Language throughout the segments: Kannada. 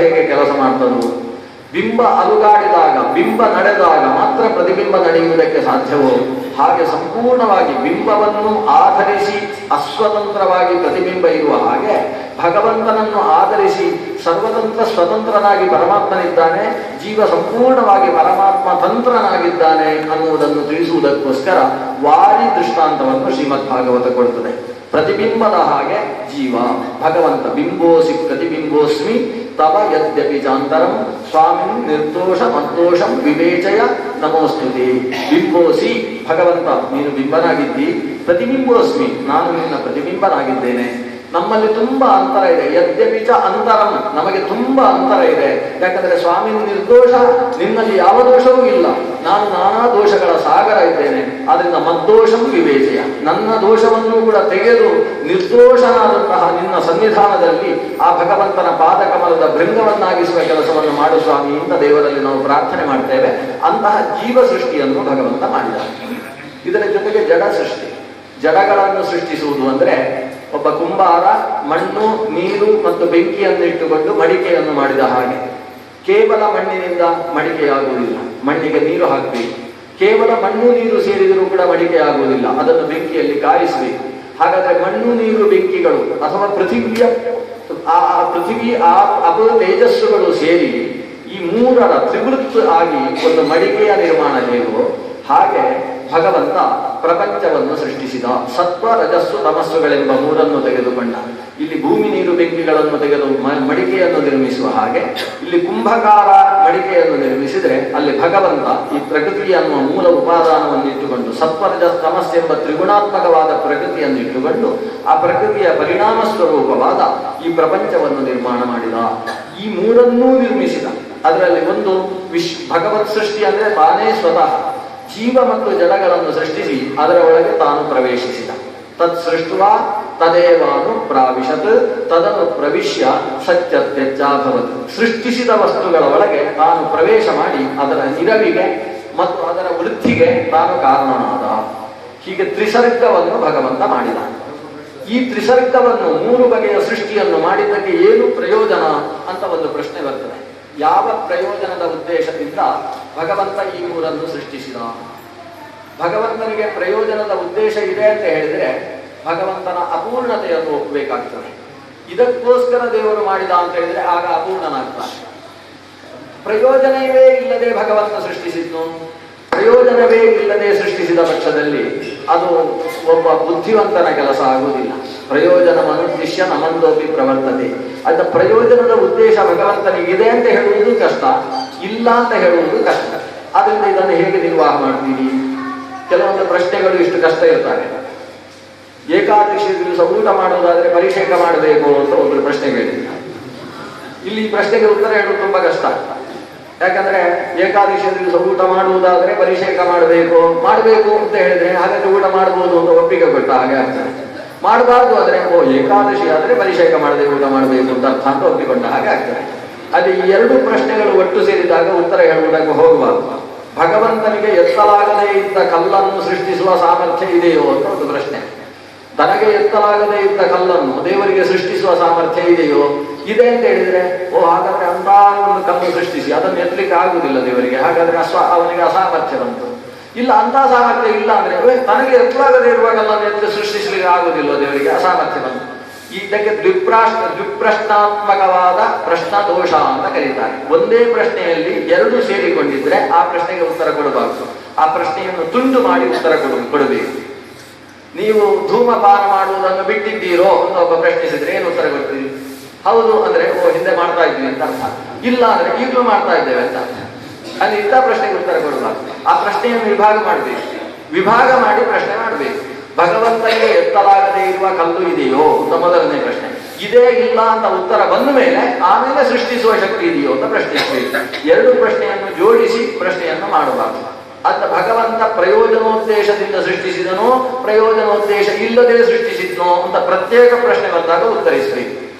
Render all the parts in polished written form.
ಹೇಗೆ ಕೆಲಸ ಮಾಡ್ತದೋ, ಬಿಂಬ ಅಲುಗಾಡಿದಾಗ, ಬಿಂಬ ನಡೆದಾಗ ಮಾತ್ರ ಪ್ರತಿಬಿಂಬ ನಡೆಯುವುದಕ್ಕೆ ಸಾಧ್ಯವೋ ಹಾಗೆ ಸಂಪೂರ್ಣವಾಗಿ ಬಿಂಬವನ್ನು ಆಧರಿಸಿ ಅಸ್ವತಂತ್ರವಾಗಿ ಪ್ರತಿಬಿಂಬ ಇರುವ ಹಾಗೆ ಭಗವಂತನನ್ನು ಆಧರಿಸಿ ಸರ್ವತಂತ್ರ ಸ್ವತಂತ್ರನಾಗಿ ಪರಮಾತ್ಮನಿದ್ದಾನೆ, ಜೀವ ಸಂಪೂರ್ಣವಾಗಿ ಪರಮಾತ್ಮ ತಂತ್ರನಾಗಿದ್ದಾನೆ ಅನ್ನುವುದನ್ನು ತಿಳಿಸುವುದಕ್ಕೋಸ್ಕರ ವಾರಿ ದೃಷ್ಟಾಂತವನ್ನು ಶ್ರೀಮದ್ ಭಾಗವತ ಕೊಡುತ್ತದೆ. ಪ್ರತಿಬಿಂಬದ ಹಾಗೆ ಜೀವ, ಭಗವಂತ ಬಿಂಬೋಸಿ ಪ್ರತಿಬಿಂಬೋಸ್ಮಿ ತವ ಯದ್ಯಪಿ ಚಾಂತರಂ ಸ್ವಾಮಿನ್ ನಿರ್ದೋಷ ಮದ್ದೋಷಂ ವಿವೇಚಯ ನಮೋಸ್ತುತಿ. ಬಿಂಬೋಸಿ ಭಗವಂತ ನೀನು ಬಿಂಬನಾಗಿದ್ದಿ, ಪ್ರತಿಬಿಂಬೋಸ್ಮಿ ನಾನು ನಿನ್ನ ಪ್ರತಿಬಿಂಬನಾಗಿದ್ದೇನೆ. ನಮ್ಮಲ್ಲಿ ತುಂಬಾ ಅಂತರ ಇದೆ. ಯದ್ಯಪಿ ಚ ಅಂತರಂ, ನಮಗೆ ತುಂಬಾ ಅಂತರ ಇದೆ. ಯಾಕಂದ್ರೆ ಸ್ವಾಮಿ ನಿರ್ದೋಷ, ನಿನ್ನಲ್ಲಿ ಯಾವ ದೋಷವೂ ಇಲ್ಲ, ನಾನು ನಾನಾ ದೋಷಗಳ ಸಾಗರ ಇದ್ದೇನೆ. ಆದ್ರಿಂದ ಮದ್ದೋಷಂ ವಿವೇಚಯ, ನನ್ನ ದೋಷವನ್ನು ಕೂಡ ತೆಗೆದು ನಿರ್ದೋಷನಾದಂತಹ ನಿನ್ನ ಸನ್ನಿಧಾನದಲ್ಲಿ ಆ ಭಗವಂತನ ಪಾದಕಮಲದ ಭೃಂಗವನ್ನಾಗಿಸುವ ಕೆಲಸವನ್ನು ಮಾಡು ಸ್ವಾಮಿ ಅಂತ ದೇವರಲ್ಲಿ ನಾವು ಪ್ರಾರ್ಥನೆ ಮಾಡ್ತೇವೆ. ಅಂತಹ ಜೀವ ಸೃಷ್ಟಿಯನ್ನು ಭಗವಂತ ಮಾಡಿದ. ಇದರ ಜೊತೆಗೆ ಜಡ ಸೃಷ್ಟಿ, ಜಡಗಳನ್ನು ಸೃಷ್ಟಿಸುವುದು ಅಂದ್ರೆ ಒಬ್ಬ ಕುಂಬಾರ ಮಣ್ಣು, ನೀರು ಮತ್ತು ಬೆಂಕಿಯನ್ನು ಇಟ್ಟುಕೊಂಡು ಮಡಿಕೆಯನ್ನು ಮಾಡಿದ ಹಾಗೆ. ಕೇವಲ ಮಣ್ಣಿನಿಂದ ಮಡಿಕೆಯಾಗುವುದಿಲ್ಲ, ಮಣ್ಣಿಗೆ ನೀರು ಹಾಕಬೇಕು. ಕೇವಲ ಮಣ್ಣು ನೀರು ಸೇರಿದರೂ ಕೂಡ ಮಡಿಕೆ ಆಗುವುದಿಲ್ಲ, ಅದನ್ನು ಬೆಂಕಿಯಲ್ಲಿ ಕಾಯಿಸಬೇಕು. ಹಾಗಾದ್ರೆ ಮಣ್ಣು ನೀರು ಬೆಂಕಿಗಳು ಅಥವಾ ಪೃಥಿವಿಯ ಪೃಥಿವಿ ಅಪ ತೇಜಸ್ಸುಗಳು ಸೇರಿ ಈ ಮೂರರ ತ್ರಿವೃತ್ ಆಗಿ ಒಂದು ಮಡಿಕೆಯ ನಿರ್ಮಾಣ ಹೇಗೋ ಹಾಗೆ ಭಗವಂತ ಪ್ರಪಂಚವನ್ನು ಸೃಷ್ಟಿಸಿದ. ಸತ್ವ ರಜಸ್ಸು ತಮಸ್ಸುಗಳೆಂಬ ಮೂರನ್ನು ತೆಗೆದುಕೊಂಡ. ಇಲ್ಲಿ ಭೂಮಿ ನೀರು ಬೆಂಕಿಗಳನ್ನು ತೆಗೆದು ಮಡಿಕೆಯನ್ನು ನಿರ್ಮಿಸುವ ಹಾಗೆ ಇಲ್ಲಿ ಕುಂಭಕಾರ ಮಡಿಕೆಯನ್ನು ನಿರ್ಮಿಸಿದರೆ ಅಲ್ಲಿ ಭಗವಂತ ಈ ಪ್ರಕೃತಿ ಅನ್ನುವ ಮೂಲ ಉಪಾದಾನವನ್ನು ಇಟ್ಟುಕೊಂಡು ಸತ್ವರಜ ತಮಸ್ಸೆಂಬ ತ್ರಿಗುಣಾತ್ಮಕವಾದ ಪ್ರಕೃತಿಯನ್ನು ಇಟ್ಟುಕೊಂಡು ಆ ಪ್ರಕೃತಿಯ ಪರಿಣಾಮ ಸ್ವರೂಪವಾದ ಈ ಪ್ರಪಂಚವನ್ನು ನಿರ್ಮಾಣ ಮಾಡಿದ. ಈ ಮೂರನ್ನೂ ನಿರ್ಮಿಸಿದ. ಅದರಲ್ಲಿ ಒಂದು ಭಗವತ್ ಸೃಷ್ಟಿ ಅಂದ್ರೆ ತಾನೇ ಸ್ವತಃ ಜೀವ ಮತ್ತು ಜಡಗಳನ್ನು ಸೃಷ್ಟಿಸಿ ಅದರ ಒಳಗೆ ತಾನು ಪ್ರವೇಶಿಸಿದ. ತತ್ ಸೃಷ್ಟುವ ತದೇವಾನು ಪ್ರಾವಿಶತ್ ತದನು ಪ್ರವಿಶ್ಯ ಸತ್ಯತ್ಯಜ್ಜಾಭವತ್. ಸೃಷ್ಟಿಸಿದ ವಸ್ತುಗಳ ಒಳಗೆ ತಾನು ಪ್ರವೇಶ ಮಾಡಿ ಅದರ ನಿರವಿಗೆ ಮತ್ತು ಅದರ ವೃದ್ಧಿಗೆ ತಾನು ಕಾರಣನಾದ. ಹೀಗೆ ತ್ರಿಸರ್ಗವನ್ನು ಭಗವಂತ ಮಾಡಿದ. ಈ ತ್ರಿಸರ್ಗವನ್ನು ಮೂರು ಬಗೆಯ ಸೃಷ್ಟಿಯನ್ನು ಮಾಡಿದ್ದಕ್ಕೆ ಏನು ಪ್ರಯೋಜನ ಅಂತ ಒಂದು ಪ್ರಶ್ನೆ ಬರ್ತದೆ. ಯಾವ ಪ್ರಯೋಜನದ ಉದ್ದೇಶದಿಂದ ಭಗವಂತ ಈ ಮೂರನ್ನು ಸೃಷ್ಟಿಸಿದ? ಭಗವಂತನಿಗೆ ಪ್ರಯೋಜನದ ಉದ್ದೇಶ ಇದೆ ಅಂತ ಹೇಳಿದ್ರೆ ಭಗವಂತನ ಅಪೂರ್ಣತೆಯನ್ನು ಒಪ್ಪಬೇಕಾಗ್ತದೆ. ಇದಕ್ಕೋಸ್ಕರ ದೇವರು ಮಾಡಿದ ಅಂತ ಹೇಳಿದ್ರೆ ಆಗ ಅಪೂರ್ಣನಾಗ್ತಾನೆ. ಪ್ರಯೋಜನವೇ ಇಲ್ಲದೆ ಭಗವಂತ ಸೃಷ್ಟಿಸಿದ್ನು, ಪ್ರಯೋಜನವೇ ಇಲ್ಲದೆ ಸೃಷ್ಟಿಸಿದ ಪಕ್ಷದಲ್ಲಿ ಅದು ಒಬ್ಬ ಬುದ್ಧಿವಂತನ ಕೆಲಸ ಆಗುವುದಿಲ್ಲ. ಪ್ರಯೋಜನ ಮನುಷ್ಯ ನಮಂದೋಪಿ ಪ್ರವರ್ತತೆ. ಅದ ಪ್ರಯೋಜನದ ಉದ್ದೇಶ ಭಗವಂತನಿಗಿದೆ ಅಂತ ಹೇಳುವುದು ಕಷ್ಟ, ಇಲ್ಲ ಅಂತ ಹೇಳುವುದು ಕಷ್ಟ. ಆದ್ರಿಂದ ಇದನ್ನು ಹೇಗೆ ನಿರ್ವಾಹ ಮಾಡ್ತೀರಿ? ಕೆಲವೊಂದು ಪ್ರಶ್ನೆಗಳು ಇಷ್ಟು ಕಷ್ಟ ಇರ್ತಾರೆ. ಏಕಾದಶಿ ದಿವಸ ಊಟ ಮಾಡುವುದಾದ್ರೆ ಪರಿಷೇಕ ಮಾಡಬೇಕು ಅಂತ ಒಬ್ಬರು ಪ್ರಶ್ನೆ ಕೇಳಿದ್ದಾರೆ. ಇಲ್ಲಿ ಈ ಪ್ರಶ್ನೆಗೆ ಉತ್ತರ ಹೇಳುವುದು ತುಂಬಾ ಕಷ್ಟ. ಯಾಕಂದ್ರೆ ಏಕಾದಶಿ ದಿವಸ ಊಟ ಮಾಡುವುದಾದ್ರೆ ಪರಿಷೇಕ ಮಾಡಬೇಕು ಅಂತ ಹೇಳಿದ್ರೆ ಹಾಗಾದ್ರೆ ಊಟ ಮಾಡಬಹುದು ಅಂತ ಒಪ್ಪಿಗೆ ಕೊಟ್ಟ ಹಾಗೆ ಆಗ್ತದೆ. ಮಾಡಬಾರ್ದು ಆದ್ರೆ ಏಕಾದಶಿ ಆದ್ರೆ ಪರಿಷೇಕ ಮಾಡದೆ ಊಟ ಮಾಡಬೇಕು ಅಂತ ಅರ್ಥ ಅಂತ ಒಪ್ಪಿಕೊಂಡ ಹಾಗೆ ಆಗ್ತದೆ. ಅದೇ ಈ ಎರಡು ಪ್ರಶ್ನೆಗಳು ಒಟ್ಟು ಸೇರಿದಾಗ ಉತ್ತರ ಹೇಳುವುದಕ್ಕೆ ಹೋಗಬಾರ್ದು. ಭಗವಂತನಿಗೆ ಎತ್ತಲಾಗದೇ ಇದ್ದ ಕಲ್ಲನ್ನು ಸೃಷ್ಟಿಸುವ ಸಾಮರ್ಥ್ಯ ಇದೆಯೋ ಅಂತ ಒಂದು ಪ್ರಶ್ನೆ. ತನಗೆ ಎತ್ತಲಾಗದೇ ಇದ್ದ ಕಲ್ಲನ್ನು ದೇವರಿಗೆ ಸೃಷ್ಟಿಸುವ ಸಾಮರ್ಥ್ಯ ಇದೆಯೋ? ಇದೆ ಅಂತ ಹೇಳಿದ್ರೆ ಹಾಗಾದ್ರೆ ಅಂತ ಒಂದು ಕಲ್ಲು ಸೃಷ್ಟಿಸಿ ಅದನ್ನು ಎತ್ತಲಿಕ್ಕೆ ಆಗುವುದಿಲ್ಲ ದೇವರಿಗೆ, ಹಾಗಾದ್ರೆ ಅವನಿಗೆ ಅಸಾಮರ್ಥ್ಯ ಬಂತು. ಇಲ್ಲ, ಅಂತ ಸಾಮರ್ಥ್ಯ ಇಲ್ಲ ಅಂದ್ರೆ ತನಗೆ ಎತ್ತಲಾಗದೇ ಇರುವ ಕಲ್ಲನ್ನು ಎತ್ತಿ ಸೃಷ್ಟಿಸಲಿಕ್ಕೆ ಆಗುವುದಿಲ್ಲ ದೇವರಿಗೆ, ಅಸಾಮರ್ಥ್ಯ ಬಂತು. ಇದಕ್ಕೆ ದ್ವಿಪ್ರಶ್ನಾತ್ಮಕವಾದ ಪ್ರಶ್ನ ದೋಷ ಅಂತ ಕರೀತಾರೆ. ಒಂದೇ ಪ್ರಶ್ನೆಯಲ್ಲಿ ಎರಡು ಸೇರಿಕೊಂಡಿದ್ರೆ ಆ ಪ್ರಶ್ನೆಗೆ ಉತ್ತರ ಕೊಡಬಾರದು, ಆ ಪ್ರಶ್ನೆಯನ್ನು ತುಂಡು ಮಾಡಿ ಉತ್ತರ ಕೊಡಬೇಕು. ನೀವು ಧೂಮಪಾನ ಮಾಡುವುದನ್ನು ಬಿಟ್ಟಿದ್ದೀರೋ ಅಂತ ಒಬ್ಬ ಪ್ರಶ್ನಿಸಿದ್ರೆ ಏನು ಉತ್ತರ ಕೊಡ್ತೀರಿ? ಹೌದು ಅಂದ್ರೆ ಹಿಂದೆ ಮಾಡ್ತಾ ಇದ್ವಿ ಅಂತ ಅರ್ಥ, ಇಲ್ಲ ಅಂದ್ರೆ ಈಗಲೂ ಮಾಡ್ತಾ ಇದ್ದೇವೆ ಅಂತ ಅರ್ಥ. ಅಲ್ಲಿ ಇಂಥ ಪ್ರಶ್ನೆಗೆ ಉತ್ತರ ಕೊಡಬಾರ್ದು. ಆ ಪ್ರಶ್ನೆಯನ್ನು ವಿಭಾಗ ಮಾಡಬೇಕು, ವಿಭಾಗ ಮಾಡಿ ಪ್ರಶ್ನೆ ಮಾಡಬೇಕು. ಭಗವಂತನಿಗೆ ಎತ್ತಲಾಗದೇ ಇರುವ ಕಲ್ಲು ಇದೆಯೋ ಅಂತ ಮೊದಲನೇ ಪ್ರಶ್ನೆ. ಇದೇ ಇಲ್ಲ ಅಂತ ಉತ್ತರ ಬಂದ ಮೇಲೆ ಆಮೇಲೆ ಸೃಷ್ಟಿಸುವ ಶಕ್ತಿ ಇದೆಯೋ ಅಂತ ಪ್ರಶ್ನಿಸಬೇಕು. ಎರಡು ಪ್ರಶ್ನೆಯನ್ನು ಜೋಡಿಸಿ ಪ್ರಶ್ನೆಯನ್ನು ಮಾಡಬಾರದು. ಅಂತ ಭಗವಂತ ಪ್ರಯೋಜನೋದ್ದೇಶದಿಂದ ಸೃಷ್ಟಿಸಿದನೋ ಪ್ರಯೋಜನೋದ್ದೇಶ ಇಲ್ಲದೆ ಸೃಷ್ಟಿಸಿದ್ನೋ ಅಂತ ಪ್ರತ್ಯೇಕ ಪ್ರಶ್ನೆ ಬಂದಾಗ ಉತ್ತರಿಸಬೇಕು.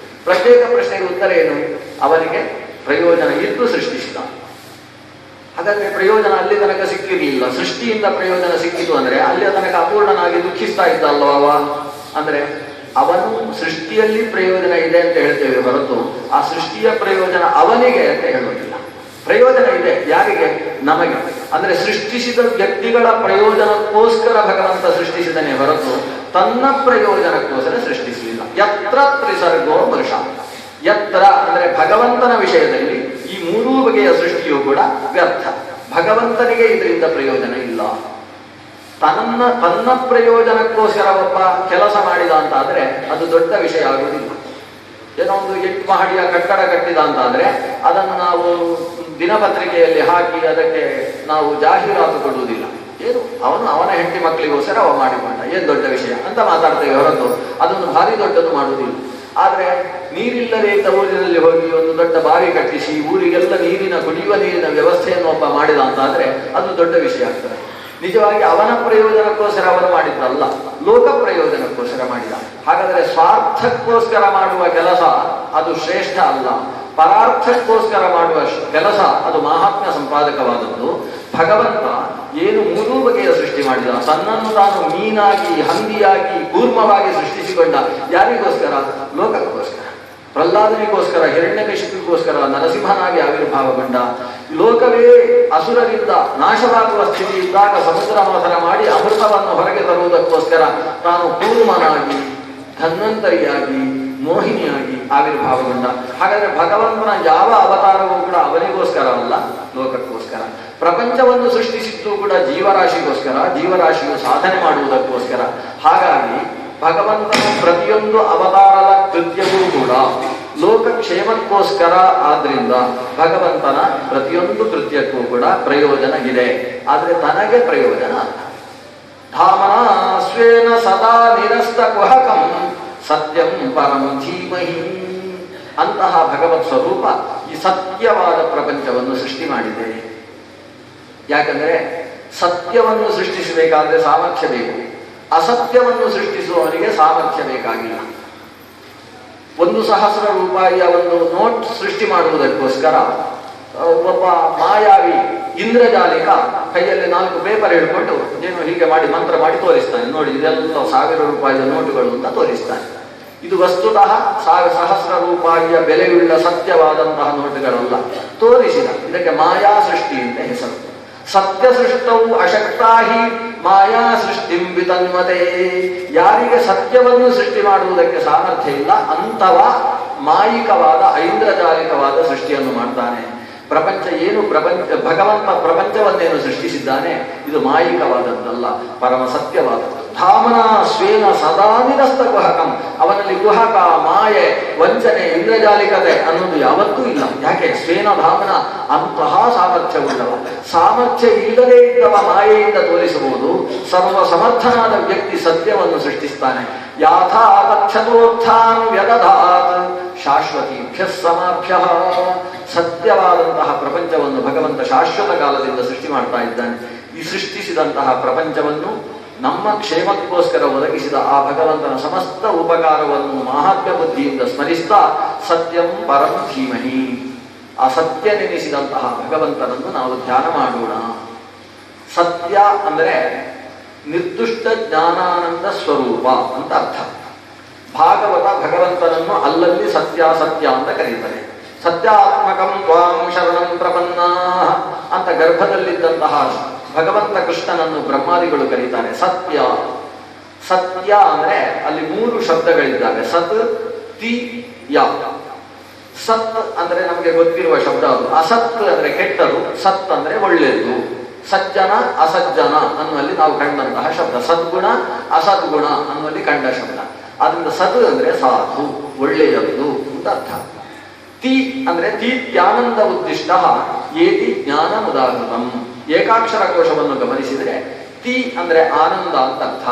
ಪ್ರತ್ಯೇಕ ಪ್ರಶ್ನೆಗೆ ಉತ್ತರ ಏನು? ಅವನಿಗೆ ಪ್ರಯೋಜನ ಇದ್ದು ಸೃಷ್ಟಿಸಿದ. ಹಾಗಾದ್ರೆ ಪ್ರಯೋಜನ ಅಲ್ಲಿ ತನಕ ಸಿಕ್ಕಿರಲಿಲ್ಲ, ಸೃಷ್ಟಿಯಿಂದ ಪ್ರಯೋಜನ ಸಿಕ್ಕಿತು ಅಂದ್ರೆ ಅಲ್ಲಿ ತನಕ ಅಪೂರ್ಣನಾಗಿ ದುಃಖಿಸ್ತಾ ಇದ್ದಲ್ವ ಅವ? ಅಂದ್ರೆ ಅವನು ಸೃಷ್ಟಿಯಲ್ಲಿ ಪ್ರಯೋಜನ ಇದೆ ಅಂತ ಹೇಳ್ತೇವೆ ಹೊರತು ಆ ಸೃಷ್ಟಿಯ ಪ್ರಯೋಜನ ಅವನಿಗೆ ಅಂತ ಹೇಳೋದಿಲ್ಲ. ಪ್ರಯೋಜನ ಇದೆ ಯಾರಿಗೆ? ನಮಗೆ. ಅಂದ್ರೆ ಸೃಷ್ಟಿಸಿದ ವ್ಯಕ್ತಿಗಳ ಪ್ರಯೋಜನಕ್ಕೋಸ್ಕರ ಭಗವಂತ ಸೃಷ್ಟಿಸಿದನೇ ಹೊರತು ತನ್ನ ಪ್ರಯೋಜನಕ್ಕೋಸ್ಕರ ಸೃಷ್ಟಿಸಲಿಲ್ಲ. ಯತ್ರ ತ್ರಿಸರ್ಗೋ ಮರುಷ, ಯತ್ರ ಅಂದ್ರೆ ಭಗವಂತನ ವಿಷಯದಲ್ಲಿ ಈ ಮೂರೂ ಬಗೆಯ ಸೃಷ್ಟಿಯೂ ಕೂಡ ವ್ಯರ್ಥ. ಭಗವಂತನಿಗೆ ಇದರಿಂದ ಪ್ರಯೋಜನ ಇಲ್ಲ. ತನ್ನ ಪ್ರಯೋಜನಕ್ಕೋಸ್ಕರ ಒಬ್ಬ ಕೆಲಸ ಮಾಡಿದ ಅಂತಾದ್ರೆ ಅದು ದೊಡ್ಡ ವಿಷಯ ಆಗುವುದಿಲ್ಲ. ಏನೋ ಒಂದು 8 ಮಹಡಿಯ ಕಟ್ಟಡ ಕಟ್ಟಿದ ಅಂತಾದ್ರೆ ಅದನ್ನು ನಾವು ದಿನಪತ್ರಿಕೆಯಲ್ಲಿ ಹಾಕಿ ಅದಕ್ಕೆ ನಾವು ಜಾಹೀರಾತು ಕೊಡುವುದಿಲ್ಲ. ಏನು ಅವನ ಹೆಂಡತಿ ಮಕ್ಕಳಿಗೋಸ್ಕರ ಅವ ಮಾಡಿಕೊಂಡ, ಏನು ದೊಡ್ಡ ವಿಷಯ ಅಂತ ಮಾತಾಡ್ತೇವೆ ಹೊರತು ಅದನ್ನು ಭಾರಿ ದೊಡ್ಡದು ಮಾಡುವುದಿಲ್ಲ. ಆದ್ರೆ ನೀರಿಲ್ಲದೆ ಇದ್ದ ಊರಿನಲ್ಲಿ ಹೋಗಿ ಒಂದು ದೊಡ್ಡ ಬಾವಿ ಕಟ್ಟಿಸಿ ಊರಿಗೆಲ್ಲ ಕುಡಿಯುವ ನೀರಿನ ವ್ಯವಸ್ಥೆಯನ್ನು ಒಬ್ಬ ಮಾಡಿದ ಅಂತಾದ್ರೆ ಅದು ದೊಡ್ಡ ವಿಷಯ ಆಗ್ತದೆ. ನಿಜವಾಗಿ ಅವನ ಪ್ರಯೋಜನಕ್ಕೋಸ್ಕರ ಅವನು ಮಾಡಿದ್ದಲ್ಲ, ಲೋಕ ಪ್ರಯೋಜನಕ್ಕೋಸ್ಕರ ಮಾಡಿದ. ಹಾಗಾದರೆ ಸ್ವಾರ್ಥಕ್ಕೋಸ್ಕರ ಮಾಡುವ ಕೆಲಸ ಅದು ಶ್ರೇಷ್ಠ ಅಲ್ಲ, ಪರಾರ್ಥಕ್ಕೋಸ್ಕರ ಮಾಡುವ ಕೆಲಸ ಅದು ಮಹಾತ್ಮ್ಯ ಸಂಪಾದಕವಾದದ್ದು. ಭಗವಂತ ಏನು ಮೂರೂ ಬಗೆಯ ಸೃಷ್ಟಿ ಮಾಡಿದ, ತನ್ನನ್ನು ತಾನು ಮೀನಾಗಿ, ಹಂದಿಯಾಗಿ, ಕೂರ್ಮವಾಗಿ ಸೃಷ್ಟಿಸಿಕೊಂಡ. ಯಾರಿಗೋಸ್ಕರ? ಲೋಕಕ್ಕೋಸ್ಕರ. ಪ್ರಹ್ಲಾದನಿಗೋಸ್ಕರ, ಹಿರಣ್ಯಕಶಿಪಿಗೋಸ್ಕರ ನರಸಿಂಹನಾಗಿ ಆವಿರ್ಭಾವಗೊಂಡ. ಲೋಕವೇ ಅಸುರರಿಂದ ನಾಶವಾಗುವ ಸ್ಥಿತಿ ಇದ್ದಾಗ ಸಮುದ್ರ ಮಥನ ಮಾಡಿ ಅಮೃತವನ್ನು ಹೊರಗೆ ತರುವುದಕ್ಕೋಸ್ಕರ ತಾನು ಕೂರ್ಮನಾಗಿ, ಧನ್ವಂತರಿಯಾಗಿ, ಮೋಹಿನಿಯಾಗಿ ಆವಿರ್ಭಾವಗೊಂಡ. ಹಾಗಾದ್ರೆ ಭಗವಂತನ ಯಾವ ಅವತಾರವೂ ಕೂಡ ಅವನಿಗೋಸ್ಕರ ಅಲ್ಲ, ಲೋಕಕ್ಕೋಸ್ಕರ. ಪ್ರಪಂಚವನ್ನು ಸೃಷ್ಟಿಸಿದ್ದು ಕೂಡ ಜೀವರಾಶಿಗೋಸ್ಕರ, ಜೀವರಾಶಿಯು ಸಾಧನೆ ಮಾಡುವುದಕ್ಕೋಸ್ಕರ. ಹಾಗಾಗಿ ಭಗವಂತನ ಪ್ರತಿಯೊಂದು ಅವತಾರದ ಕೃತ್ಯವೂ ಕೂಡ ಲೋಕಕ್ಷೇಮಕ್ಕೋಸ್ಕರ. ಆದ್ರಿಂದ ಭಗವಂತನ ಪ್ರತಿಯೊಂದು ಕೃತ್ಯಕ್ಕೂ ಕೂಡ ಪ್ರಯೋಜನ ಇದೆ, ಆದರೆ ತನಗೆ ಪ್ರಯೋಜನ ಅಲ್ಲ. ಧಾಮನ ಸ್ವೇನ ಸದಾ ನಿರಸ್ತ ಕುಹಕಂ ಸತ್ಯಂ ಪರಂ ಧೀಮಹಿ. ಅಂತಹ ಭಗವತ್ ಸ್ವರೂಪ ಈ ಸತ್ಯವಾದ ಪ್ರಪಂಚವನ್ನು ಸೃಷ್ಟಿ ಮಾಡಿದೆ. ಯಾಕಂದ್ರೆ ಸತ್ಯವನ್ನು ಸೃಷ್ಟಿಸಬೇಕಾದ್ರೆ ಸಾಮರ್ಥ್ಯ ಬೇಕು, ಅಸತ್ಯವನ್ನು ಸೃಷ್ಟಿಸುವವನಿಗೆ ಸಾಮರ್ಥ್ಯ ಬೇಕಾಗಿಲ್ಲ. 1,000 ರೂಪಾಯಿಯ ಒಂದು ನೋಟ್ ಸೃಷ್ಟಿ ಮಾಡುವುದಕ್ಕೋಸ್ಕರ ಒಬ್ಬ ಮಾಯಾವಿ ಇಂದ್ರಜಾಲಿಕ ಕೈಯಲ್ಲಿ 4 ಪೇಪರ್ ಹಿಡ್ಕೊಂಡು ಏನು ಹೀಗೆ ಮಾಡಿ ಮಂತ್ರ ಮಾಡಿ ತೋರಿಸ್ತಾನೆ. ನೋಡಿ, ಇದೆಲ್ಲ 1,000 ರೂಪಾಯಿಯ ನೋಟುಗಳು ಅಂತ ತೋರಿಸ್ತಾನೆ. ಇದು ವಸ್ತುತಃ 1,000 ರೂಪಾಯಿಯ ಬೆಲೆಯುಳ್ಳ ಸತ್ಯವಾದಂತಹ ನೋಟುಗಳಲ್ಲ, ತೋರಿಸಿದ. ಇದಕ್ಕೆ ಮಾಯಾ ಸೃಷ್ಟಿ ಅಂತ ಹೆಸರು. ಸತ್ಯ ಸೃಷ್ಟವು ಅಶಕ್ತಾಹಿ ಮಾಯಾ ಸೃಷ್ಟಿಂ ವಿತನ್ಮತೆ. ಯಾರಿಗೆ ಸತ್ಯವನ್ನು ಸೃಷ್ಟಿ ಮಾಡುವುದಕ್ಕೆ ಸಾಮರ್ಥ್ಯ ಇಲ್ಲ ಅಂಥವ ಮಾಯಿಕವಾದ ಐಂದ್ರಜಾಲಿಕವಾದ ಸೃಷ್ಟಿಯನ್ನು ಮಾಡ್ತಾನೆ. ಭಗವಂತ ಪ್ರಪಂಚವನ್ನೇನು ಸೃಷ್ಟಿಸಿದ್ದಾನೆ ಇದು ಮಾಯಿಕವಾದದ್ದಲ್ಲ, ಪರಮ ಸತ್ಯವಾದದ್ದು. ಧಾಮನ ಸ್ವೇನ ಸದಾ ನಿರಸ್ತ ಕುಹಕಂ. ಅವನಲ್ಲಿ ಕುಹಕ, ಮಾಯೆ, ವಂಚನೆ, ಇಂದ್ರಜಾಲಿಕತೆ ಅನ್ನೋದು ಯಾವತ್ತೂ ಇಲ್ಲ. ಯಾಕೆ? ಸ್ವೇನ ಧಾಮನ, ಅಂತಹ ಸಾಮರ್ಥ್ಯವುಳ್ಳವ. ಸಾಮರ್ಥ್ಯ ಇಲ್ಲದೇ ಇದ್ದವ ಮಾಯೆಯಿಂದ ತೋರಿಸಬಹುದು. ಸರ್ವ ಸಮರ್ಥನಾದ ವ್ಯಕ್ತಿ ಸತ್ಯವನ್ನು ಸೃಷ್ಟಿಸ್ತಾನೆ. ಯಾಥಾ ತಥ್ಯತೋತ್ಥಾನ್ ವ್ಯದಧಾತ್ ಶಾಶ್ವತೀಭ್ಯ ಸಮಾಭ್ಯ. ಸತ್ಯವಾದಂತಹ ಪ್ರಪಂಚವನ್ನು ಭಗವಂತ ಶಾಶ್ವತ ಕಾಲದಿಂದ ಸೃಷ್ಟಿ ಮಾಡ್ತಾ ಇದ್ದಾನೆ. ಈ ಸೃಷ್ಟಿಸಿದಂತಹ ಪ್ರಪಂಚವನ್ನು ನಮ್ಮ ಕ್ಷೇಮಕ್ಕೋಸ್ಕರ ಒದಗಿಸಿದ ಆ ಭಗವಂತನ ಸಮಸ್ತ ಉಪಕಾರವನ್ನು ಮಹಾತ್ಮ್ಯ ಬುದ್ಧಿಯಿಂದ ಸ್ಮರಿಸ್ತಾ ಸತ್ಯಂ ಪರಂ ಧೀಮಹಿ, ಆ ಸತ್ಯ ನೆನೆಸಿದಂತಹ ಭಗವಂತನನ್ನು ನಾವು ಧ್ಯಾನ ಮಾಡೋಣ. ಸತ್ಯ ಅಂದ್ರೆ ನಿರ್ದುಷ್ಟ ಜ್ಞಾನಾನಂದ ಸ್ವರೂಪ ಅಂತ ಅರ್ಥ. ಭಾಗವತ ಭಗವಂತನನ್ನು ಅಲ್ಲಲ್ಲಿ ಸತ್ಯ ಸತ್ಯ ಅಂತ ಕರೀತಾರೆ. ಸತ್ಯಾತ್ಮಕಂ ತ್ವಾಂ ಶರಣಂ ಪ್ರಪನ್ನ ಅಂತ ಗರ್ಭದಲ್ಲಿದ್ದಂತಹ ಭಗವಂತ ಕೃಷ್ಣನನ್ನು ಬ್ರಹ್ಮಾದಿಗಳು ಕರೀತಾರೆ ಸತ್ಯ. ಸತ್ಯ ಅಂದ್ರೆ ಅಲ್ಲಿ 3 ಶಬ್ದಗಳಿದ್ದಾವೆ, ಸತ್, ತಿ, ಯ. ಸತ್ ಅಂದ್ರೆ ನಮಗೆ ಗೊತ್ತಿರುವ ಶಬ್ದ ಅದು. ಅಸತ್ ಅಂದ್ರೆ ಕೆಟ್ಟದು, ಸತ್ ಅಂದ್ರೆ ಒಳ್ಳೆಯದು. ಸಜ್ಜನ ಅಸಜ್ಜನ ಅನ್ನುವಲ್ಲಿ ನಾವು ಕಂಡಂತಹ ಶಬ್ದ. ಸದ್ಗುಣ ಅಸದ್ಗುಣ ಅನ್ನುವಲ್ಲಿ ಕಂಡ ಶಬ್ದ. ಆದ್ರಿಂದ ಸತ್ ಅಂದ್ರೆ ಸಾಧು, ಒಳ್ಳೆಯದು ಅಂತ ಅರ್ಥ. ತಿ ಅಂದ್ರೆ ತೀತ್ಯಾನಂದ ಉದ್ದಿಷ್ಟ ಏತಿ ಜ್ಞಾನ ಮುದಾಹೃತಂ. ಏಕಾಕ್ಷರ ಕೋಶವನ್ನು ಗಮನಿಸಿದರೆ ತಿ ಅಂದ್ರೆ ಆನಂದ ಅಂತ ಅರ್ಥ,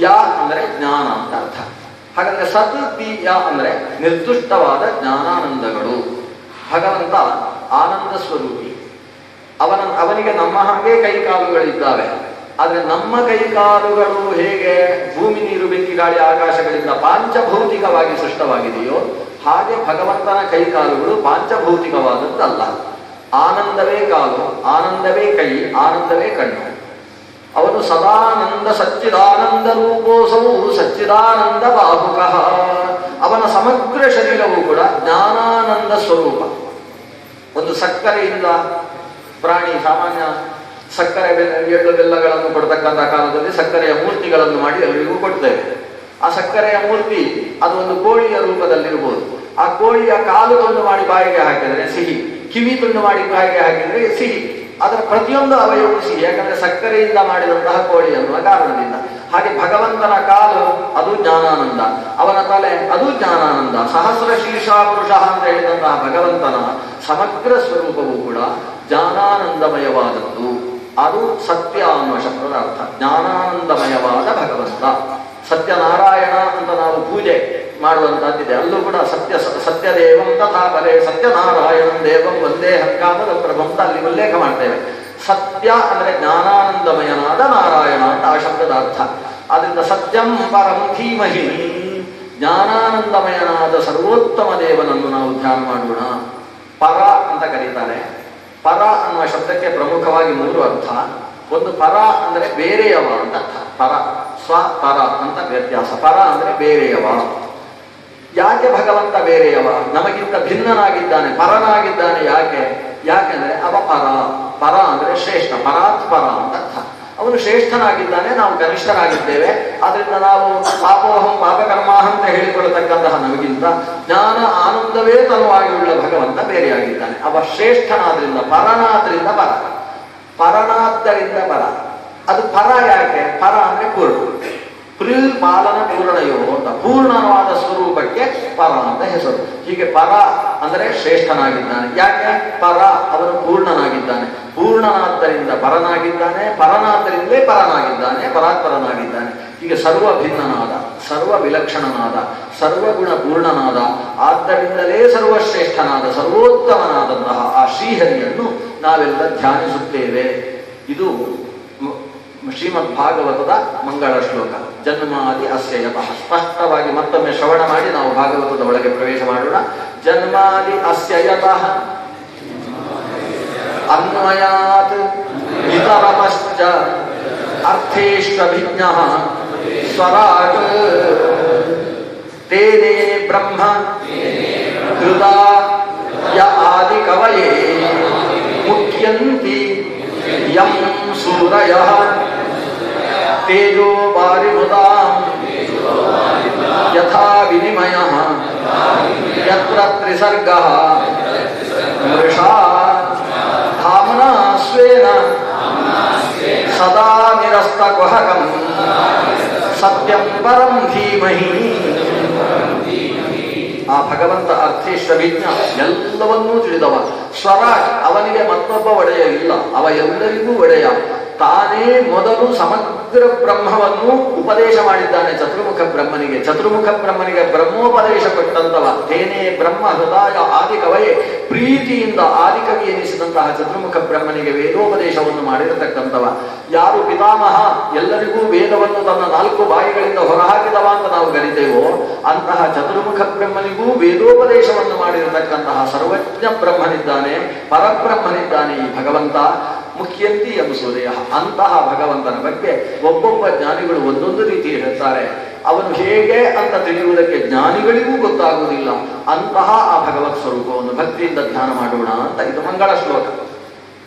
ಯ ಅಂದ್ರೆ ಜ್ಞಾನ ಅಂತ ಅರ್ಥ. ಹಾಗಾದ್ರೆ ಸತ್, ತಿ, ಯ ಅಂದ್ರೆ ನಿರ್ದುಷ್ಟವಾದ ಜ್ಞಾನಾನಂದಗಳು. ಭಗವಂತ ಆನಂದ ಸ್ವರೂಪಿ. ಅವನಿಗೆ ನಮ್ಮ ಹಾಗೆ ಕೈಕಾಲುಗಳಿದ್ದಾವೆ. ಆದ್ರೆ ನಮ್ಮ ಕೈಕಾಲುಗಳು ಹೇಗೆ ಭೂಮಿ, ನೀರು, ಬೆಂಕಿ, ಗಾಳಿ, ಆಕಾಶಗಳಿಂದ ಪಾಂಚಭೌತಿಕವಾಗಿ ಸೃಷ್ಟವಾಗಿದೆಯೋ ಹಾಗೆ ಭಗವಂತನ ಕೈಕಾಲುಗಳು ಪಾಂಚಭೌತಿಕವಾದದ್ದಲ್ಲ. ಆನಂದವೇ ಕಾಲು, ಆನಂದವೇ ಕೈ, ಆನಂದವೇ ಕಣ್ಣು. ಅವನು ಸದಾನಂದ ಸಚ್ಚಿದಾನಂದ ರೂಪೋಸೌ ಸಚ್ಚಿದಾನಂದ ಬಾಹುಕಃ. ಅವನ ಸಮಗ್ರ ಶರೀರವೂ ಕೂಡ ಜ್ಞಾನಾನಂದ ಸ್ವರೂಪ. ಒಂದು ಸಕ್ಕರೆಯಿಂದ ಪ್ರಾಣಿ ಸಾಮಾನ್ಯ ಸಕ್ಕರೆ ಎಳ್ಳು ಬೆಲ್ಲಗಳನ್ನು ಕೊಡ್ತಕ್ಕಂಥ ಕಾಲದಲ್ಲಿ ಸಕ್ಕರೆಯ ಮೂರ್ತಿಗಳನ್ನು ಮಾಡಿ ಎಲ್ಲರಿಗೂ ಕೊಡ್ತೇವೆ. ಆ ಸಕ್ಕರೆಯ ಮೂರ್ತಿ ಅದು ಒಂದು ಕೋಳಿಯ ರೂಪದಲ್ಲಿರ್ಬೋದು. ಆ ಕೋಳಿಯ ಕಾಲು ತುಂಡು ಮಾಡಿ ಬಾಯಿಗೆ ಹಾಕಿದರೆ ಸಿಹಿ, ಕಿವಿ ತುಂಡು ಮಾಡಿ ಬಾಯಿಗೆ ಹಾಕಿದರೆ ಸಿಹಿ. ಅದರ ಪ್ರತಿಯೊಂದು ಅವಯವೂ ಸಿಹಿ, ಯಾಕಂದ್ರೆ ಸಕ್ಕರೆಯಿಂದ ಮಾಡಿದಂತಹ ಕೋಳಿ ಅನ್ನುವ ಕಾರಣದಿಂದ. ಹಾಗೆ ಭಗವಂತನ ಕಾಲು ಅದು ಜ್ಞಾನಾನಂದ, ಅವನ ತಲೆ ಅದು ಜ್ಞಾನಾನಂದ. ಸಹಸ್ರ ಶೀರ್ಷ ಪುರುಷ ಅಂತ ಹೇಳಿದಂತಹ ಭಗವಂತನ ಸಮಗ್ರ ಸ್ವರೂಪವೂ ಕೂಡ ಜ್ಞಾನಾನಂದಮಯವಾದದ್ದು. ಅದು ಸತ್ಯ ಅನ್ನುವ ಶಬ್ದದ ಅರ್ಥ. ಜ್ಞಾನಾನಂದಮಯವಾದ ಭಗವಂತ ಸತ್ಯನಾರಾಯಣ ಅಂತ ನಾವು ಪೂಜೆ ಮಾಡುವಂತಹದ್ದಿದೆ. ಅಲ್ಲೂ ಕೂಡ ಸತ್ಯದೇವಂ ತಥಾ ಬಲೆ ಸತ್ಯನಾರಾಯಣಂ ದೇವಂ ವಂದೇ ಹಂಕಾಮದ ಪ್ರಭಂ ಅಂತ ಅಲ್ಲಿ ಉಲ್ಲೇಖ ಮಾಡ್ತೇವೆ. ಸತ್ಯ ಅಂದ್ರೆ ಜ್ಞಾನಾನಂದಮಯನಾದ ನಾರಾಯಣ ಅಂತ ಆ ಶಬ್ದದ ಅರ್ಥ. ಆದ್ರಿಂದ ಸತ್ಯಂ ಪರಂ ಧೀಮಹಿ, ಜ್ಞಾನಾನಂದಮಯನಾದ ಸರ್ವೋತ್ತಮ ದೇವನನ್ನು ನಾವು ಧ್ಯಾನ ಮಾಡೋಣ. ಪರ ಅಂತ ಕರೀತಾರೆ. ಪರ ಅನ್ನುವ ಶಬ್ದಕ್ಕೆ ಪ್ರಮುಖವಾಗಿ 3 ಅರ್ಥ. ಒಂದು ಪರ ಅಂದ್ರೆ ಬೇರೆಯವ ಅಂತ ಅರ್ಥ. ಪರ ಸ್ವ ಪರ ಅಂತ ವ್ಯತ್ಯಾಸ. ಪರ ಅಂದ್ರೆ ಬೇರೆಯವ. ಯಾಕೆ ಭಗವಂತ ಬೇರೆಯವ? ನಮಗಿಂತ ಭಿನ್ನನಾಗಿದ್ದಾನೆ, ಪರನಾಗಿದ್ದಾನೆ. ಯಾಕೆಂದ್ರೆ ಅವ ಪರ. ಪರ ಅಂದ್ರೆ ಶ್ರೇಷ್ಠ, ಪರಾತ್ ಪರ ಅಂತ ಅರ್ಥ. ಅವನು ಶ್ರೇಷ್ಠನಾಗಿದ್ದಾನೆ, ನಾವು ಕನಿಷ್ಠರಾಗಿದ್ದೇವೆ. ಆದ್ರಿಂದ ನಾವು ಪಾಪೋಹಂ ಪಾಪಕರ್ಮಾಹಂ ಅಂತ ಹೇಳಿಕೊಳ್ಳತಕ್ಕಂತಹ ನಮಗಿಂತ ಜ್ಞಾನ ಆನಂದವೇ ತನುವಾಗಿಯುಳ್ಳ ಭಗವಂತ ಬೇರೆಯಾಗಿದ್ದಾನೆ. ಅವ ಶ್ರೇಷ್ಠನಾದ್ರಿಂದ, ಪರನಾದ್ರಿಂದ ಪರ, ಪರನಾದ್ದರಿಂದ ಪರ. ಅದು ಪರ ಯಾಕೆ? ಪರ ಅಂದ್ರೆ ಪೂರ್ಣ, ಪಾಲನ ಪೂರ್ಣಯೋ ಅಂತ ಪೂರ್ಣವಾದ ಸ್ವರೂಪಕ್ಕೆ ಪರ ಅಂತ ಹೆಸರು. ಹೀಗೆ ಪರ ಅಂದರೆ ಶ್ರೇಷ್ಠನಾಗಿದ್ದಾನೆ. ಯಾಕೆ? ಪರ, ಅವನು ಪೂರ್ಣನಾಗಿದ್ದಾನೆ. ಪೂರ್ಣನಾದ್ದರಿಂದ ಪರನಾಗಿದ್ದಾನೆ, ಪರನಾದ್ದರಿಂದಲೇ ಪರನಾಗಿದ್ದಾನೆ, ಪರಾತ್ಪರನಾಗಿದ್ದಾನೆ. ಹೀಗೆ ಸರ್ವ ಭಿನ್ನನಾದ, ಸರ್ವ ವಿಲಕ್ಷಣನಾದ, ಸರ್ವಗುಣ ಪೂರ್ಣನಾದ, ಆದ್ದರಿಂದಲೇ ಸರ್ವಶ್ರೇಷ್ಠನಾದ, ಸರ್ವೋತ್ತಮನಾದಂತಹ ಆ ಶ್ರೀಹರಿಯನ್ನು ನಾವೆಲ್ಲ ಧ್ಯಾನಿಸುತ್ತೇವೆ. ಇದು ಶ್ರೀಮದ್ ಭಾಗವತದ ಮಂಗಳ ಶ್ಲೋಕ. ಜನ್ಮಾದಿ ಅಸ್ಯ ಯತಃ. ಸ್ಪಷ್ಟವಾಗಿ ಮತ್ತೊಮ್ಮೆ ಶ್ರವಣ ಮಾಡಿ ನಾವು ಭಾಗವತದ ಒಳಗೆ ಪ್ರವೇಶ ಮಾಡೋಣ. ಜನ್ಮಾದಿ ಅಸ್ಯ ಯತಃ ಅನ್ವಯಾತ್ ಇತರತಶ್ಚ ಅರ್ಥೇಷ್ವಭಿಜ್ಞಃ ಸ್ವರಾಟ್ ತೇನೇ ಬ್ರಹ್ಮ ಹೃದಾ ಯ ಆದಿ ಕವಯೇ ಮುಖ್ಯಂತಿ ಯಂ ಸೂರಯಃ ತೇಜೋ ವಾರಿಮೃತಾಂ ಯಥಾ ವಿನಿಮಯಃ ಯತ್ರ ತ್ರಿಸರ್ಗಃ ಮೃಷಾ ಧಾಮ್ನಾ ಸ್ವೇನ ಸದಾ ನಿರಸ್ತಕುಹಕಂ ಸತ್ಯಂ ಪರಂ ಧೀಮಹಿ. ಆ ಭಗವಂತ ಅರ್ಥೇಶ್ವಭಿಜ್ಞ, ಎಲ್ಲವನ್ನೂ ತಿಳಿದವ. ಸ್ವರಾಟ್, ಅವನಿಗೆ ಮತ್ತೊಬ್ಬ ಒಡೆಯ ಇಲ್ಲ, ಅವ ಎಲ್ಲರಿಗೂ ಒಡೆಯ. ತಾನೇ ಮೊದಲು ಸಮಗ್ರ ಬ್ರಹ್ಮವನ್ನು ಉಪದೇಶ ಮಾಡಿದ್ದಾನೆ ಚತುರ್ಮುಖ ಬ್ರಹ್ಮನಿಗೆ. ಚತುರ್ಮುಖ ಬ್ರಹ್ಮನಿಗೆ ಬ್ರಹ್ಮೋಪದೇಶ ಕೊಟ್ಟಂತವ. ತೇನೇ ಬ್ರಹ್ಮ ಹೃದಯ ಆದಿ ಕವಯೇ, ಪ್ರೀತಿಯಿಂದ ಆದಿಕವಿ ಎನಿಸಿದಂತಹ ಚತುರ್ಮುಖ ಬ್ರಹ್ಮನಿಗೆ ವೇದೋಪದೇಶವನ್ನು ಮಾಡಿರತಕ್ಕಂಥವ. ಯಾರು ಪಿತಾಮಹ, ಎಲ್ಲರಿಗೂ ವೇದವನ್ನು ತನ್ನ 4 ಬಾಯಿಗಳಿಂದ ಹೊರಹಾಕಿದವ ಅಂತ ನಾವು ಕರಿತೇವೋ, ಅಂತಹ ಚತುರ್ಮುಖ ಬ್ರಹ್ಮನಿಗೂ ವೇದೋಪದೇಶವನ್ನು ಮಾಡಿರತಕ್ಕಂತಹ ಸರ್ವಜ್ಞ ಬ್ರಹ್ಮನಿದ್ದಾನೆ, ಪರಬ್ರಹ್ಮನಿದ್ದಾನೆ ಈ ಭಗವಂತ. ಮುಖ್ಯಂತಿ ಎಂಬುಸೋದಯ. ಅಂತಹ ಭಗವಂತನ ಬಗ್ಗೆ ಒಬ್ಬೊಬ್ಬ ಜ್ಞಾನಿಗಳು ಒಂದೊಂದು ರೀತಿ ಹೇಳ್ತಾರೆ. ಅವನು ಹೇಗೆ ಅಂತ ತಿಳಿಯುವುದಕ್ಕೆ ಜ್ಞಾನಿಗಳಿಗೂ ಗೊತ್ತಾಗುವುದಿಲ್ಲ. ಅಂತಹ ಆ ಭಗವತ್ ಸ್ವರೂಪವನ್ನು ಭಕ್ತಿಯಿಂದ ಧ್ಯಾನ ಮಾಡೋಣ ಅಂತ ಇದು ಮಂಗಳ ಶ್ಲೋಕ.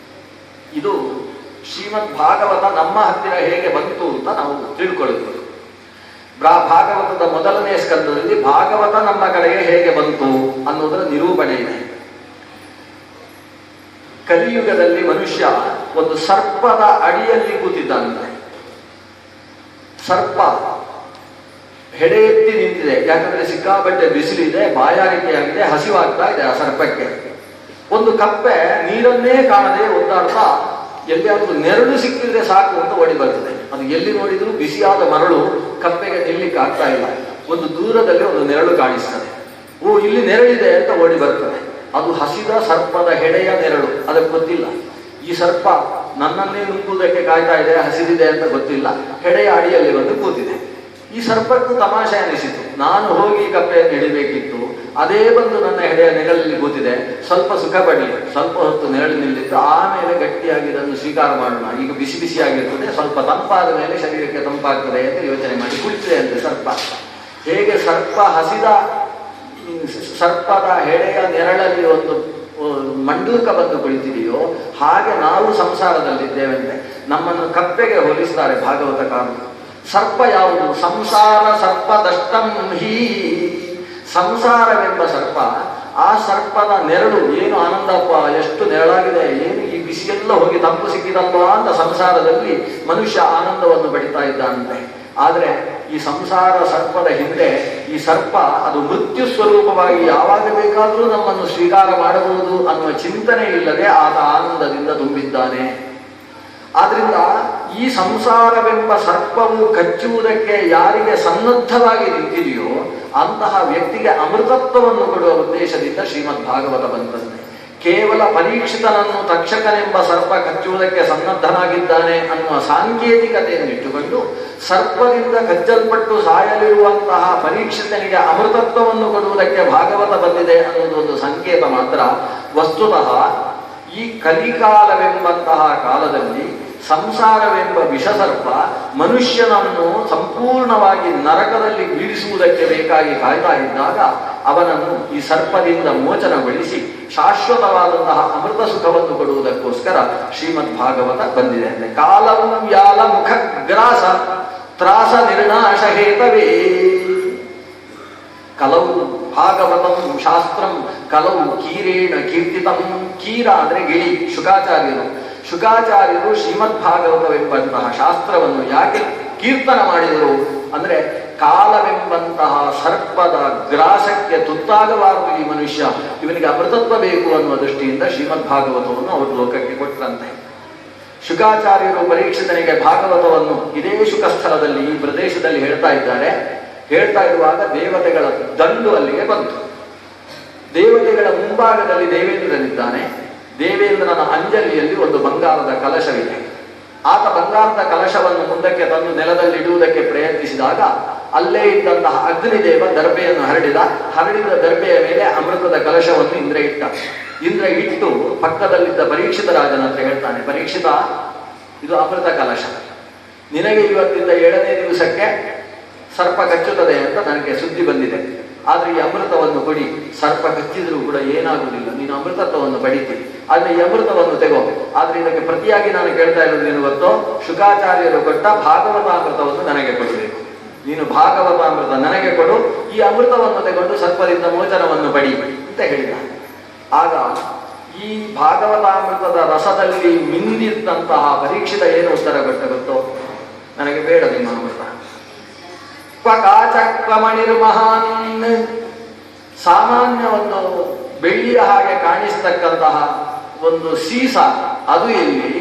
ಇದು ಶ್ರೀಮದ್ ಭಾಗವತ ನಮ್ಮ ಹತ್ತಿರ ಹೇಗೆ ಬಂತು ಅಂತ ನಾವು ತಿಳ್ಕೊಳ್ತೀವಿ. ಭಾಗವತದ 1ನೇ ಸ್ಕಂದದಲ್ಲಿ ಭಾಗವತ ನಮ್ಮ ಕಡೆಗೆ ಹೇಗೆ ಬಂತು ಅನ್ನೋದರ ನಿರೂಪಣೆ ಇದೆ. ಕಲಿಯುಗದಲ್ಲಿ ಮನುಷ್ಯ ಒಂದು ಸರ್ಪದ ಅಡಿಯಲ್ಲಿ ಕೂತಿದ್ದಾನಂತೆ. ಸರ್ಪ ಹೆಡೆ ಎತ್ತಿ ನಿಂತಿದೆ. ಯಾಕಂದ್ರೆ ಸಿಕ್ಕಾಪಟ್ಟೆ ಬಿಸಿಲಿದೆ, ಬಾಯಾರಿಕೆಯಾಗಿದೆ, ಹಸಿವಾಗ್ತಾ ಇದೆ ಆ ಸರ್ಪಕ್ಕೆ. ಒಂದು ಕಪ್ಪೆ ನೀರನ್ನೇ ಕಾಣದೆ ಒದ್ದಾಡ್ತಾ ಎಲ್ಲಿಯಾದ್ರೂ ನೆರಳು ಸಿಕ್ಕಿದ್ರೆ ಸಾಕು ಅಂತ ಓಡಿ ಬರ್ತದೆ. ಅದು ಎಲ್ಲಿ ನೋಡಿದ್ರು ಬಿಸಿಯಾದ ಮರಳು, ಕಪ್ಪೆಗೆ ನಿಲ್ಲಿಕ್ಕೆ ಆಗ್ತಾ ಇಲ್ಲ. ಒಂದು ದೂರದಲ್ಲಿ ಒಂದು ನೆರಳು ಕಾಣಿಸ್ತದೆ. ಓ, ಇಲ್ಲಿ ನೆರಳಿದೆ ಅಂತ ಓಡಿ ಬರ್ತದೆ. ಅದು ಹಸಿದ ಸರ್ಪದ ಹೆಡೆಯ ನೆರಳು, ಅದಕ್ಕೆ ಗೊತ್ತಿಲ್ಲ. ಈ ಸರ್ಪ ನನ್ನನ್ನೇ ನುಂಗುವುದಕ್ಕೆ ಕಾಯ್ತಾ ಇದೆ, ಹಸಿದಿದೆ ಅಂತ ಗೊತ್ತಿಲ್ಲ, ಹೆಡೆಯ ಅಡಿಯಲ್ಲಿ ಬಂದು ಕೂತಿದೆ. ಈ ಸರ್ಪಕ್ಕೂ ತಮಾಷೆ ಅನಿಸಿತು. ನಾನು ಹೋಗಿ ಕಪ್ಪೆಯನ್ನು ಹಿಡಿಬೇಕಿತ್ತು, ಅದೇ ಬಂದು ನನ್ನ ಹೆಡೆಯ ನೆರಳಲ್ಲಿ ಕೂತಿದೆ, ಸ್ವಲ್ಪ ಸುಖ ಪಡಲಿ, ಸ್ವಲ್ಪ ಹೊತ್ತು ನೆರಳಿನಲ್ಲಿದ್ದು ಆಮೇಲೆ ಗಟ್ಟಿಯಾಗಿ ಇದನ್ನು ಸ್ವೀಕಾರ ಮಾಡೋಣ. ಈಗ ಬಿಸಿ ಬಿಸಿಯಾಗಿರ್ತದೆ, ಸ್ವಲ್ಪ ತಂಪಾದ ಮೇಲೆ ಶರೀರಕ್ಕೆ ತಂಪಾಗ್ತದೆ ಅಂತ ಯೋಚನೆ ಮಾಡಿ ಕುಳಿತಿದೆ ಅಂತೆ ಸರ್ಪ. ಹೇಗೆ ಸರ್ಪ ಹಸಿದ ಸರ್ಪದ ಹೆಡೆಯ ನೆರಳಲ್ಲಿ ಒಂದು ಮಂಡೂಕ ಬಂದು ಕುಳಿತಿದೆಯೋ ಹಾಗೆ ನಾವು ಸಂಸಾರದಲ್ಲಿದ್ದೇವಂತೆ. ನಮ್ಮನ್ನು ಕಪ್ಪೆಗೆ ಹೋಲಿಸ್ತಾರೆ ಭಾಗವತಕಾರರು. ಸರ್ಪ ಯಾವುದು? ಸಂಸಾರ ಸರ್ಪ ದಷ್ಟಂ ಹೀ. ಸಂಸಾರವೆಂಬ ಸರ್ಪ, ಆ ಸರ್ಪದ ನೆರಳು ಏನು ಆನಂದಪ್ಪ, ಎಷ್ಟು ನೆರಳಾಗಿದೆ, ಏನು ಈ ಬಿಸಿಯೆಲ್ಲ ಹೋಗಿ ತಂಪು ಸಿಕ್ಕಿದಲ್ವಾ ಅಂತ ಸಂಸಾರದಲ್ಲಿ ಮನುಷ್ಯ ಆನಂದವನ್ನು ಪಡಿತಾ ಇದ್ದಾನಂತೆ. ಆದರೆ ಈ ಸಂಸಾರ ಸರ್ಪದ ಹಿಂದೆ ಈ ಸರ್ಪ ಅದು ಮೃತ್ಯು ಸ್ವರೂಪವಾಗಿ ಯಾವಾಗ ಬೇಕಾದರೂ ನಮ್ಮನ್ನು ಸ್ವೀಕಾರ ಮಾಡಬಹುದು ಅನ್ನುವ ಚಿಂತನೆ ಇಲ್ಲದೆ ಆತ ಆನಂದದಿಂದ ತುಂಬಿದ್ದಾನೆ. ಆದ್ರಿಂದ ಈ ಸಂಸಾರವೆಂಬ ಸರ್ಪವು ಕಚ್ಚುವುದಕ್ಕೆ ಯಾರಿಗೆ ಸನ್ನದ್ಧವಾಗಿ ನಿಂತಿದೆಯೋ ಅಂತಹ ವ್ಯಕ್ತಿಗೆ ಅಮೃತತ್ವವನ್ನು ಕೊಡುವ ಉದ್ದೇಶದಿಂದ ಶ್ರೀಮದ್ ಭಾಗವತ ಬಂದಂತೆ. ಕೇವಲ ಪರೀಕ್ಷಿತನನ್ನು ತಕ್ಷಕನೆಂಬ ಸರ್ಪ ಕಚ್ಚುವುದಕ್ಕೆ ಸನ್ನದ್ಧನಾಗಿದ್ದಾನೆ ಅನ್ನುವ ಸಾಂಕೇತಿಕತೆಯನ್ನು ಇಟ್ಟುಕೊಂಡು ಸರ್ಪದಿಂದ ಕಚ್ಚಲ್ಪಟ್ಟು ಸಾಯಲಿರುವಂತಹ ಪರೀಕ್ಷಿತನಿಗೆ ಅಮೃತತ್ವವನ್ನು ಕೊಡುವುದಕ್ಕೆ ಭಾಗವತ ಬಂದಿದೆ ಅನ್ನೋದು ಒಂದು ಸಂಕೇತ ಮಾತ್ರ. ವಸ್ತುತಃ ಈ ಕಲಿಕಾಲವೆಂಬಂತಹ ಕಾಲದಲ್ಲಿ ಸಂಸಾರವೆಂಬ ವಿಷಸರ್ಪ ಮನುಷ್ಯನನ್ನು ಸಂಪೂರ್ಣವಾಗಿ ನರಕದಲ್ಲಿ ಬೀಳಿಸುವುದಕ್ಕೆ ಬೇಕಾಗಿ ಕಾಯ್ತಾ ಇದ್ದಾಗ ಅವನನ್ನು ಈ ಸರ್ಪದಿಂದ ಮೋಚನಗೊಳಿಸಿ ಶಾಶ್ವತವಾದಂತಹ ಅಮೃತ ಸುಖವನ್ನು ಕೊಡುವುದಕ್ಕೋಸ್ಕರ ಶ್ರೀಮದ್ ಭಾಗವತ ಬಂದಿದೆ ಅಂದ್ರೆ ಕಾಲಂ ವ್ಯಾಲ ಮುಖ ಗ್ರಾಸ ತ್ರಾಸ ನಿರ್ನಾಶ ಹೇತವೇ. ಕಲವು ಭಾಗವತಂ ಶಾಸ್ತ್ರಂ ಕಲವು ಕೀರೇಣ ಕೀರ್ತಿತಂ. ಕೀರ ಅಂದ್ರೆ ಗಿಳಿ, ಶುಕಾಚಾರ್ಯರು ಶ್ರೀಮದ್ ಭಾಗವತವೆಂಬಂತಹ ಶಾಸ್ತ್ರವನ್ನು ಯಾಕೆ ಕೀರ್ತನ ಮಾಡಿದರು ಅಂದ್ರೆ ಕಾಲವೆಂಬಂತಹ ಸರ್ಪದ ಗ್ರಾಸಕ್ಕೆ ತುತ್ತಾಗಬಾರದು ಈ ಮನುಷ್ಯ, ಇವನಿಗೆ ಅಮೃತತ್ವ ಬೇಕು ಅನ್ನುವ ದೃಷ್ಟಿಯಿಂದ ಶ್ರೀಮದ್ ಭಾಗವತವನ್ನು ಅವರು ಲೋಕಕ್ಕೆ ಕೊಟ್ಟರಂತೆ. ಶುಕಾಚಾರ್ಯರು ಪರೀಕ್ಷಿತನಿಗೆ ಭಾಗವತವನ್ನು ಇದೇ ಶುಕಸ್ಥಳದಲ್ಲಿ ಈ ಪ್ರದೇಶದಲ್ಲಿ ಹೇಳ್ತಾ ಇದ್ದಾರೆ. ಹೇಳ್ತಾ ಇರುವಾಗ ದೇವತೆಗಳ ದಂಡು ಅಲ್ಲಿಗೆ ಬಂತು. ದೇವತೆಗಳ ಮುಂಭಾಗದಲ್ಲಿ ದೇವೇಂದ್ರನಿದ್ದಾನೆ. ದೇವೇಂದ್ರನ ಅಂಜಲಿಯಲ್ಲಿ ಒಂದು ಬಂಗಾರದ ಕಲಶವಿದೆ. ಆತ ಬಂಗಾರದ ಕಲಶವನ್ನು ಮುಂದಕ್ಕೆ ತಂದು ನೆಲದಲ್ಲಿ ಇಡುವುದಕ್ಕೆ ಪ್ರಯತ್ನಿಸಿದಾಗ ಅಲ್ಲೇ ಇದ್ದಂತಹ ಅಗ್ನಿದೇವ ದರ್ಬೆಯನ್ನು ಹರಡಿದ ದರ್ಬೆಯ ಮೇಲೆ ಅಮೃತದ ಕಲಶವನ್ನು ಇಂದ್ರ ಇಟ್ಟು ಪಕ್ಕದಲ್ಲಿದ್ದ ಪರೀಕ್ಷಿತ ರಾಜನ ಹತ್ರ ಹೇಳ್ತಾನೆ, ಪರೀಕ್ಷಿತ, ಇದು ಅಮೃತ ಕಲಶ, ನಿನಗೆ ಇವತ್ತಿಂದ 7ನೇ ದಿವಸಕ್ಕೆ ಸರ್ಪ ಕಚ್ಚುತ್ತದೆ ಅಂತ ನನಗೆ ಸುದ್ದಿ ಬಂದಿದೆ. ಆದ್ರೆ ಈ ಅಮೃತವನ್ನು ಕೊಡಿ, ಸರ್ಪ ಕಚ್ಚಿದ್ರೂ ಕೂಡ ಏನಾಗುವುದಿಲ್ಲ, ನೀನು ಅಮೃತತ್ವವನ್ನು ಪಡಿತೀನಿ, ಆದ್ರೆ ಈ ಅಮೃತವನ್ನು ತೆಗೋ. ಆದ್ರೆ ಇದಕ್ಕೆ ಪ್ರತಿಯಾಗಿ ನಾನು ಕೇಳ್ತಾ ಇರೋದು ಏನು ಗೊತ್ತೋ, ಶುಕಾಚಾರ್ಯರು ಕೊಟ್ಟ ಭಾಗವತಾಮೃತವನ್ನು ನನಗೆ ಕೊಡಬೇಕು. ನೀನು ಭಾಗವತಾಮೃತ ನನಗೆ ಕೊಡು, ಈ ಅಮೃತವನ್ನು ತೆಗೊಂಡು ಸರ್ಪದಿಂದ ಮೋಚನವನ್ನು ಪಡಿ ಅಂತ ಹೇಳಿದ. ಆಗ ಈ ಭಾಗವತಾಮೃತದ ರಸದಲ್ಲಿ ಮಿಂದಿದ್ದಂತಹ ಪರೀಕ್ಷಿತ ಏನು ಉತ್ತರ ಕೊಟ್ಟ ಗೊತ್ತೋ, ನನಗೆ ಬೇಡ ನಿಮ್ಮ ಅಮೃತ. ಕ್ವಕಾಚಕ್ರಮಣಿರ್ಮಹಾನ್, ಸಾಮಾನ್ಯ ಒಂದು ಬೆಳ್ಳಿಯ ಹಾಗೆ ಕಾಣಿಸ್ತಕ್ಕಂತಹ ಒಂದು ಸೀಸ, ಅದು ಎಲ್ಲಿ,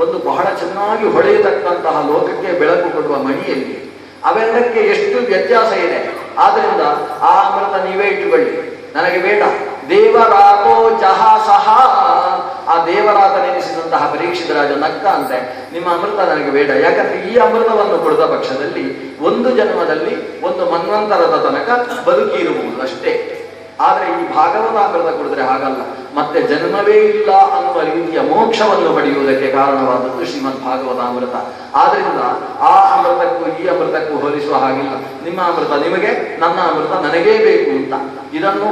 ಒಂದು ಬಹಳ ಚೆನ್ನಾಗಿ ಹೊಳೆಯತಕ್ಕಂತಹ ಲೋಕಕ್ಕೆ ಬೆಳಕು ಕೊಡುವ ಮಣಿಯಲ್ಲಿ, ಅವೆಲ್ಲಕ್ಕೆ ಎಷ್ಟು ವ್ಯತ್ಯಾಸ ಇದೆ. ಆದ್ರಿಂದ ಆ ಅಮೃತ ನೀವೇ ಇಟ್ಟುಕೊಳ್ಳಿ, ನನಗೆ ಬೇಡ. ದೇವರಾತೋ ಜಹ ಸಹ, ಆ ದೇವರಾತ ನೆನೆಸಿದಂತಹ ಪರೀಕ್ಷಿತ ರಾಜ ನಕ್ಕ ಅಂತೆ, ನಿಮ್ಮ ಅಮೃತ ನನಗೆ ಬೇಡ. ಯಾಕಂದ್ರೆ ಈ ಅಮೃತವನ್ನು ಕೊಡದ ಪಕ್ಷದಲ್ಲಿ ಒಂದು ಜನ್ಮದಲ್ಲಿ ಒಂದು ಮನ್ವಂತರದ ತನಕ ಬದುಕಿರಬಹುದು ಅಷ್ಟೇ. ಆದ್ರೆ ಈ ಭಾಗವತಾಮೃತ ಕುಡಿದ್ರೆ ಹಾಗಲ್ಲ, ಮತ್ತೆ ಜನ್ಮವೇ ಇಲ್ಲ ಅನ್ನುವ ರೀತಿಯ ಮೋಕ್ಷವನ್ನು ಪಡೆಯುವುದಕ್ಕೆ ಕಾರಣವಾದದ್ದು ಶ್ರೀಮದ್ ಭಾಗವತಾಮೃತ. ಆದ್ರಿಂದ ಆ ಅಮೃತಕ್ಕೂ ಈ ಅಮೃತಕ್ಕೂ ಹೋಲಿಸುವ ಹಾಗಿಲ್ಲ. ನಿಮ್ಮ ಅಮೃತ ನಿಮಗೆ, ನನ್ನ ಅಮೃತ ನನಗೇ ಬೇಕು ಅಂತ ಇದನ್ನು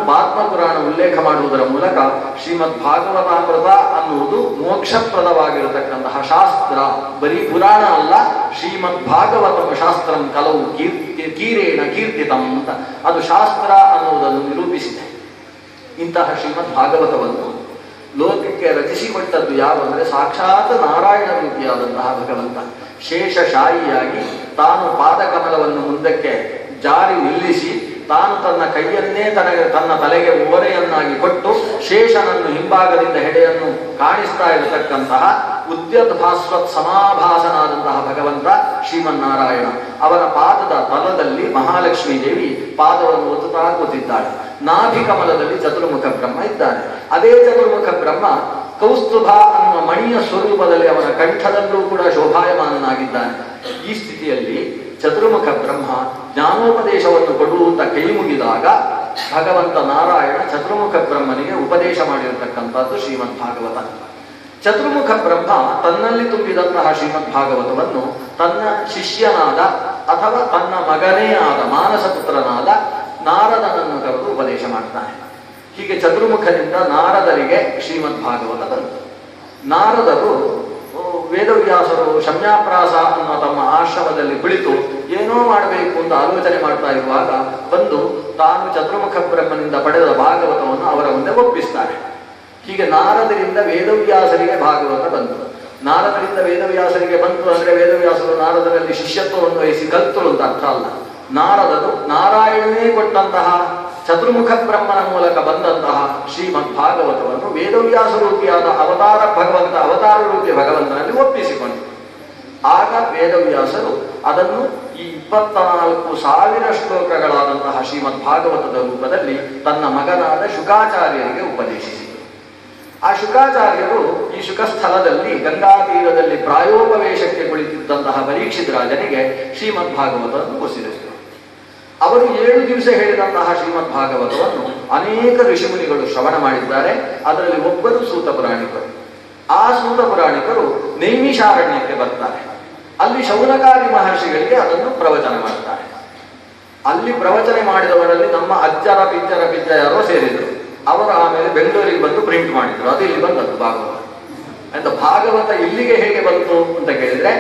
ಪುರಾಣ ಉಲ್ಲೇಖ ಮಾಡುವುದರ ಮೂಲಕ ಶ್ರೀಮದ್ ಭಾಗವತಾಮೃತ ಅನ್ನುವುದು ಮೋಕ್ಷಪ್ರದವಾಗಿರತಕ್ಕಂತಹ ಶಾಸ್ತ್ರ. ಬರೀ ಪುರಾಣ ಅಲ್ಲ, ಶ್ರೀಮದ್ ಭಾಗವತಂ ಶಾಸ್ತ್ರಂ ಕಲವು ಕೀರೇಣ ಕೀರ್ತಿತಂ ಅಂತ ಅದು ಶಾಸ್ತ್ರ ಅನ್ನುವುದನ್ನು ನಿರೂಪಿಸಿದೆ. ಇಂತಹ ಶ್ರೀಮದ್ ಭಾಗವತವನ್ನು ಲೋಕಕ್ಕೆ ರಚಿಸಿಕೊಟ್ಟದ್ದು ಯಾವಂದ್ರೆ ಸಾಕ್ಷಾತ್ ನಾರಾಯಣ ರೂಪಿಯಾದಂತಹ ಭಗವಂತ. ಶೇಷಶಾಹಿಯಾಗಿ ತಾನು ಪಾದಕಮಲವನ್ನು ಮುಂದಕ್ಕೆ ಜಾರಿ ನಿಲ್ಲಿಸಿ ತಾನು ತನ್ನ ಕೈಯನ್ನೇ ತನ್ನ ತಲೆಗೆ ಓರೆಯನ್ನಾಗಿ ಕೊಟ್ಟು ಶೇಷನನ್ನು ಹಿಂಭಾಗದಿಂದ ಹೆಡೆಯನ್ನು ಕಾಣಿಸ್ತಾ ಇರತಕ್ಕಂತಹ ಉದ್ಯತ್ ಭಾಸ್ವತ್ ಸಮಾಭಾಸನಾದಂತಹ ಭಗವಂತ ಶ್ರೀಮನ್ನಾರಾಯಣ. ಅವನ ಪಾದದ ತಲದಲ್ಲಿ ಮಹಾಲಕ್ಷ್ಮೀ ದೇವಿ ಪಾದವನ್ನು ಒತ್ತುತ್ತಾ ಕೂತಿದ್ದಾಳೆ. ನಾಭಿ ಕಮಲದಲ್ಲಿ ಚತುರ್ಮುಖ ಬ್ರಹ್ಮ ಇದ್ದಾನೆ. ಅದೇ ಚತುರ್ಮುಖ ಬ್ರಹ್ಮ ಕೌಸ್ತುಭ ಅನ್ನುವ ಮಣಿಯ ಸ್ವರೂಪದಲ್ಲಿ ಅವನ ಕಂಠದಲ್ಲೂ ಕೂಡ ಶೋಭಾಯಮಾನನಾಗಿದ್ದಾನೆ. ಈ ಸ್ಥಿತಿಯಲ್ಲಿ ಚತುರ್ಮುಖ ಬ್ರಹ್ಮ ಜ್ಞಾನೋಪದೇಶವನ್ನು ಕೊಡುವಂತ ಕೈ ಮುಗಿದಾಗ ಭಗವಂತ ನಾರಾಯಣ ಚತುರ್ಮುಖ ಬ್ರಹ್ಮನಿಗೆ ಉಪದೇಶ ಮಾಡಿರತಕ್ಕಂಥದ್ದು ಶ್ರೀಮದ್ ಭಾಗವತ. ಚತುರ್ಮುಖ ಬ್ರಹ್ಮ ತನ್ನಲ್ಲಿ ತುಂಬಿದಂತಹ ಶ್ರೀಮದ್ ಭಾಗವತವನ್ನು ತನ್ನ ಶಿಷ್ಯನಾದ ಅಥವಾ ತನ್ನ ಮಗನೇ ಆದ ಮಾನಸ ಪುತ್ರನಾದ ನಾರದನನ್ನು ಕರೆದು ಉಪದೇಶ ಮಾಡ್ತಾನೆ. ಹೀಗೆ ಚತುರ್ಮುಖನಿಂದ ನಾರದರಿಗೆ ಶ್ರೀಮದ್ ಭಾಗವತ ಬಂತು. ನಾರದರು ವೇದವ್ಯಾಸರು ಶಮ್ಯಾಪ್ರಾಸ ಅನ್ನುವ ತಮ್ಮ ಆಶ್ರಮದಲ್ಲಿ ಕುಳಿತು ಏನೋ ಮಾಡಬೇಕು ಅಂತ ಆಲೋಚನೆ ಮಾಡ್ತಾ ಇರುವಾಗ ಬಂದು ತಾನು ಚತುರ್ಮುಖ ಬ್ರಹ್ಮನಿಂದ ಪಡೆದ ಭಾಗವತವನ್ನು ಅವರ ಮುಂದೆ ಒಪ್ಪಿಸ್ತಾರೆ. ಹೀಗೆ ನಾರದರಿಂದ ವೇದವ್ಯಾಸರಿಗೆ ಭಾಗವತ ಬಂತು. ನಾರದರಿಂದ ವೇದವ್ಯಾಸರಿಗೆ ಬಂತು ಅಂದ್ರೆ ವೇದವ್ಯಾಸರು ನಾರದರಲ್ಲಿ ಶಿಷ್ಯತ್ವವನ್ನು ವಹಿಸಿ ಕಲ್ತರು ಅಂತ ಅರ್ಥ ಅಲ್ಲ. ನಾರದರು ನಾರಾಯಣನೇ ಕೊಟ್ಟಂತಹ ಚತುರ್ಮುಖ ಬ್ರಹ್ಮನ ಮೂಲಕ ಬಂದಂತಹ ಶ್ರೀಮದ್ ಭಾಗವತವನ್ನು ವೇದವ್ಯಾಸ ರೂಪಿಯಾದ ಅವತಾರ ರೂಪಿ ಭಗವಂತನಲ್ಲಿ ಒಪ್ಪಿಸಿಕೊಂಡರು. ಆಗ ವೇದವ್ಯಾಸರು ಅದನ್ನು ಈ 24,000 ಶ್ಲೋಕಗಳಾದಂತಹ ಶ್ರೀಮದ್ ಭಾಗವತದ ರೂಪದಲ್ಲಿ ತನ್ನ ಮಗನಾದ ಶುಕಾಚಾರ್ಯರಿಗೆ ಉಪದೇಶಿಸಿದರು. ಆ ಶುಕಾಚಾರ್ಯರು ಈ ಶುಕಸ್ಥಳದಲ್ಲಿ ಗಂಗಾ ತೀರದಲ್ಲಿ ಪ್ರಾಯೋಪವೇಶಕ್ಕೆ ಕುಳಿತಿದ್ದಂತಹ ಪರೀಕ್ಷಿತ್ ರಾಜನಿಗೆ ಶ್ರೀಮದ್ ಭಾಗವತವನ್ನು ಒಪ್ಪಿಸಿದರು. ಅವರು 7 ದಿವಸ ಹೇಳಿದಂತಹ ಶ್ರೀಮದ್ ಭಾಗವತವನ್ನು ಅನೇಕ ಋಷಿಮುನಿಗಳು ಶ್ರವಣ ಮಾಡಿದ್ದಾರೆ. ಅದರಲ್ಲಿ ಒಬ್ಬರು ಸೂತ ಪುರಾಣಿಕರು. ಆ ಸೂತ ಪುರಾಣಿಕರು ನೈಮಿಷಾರಣ್ಯಕ್ಕೆ ಬರ್ತಾರೆ. ಅಲ್ಲಿ ಶೌನಕಾದಿ ಮಹರ್ಷಿಗಳಿಗೆ ಅದನ್ನು ಪ್ರವಚನ ಮಾಡ್ತಾರೆ. ಅಲ್ಲಿ ಪ್ರವಚನೆ ಮಾಡಿದವರಲ್ಲಿ ನಮ್ಮ ಅಜ್ಜರ ಪಿಜ್ಜರ ಯಾರೋ ಸೇರಿದರು. ಅವರು ಆಮೇಲೆ ಬೆಂಗಳೂರಿಗೆ ಬಂದು ಪ್ರಿಂಟ್ ಮಾಡಿದ್ರು. ಅದು ಇಲ್ಲಿ ಬಂದದ್ದು ಭಾಗವತ ಅಂತ. ಭಾಗವತ ಇಲ್ಲಿಗೆ ಹೇಗೆ ಬಂತು ಅಂತ ಕೇಳಿದ್ರೆ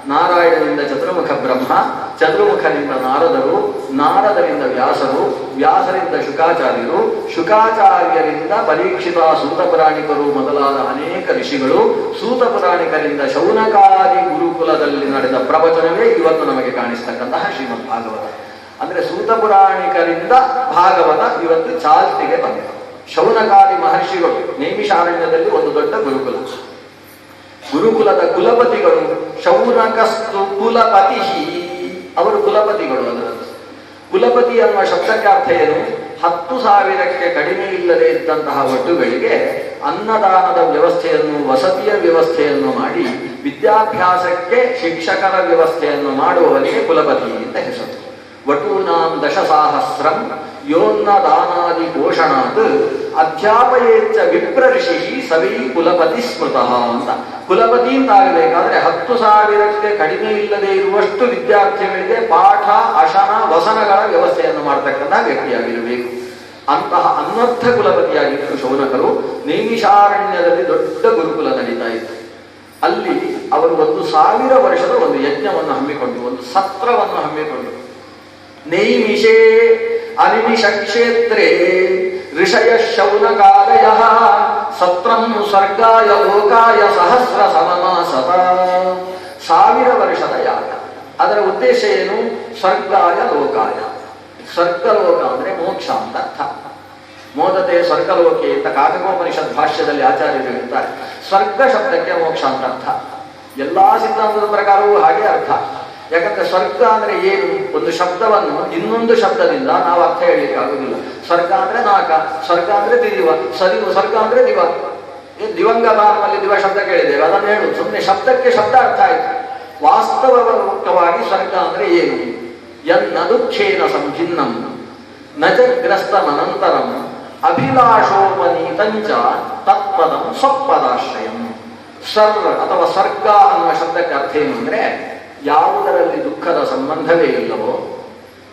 ನಾರಾಯಣನಿಂದ ಚತುರ್ಮುಖ ಬ್ರಹ್ಮ, ಚತುರ್ಮುಖನಿಂದ ನಾರದರು, ನಾರದರಿಂದ ವ್ಯಾಸರು, ವ್ಯಾಸರಿಂದ ಶುಕಾಚಾರ್ಯರು, ಶುಕಾಚಾರ್ಯರಿಂದ ಪರೀಕ್ಷಿತ ಸೂತ ಪುರಾಣಿಕರು ಮೊದಲಾದ ಅನೇಕ ಋಷಿಗಳು, ಸೂತ ಪುರಾಣಿಕರಿಂದ ಶೌನಕಾದಿ ಗುರುಕುಲದಲ್ಲಿ ನಡೆದ ಪ್ರವಚನವೇ ಇವತ್ತು ನಮಗೆ ಕಾಣಿಸ್ತಕ್ಕಂತಹ ಶ್ರೀಮದ್ ಭಾಗವತ. ಅಂದ್ರೆ ಸೂತ ಪುರಾಣಿಕರಿಂದ ಭಾಗವತ ಇವತ್ತು ಚಾಲ್ತಿಗೆ ಬಂದಿದೆ. ಶೌನಕಾದಿ ಮಹರ್ಷಿಗಳು ನೈಮಿಷಾರಣ್ಯದಲ್ಲಿ ಒಂದು ದೊಡ್ಡ ಗುರುಕುಲದ ಕುಲಪತಿಗಳು ಶೌನಕಸ್ತು ಕುಲಪತಿ, ಅವರು ಕುಲಪತಿಗಳು. ಅದರಲ್ಲಿ ಕುಲಪತಿ ಅನ್ನುವ ಶಬ್ದಕ್ಕೆ ಅರ್ಥ ಏನು? 10,000ಕ್ಕೆ ಕಡಿಮೆ ಇಲ್ಲದೆ ಇದ್ದಂತಹ ಒಟ್ಟುಗಳಿಗೆ ಅನ್ನದಾನದ ವ್ಯವಸ್ಥೆಯನ್ನು, ವಸತಿಯ ವ್ಯವಸ್ಥೆಯನ್ನು ಮಾಡಿ ವಿದ್ಯಾಭ್ಯಾಸಕ್ಕೆ ಶಿಕ್ಷಕರ ವ್ಯವಸ್ಥೆಯನ್ನು ಮಾಡುವವರಿಗೆ ಕುಲಪತಿ ಅಂತ ಹೆಸರು. ವಟೂನಾಂ 10,000 ಯೋನ್ನದಾನಾದಿ ಪೋಷಣಾತ್ ಅಧ್ಯಾಪಯೇಚ್ಚ ವಿಪ್ರ ಋಷಿ ಸವೈ ಕುಲಪತಿ ಸ್ಮೃತಃ ಅಂತ. ಕುಲಪತಿ ಅಂತಾಗಬೇಕಾದ್ರೆ 10,000ಕ್ಕೆ ಕಡಿಮೆ ಇಲ್ಲದೆ ಇರುವಷ್ಟು ವಿದ್ಯಾರ್ಥಿಗಳಿಗೆ ಪಾಠ, ಅಶನ, ವಸನಗಳ ವ್ಯವಸ್ಥೆಯನ್ನು ಮಾಡತಕ್ಕಂತಹ ವ್ಯಕ್ತಿಯಾಗಿರಬೇಕು. ಅಂತಹ ಅನ್ವರ್ಥ ಕುಲಪತಿಯಾಗಿದ್ದರು ಶೌನಕರು. ನೈಮಿಷಾರಣ್ಯದಲ್ಲಿ ದೊಡ್ಡ ಗುರುಕುಲ ನಡೀತಾ ಇತ್ತು. ಅಲ್ಲಿ ಅವರು 1,000 ವರ್ಷದ ಒಂದು ಯಜ್ಞವನ್ನು ಹಮ್ಮಿಕೊಂಡು, ಒಂದು ಸತ್ರವನ್ನು ಹಮ್ಮಿಕೊಂಡು, ನೈಮಿಷೇ ಅನಿಮಿಷ ಕ್ಷೇತ್ರೇ ಋಷಯ ಶೌನಕಾದಯ ಸತ್ರಂ ಸ್ವರ್ಗಾಯ ಲೋಕಾಯ ಸಹಸ್ರ ಸಮಮಾಸತ. 1000 ವರ್ಷದ ಯಾಗ. ಅದರ ಉದ್ದೇಶ ಏನು? ಸ್ವರ್ಗಾಯ ಲೋಕಾಯ. ಸ್ವರ್ಗಲೋಕ ಅಂದ್ರೆ ಮೋಕ್ಷ ಅಂತ ಅರ್ಥ. ಮೋದತೆ ಸ್ವರ್ಗಲೋಕೆ ಅಂತ ಕಾಕಗೋಪನಿಷತ್ ಭಾಷ್ಯದಲ್ಲಿ ಆಚಾರ್ಯರು ಹೇಳ್ತಾರೆ. ಸ್ವರ್ಗ ಶಬ್ದಕ್ಕೆ ಮೋಕ್ಷ ಅಂತ ಅರ್ಥ. ಎಲ್ಲಾ ಸಿದ್ಧಾಂತದ ಪ್ರಕಾರವೂ ಹಾಗೆ ಅರ್ಥ. ಯಾಕಂದ್ರೆ ಸ್ವರ್ಗ ಅಂದ್ರೆ ಏನು? ಒಂದು ಶಬ್ದವನ್ನು ಇನ್ನೊಂದು ಶಬ್ದದಿಂದ ನಾವು ಅರ್ಥ ಹೇಳಲಿಕ್ಕೆ ಆಗುದಿಲ್ಲ. ಸ್ವರ್ಗ ಅಂದ್ರೆ ನಾಕ, ಸ್ವರ್ಗ ಅಂದ್ರೆ ದಿವ, ಸ್ವರ್ಗ ಅಂದ್ರೆ ದಿವ. ದಿವಂಗತ ನಮ್ಮಲ್ಲಿ ದಿವ ಶಬ್ದ ಕೇಳಿದ್ದೇವೆ, ಅದನ್ನು ಹೇಳು. ಸುಮ್ಮನೆ ಶಬ್ದಕ್ಕೆ ಶಬ್ದ ಅರ್ಥ ಆಯ್ತು. ವಾಸ್ತವವಾಗಿ ಸ್ವರ್ಗ ಅಂದ್ರೆ ಏನು? ಯನ್ನ ದುಃಖೇನ ಸಂಭಿನ್ನಂ ನಜಗ್ರಸ್ತಮನಂತರಂ ಅಭಿಲಾಷೋಪನೀತಂಚ ತತ್ಪದಂ ಸ್ವಪದಾಶ್ರಯಂ. ಅಥವಾ ಸ್ವರ್ಗ ಅನ್ನುವ ಶಬ್ದಕ್ಕೆ ಅರ್ಥ ಏನು ಅಂದ್ರೆ ಯಾವುದರಲ್ಲಿ ದುಃಖದ ಸಂಬಂಧವೇ ಇಲ್ಲವೋ,